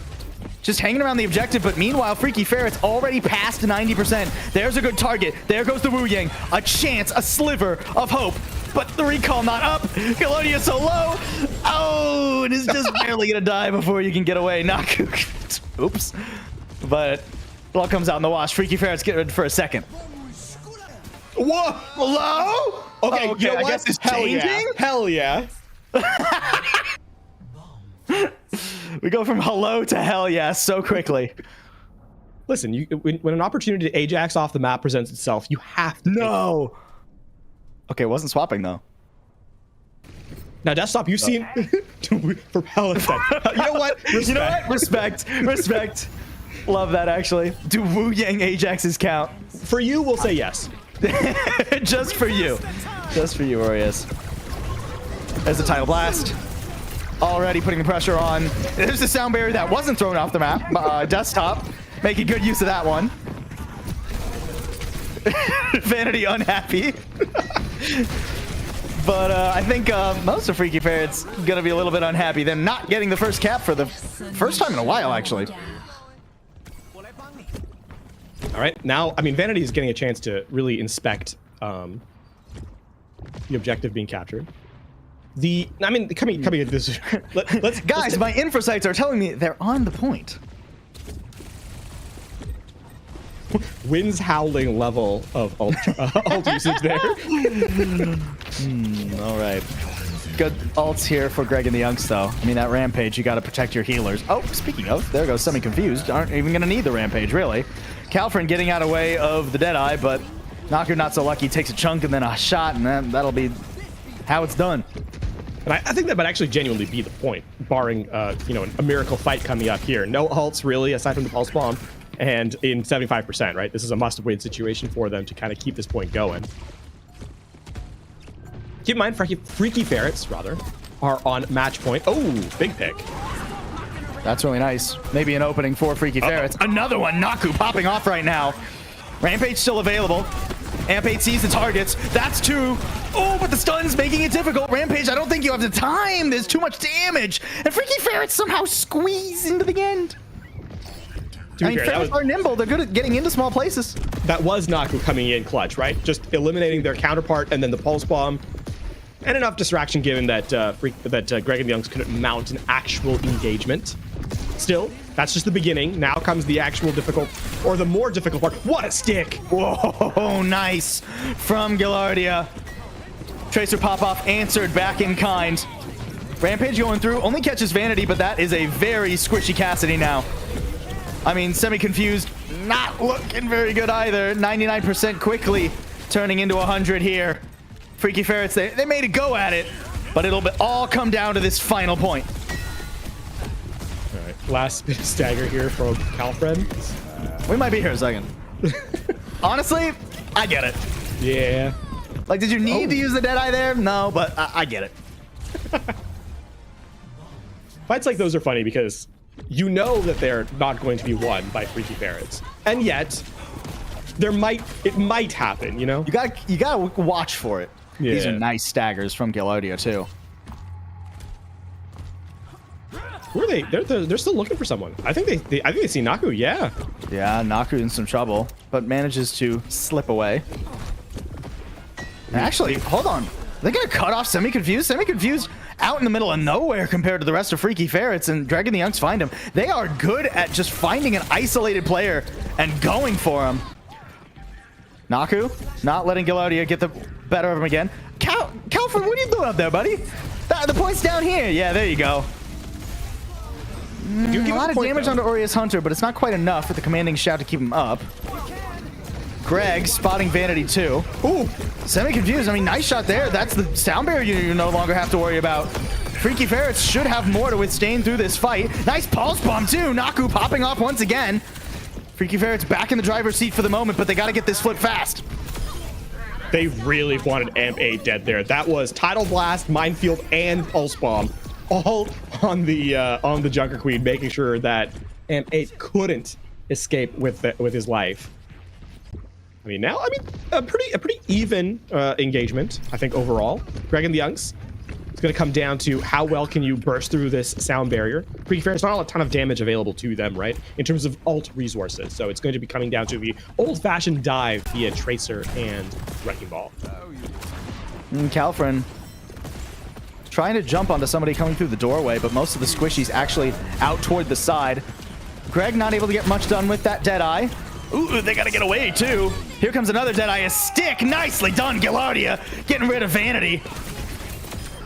Just hanging around the objective, but meanwhile, Freaky Ferret's already past 90%. There's a good target. There goes the Wu Yang. A chance, a sliver of hope. But the recall not up. Gilardia so low. Oh, it is just barely gonna die before you can get away. Naku. Oops. But it all comes out in the wash. Freaky Ferret's getting ready for a second. Whoa! Hello? Okay, okay, you know I what? guess it's Hell changing? Yeah. Hell yeah. We go from hello to hell yeah so quickly. Listen, when an opportunity to Ajax off the map presents itself, you have to. No. Okay, it wasn't swapping though. Now, Desktop, you've seen for Palestine. You know what? Respect. You know what? Respect. Love that actually. Do Wu Yang Ajaxes count? For you, we'll say yes. Just for you. Just for you, Aureus. There's the tidal blast. Already putting the pressure on. There's the sound barrier that wasn't thrown off the map. Desktop Making good use of that one. Vanity unhappy. But I think most of Freaky Ferrets gonna be a little bit unhappy. They're not getting the first cap for the first time in a while, actually. All right, now, I mean, Vanity is getting a chance to really inspect the objective being captured. Coming at this. Guys, my info sites are telling me they're on the point. Winds howling level of ult usage there. All right. Good ults here for Greg and the Youngs, though. I mean, that Rampage, you got to protect your healers. Oh, speaking of, there goes Semi-Confused. Aren't even going to need the Rampage, really. Calfrin getting out of way of the Deadeye, but Knocker not so lucky. Takes a chunk and then a shot, and that'll be how it's done. And I think that might actually genuinely be the point, barring, you know, a miracle fight coming up here. No ults, really, aside from the Pulse Bomb. And in 75%, right? This is a must-win situation for them to kind of keep this point going. Keep in mind, Freaky Ferrets, rather, are on match point. Oh, big pick. That's really nice. Maybe an opening for Freaky Ferrets. Another one. Naku popping off right now. Rampage still available. Amp 8 sees the targets. That's 2. Oh, but the stun's making it difficult. Rampage, I don't think you have the time. There's too much damage. And Freaky Ferrets somehow squeeze into the end. I mean, Ferrets are nimble. They're good at getting into small places. That was Naku coming in clutch, right? Just eliminating their counterpart and then the Pulse Bomb. And enough distraction given that Greg and the Youngs couldn't mount an actual engagement. Still, that's just the beginning. Now comes the actual difficult, or the more difficult part. What a stick! Whoa, nice from Gilardia. Tracer pop-off answered back in kind. Rampage going through, only catches Vanity, but that is a very squishy Cassidy now. I mean, Semi-Confused, not looking very good either. 99% quickly turning into 100 here. Freaky Ferrets, they made a go at it, but it'll all come down to this final point. All right, last bit of stagger here from Calfred. We might be here a second. Honestly, I get it. Yeah. Like, did you need to use the Deadeye there? No, but I get it. Fights like those are funny because you know that they're not going to be won by Freaky Ferrets, and yet it might happen. You know, you gotta watch for it. Yeah. These are nice staggers from Gilardia too. Who are they? They're still looking for someone. I think they see Naku. Yeah. Yeah, Naku in some trouble, but manages to slip away. And actually, hold on. They're gonna cut off Semi-Confused. Semi-Confused out in the middle of nowhere compared to the rest of Freaky Ferrets, and Greg and the Youngs find him. They are good at just finding an isolated player and going for him. Naku not letting Gilardia get the better of him again. Calford, what are you doing up there, buddy? The point's down here. Yeah, there you go. A lot of damage onto Aureus Hunter, but it's not quite enough with the commanding shout to keep him up. Greg spotting Vanity too. Ooh, Semi-Confused. I mean, nice shot there. That's the sound barrier you no longer have to worry about. Freaky Ferrets should have more to withstand through this fight. Nice Pulse Bomb too. Naku popping off once again. Freaky Ferrets back in the driver's seat for the moment, but they got to get this flip fast. They really wanted Amp 8 dead there. That was Tidal Blast, Minefield, and Pulse Bomb, all on the Junker Queen, making sure that Amp 8 couldn't escape with his life. I mean, a pretty even engagement, I think, overall. Greg and the Youngs. It's going to come down to how well can you burst through this sound barrier. Freaky Ferrets, not a ton of damage available to them, right? In terms of ult resources. So it's going to be coming down to the old-fashioned dive via Tracer and Wrecking Ball. Calfrin trying to jump onto somebody coming through the doorway, but most of the squishies actually out toward the side. Greg not able to get much done with that Deadeye. Ooh, they got to get away, too. Here comes another Deadeye. A stick. Nicely done, Gilardia. Getting rid of Vanity.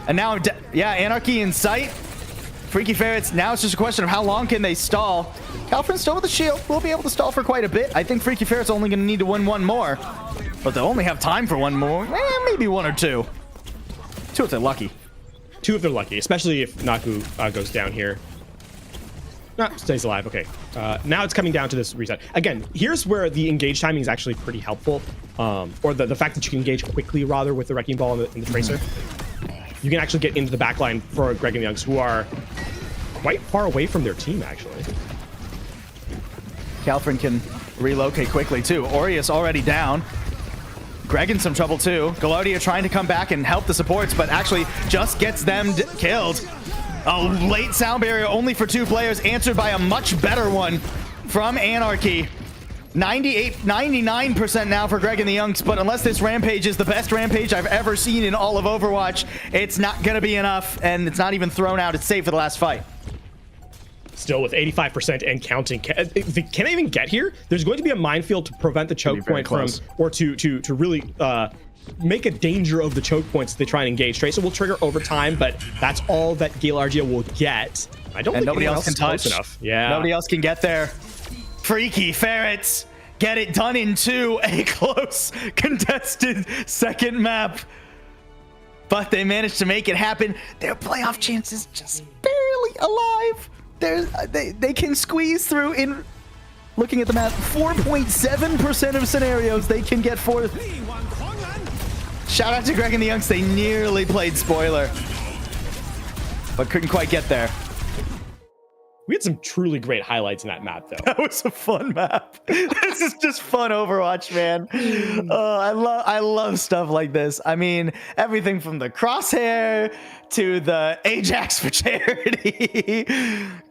And now, yeah, Anarchy in sight. Freaky Ferrets, now it's just a question of how long can they stall. Calfrin's still with the shield. We'll be able to stall for quite a bit. I think Freaky Ferrets only going to need to win one more. But they'll only have time for one more. Maybe one or two. Two if they're lucky. Two if they're lucky, especially if Naku goes down here. No, stays alive. Okay. Now it's coming down to this reset. Again, here's where the engage timing is actually pretty helpful. Or the fact that you can engage quickly, rather, with the Wrecking Ball and the Tracer. You can actually get into the backline for Greg and the Youngs, who are quite far away from their team, actually. Calfrin can relocate quickly too. Aureus already down. Greg in some trouble too. Galardia trying to come back and help the supports, but actually just gets them killed. A late sound barrier only for 2 players, answered by a much better one from Anarchy. 99% now for Greg and the Youngs, but unless this rampage is the best rampage I've ever seen in all of Overwatch, it's not going to be enough, and it's not even thrown out. It's saved for the last fight. Still with 85% and counting. Can I even get here? There's going to be a minefield to prevent the choke point from, or to really make a danger of the choke points if they try and engage. Tracer will trigger over time, but that's all that Galardia will get. I don't think nobody else can touch. Enough. Yeah. Nobody else can get there. Freaky Ferrets get it done into a close contested second map. But they managed to make it happen. Their playoff chances just barely alive. They can squeeze through in, looking at the map, 4.7% of scenarios they can get fourth. Shout out to Greg and the Youngs. They nearly played spoiler, but couldn't quite get there. We had some truly great highlights in that map, though. That was a fun map. This is just fun Overwatch, man. Oh, I love stuff like this. I mean, everything from the crosshair to the Ajax for charity.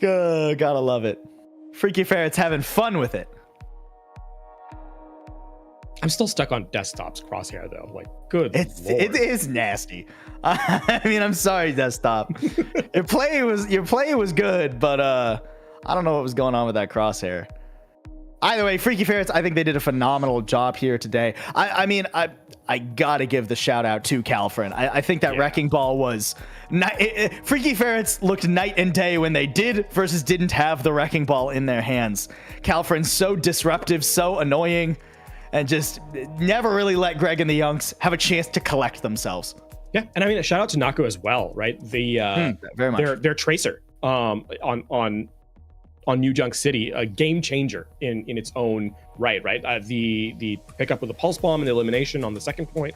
Gotta love it. Freaky Ferret's having fun with it. I'm still stuck on desktop's crosshair, though. Like, good It is nasty. I mean, I'm sorry, desktop. Your play was good, but I don't know what was going on with that crosshair. Either way, Freaky Ferrets, I think they did a phenomenal job here today. I mean, I gotta give the shout out to Calfrin. I think that Wrecking Ball was... Freaky Ferrets looked night and day when they did versus didn't have the Wrecking Ball in their hands. Calfrin's so disruptive, so annoying, and just never really let Greg and the Youngs have a chance to collect themselves. Yeah, and I mean, a shout out to Naku as well, right? The very much. Their tracer on New Junk City, a game changer in its own right? The pickup of the pulse bomb and the elimination on the second point,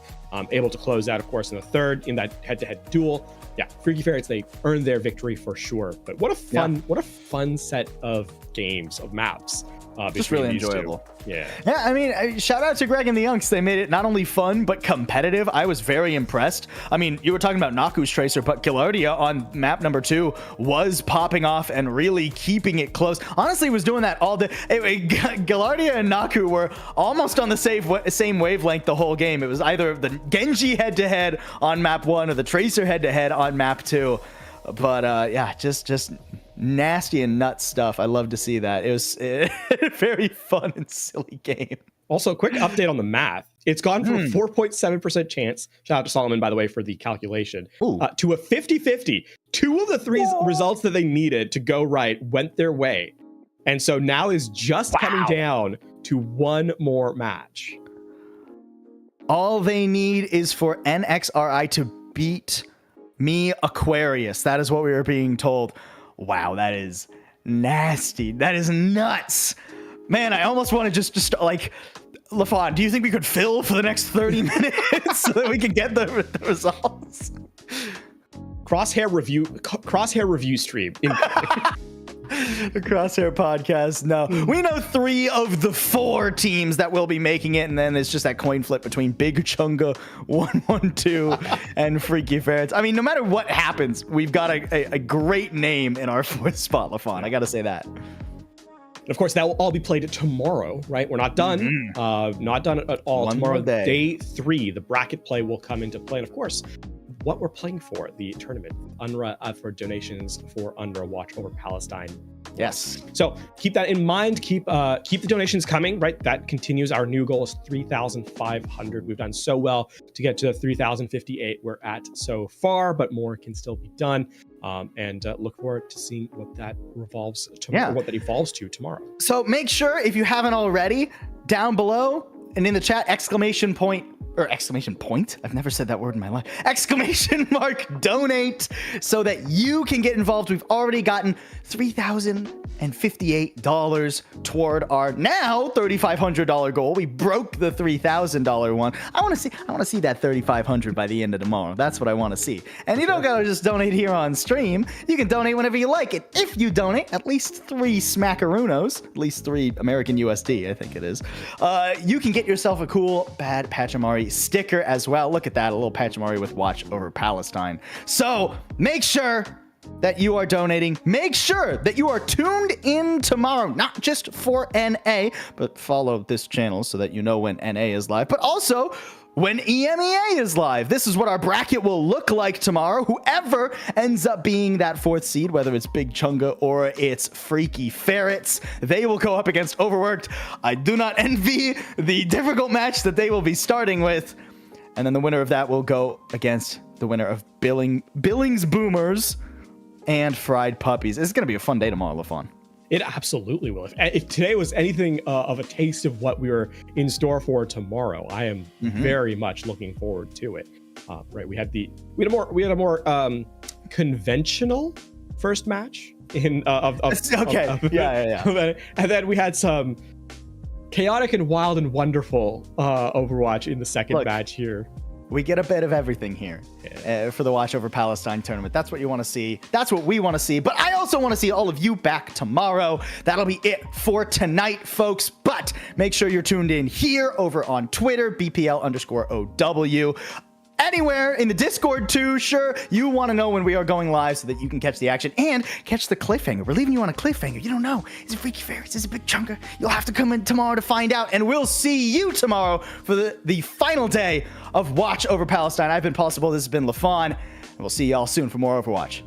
able to close out, of course, in the third in that head-to-head duel. Yeah, Freaky Ferrets, they earned their victory for sure. But what a fun set of games, of maps. Just really enjoyable. Yeah, I mean, shout out to Greg and the Youngs. They made it not only fun, but competitive. I was very impressed. I mean, you were talking about Naku's tracer, but Galardia on map number 2 was popping off and really keeping it close. Honestly, was doing that all day. Galardia and Naku were almost on the same wavelength the whole game. It was either the Genji head-to-head on map 1 or the tracer head-to-head on map 2. But yeah, just nasty and nuts stuff. I love to see that. It was a very fun and silly game. Also, quick update on the math. It's gone from a 4.7% chance, shout out to Solomon, by the way, for the calculation, to a 50-50. 2 of the 3 results that they needed to go right went their way. And so now is just coming down to 1 more match. All they need is for NXRI to beat me, Aquarius. That is what we were being told. Wow, that is nasty. That is nuts. Man, I almost want to just like, LaFon, do you think we could fill for the next 30 minutes so that we can get the results? Crosshair review stream. The Crosshair podcast. No, we know 3 of the 4 teams that will be making it, and then it's just that coin flip between Big Chunga 112 and Freaky Ferrets. I mean, no matter what happens, we've got a great name in our 4th spot, LaFon. I gotta say that. And of course, that will all be played tomorrow, right? We're not done. Not done at all. Tomorrow, day 3, the bracket play will come into play, and of course, what we're playing for, the tournament, UNRWA, for donations for UNRWA Watch Over Palestine. Yes. So keep that in mind. Keep the donations coming, right? That continues. Our new goal is 3,500. We've done so well to get to the 3,058 we're at so far, but more can still be done. And look forward to seeing what that evolves to tomorrow. So make sure, if you haven't already, down below and in the chat, or exclamation point. I've never said that word in my life. Exclamation mark donate so that you can get involved. We've already gotten $3,058 toward our now $3,500 goal. We broke the $3,000 one. I want to see that $3,500 by the end of tomorrow. That's what I want to see. And you don't gotta just donate here on stream. You can donate whenever you like it. If you donate at least 3 smackarunos, at least 3 American USD, I think it is, you can get yourself a cool Bad Pachamari sticker as well. Look at that, a little Pachamari with Watch Over Palestine. So make sure that you are donating. Make sure that you are tuned in tomorrow, not just for NA, but follow this channel so that you know when NA is live, but also when EMEA is live. This is what our bracket will look like tomorrow. Whoever ends up being that 4th seed, whether it's Big Chunga or it's Freaky Ferrets, they will go up against Overworked. I do not envy the difficult match that they will be starting with. And then the winner of that will go against the winner of Billings Boomers and Fried Puppies. It's going to be a fun day tomorrow, LaFon. It absolutely will. If today was anything of a taste of what we were in store for tomorrow, I am very much looking forward to it. Right, we had a more conventional first match in yeah. And then we had some chaotic and wild and wonderful Overwatch in the second match here. We get a bit of everything here for the Watch Over Palestine tournament. That's what you want to see. That's what we want to see. But I also want to see all of you back tomorrow. That'll be it for tonight, folks. But make sure you're tuned in here over on Twitter, BPL_OW. Anywhere in the Discord too, sure. You want to know when we are going live so that you can catch the action and catch the cliffhanger. We're leaving you on a cliffhanger. You don't know. Is it Freaky Ferrets? Is it Big Chunker? You'll have to come in tomorrow to find out. And we'll see you tomorrow for the final day of Watch Over Palestine. I've been Possible. This has been LaFon. And we'll see y'all soon for more Overwatch.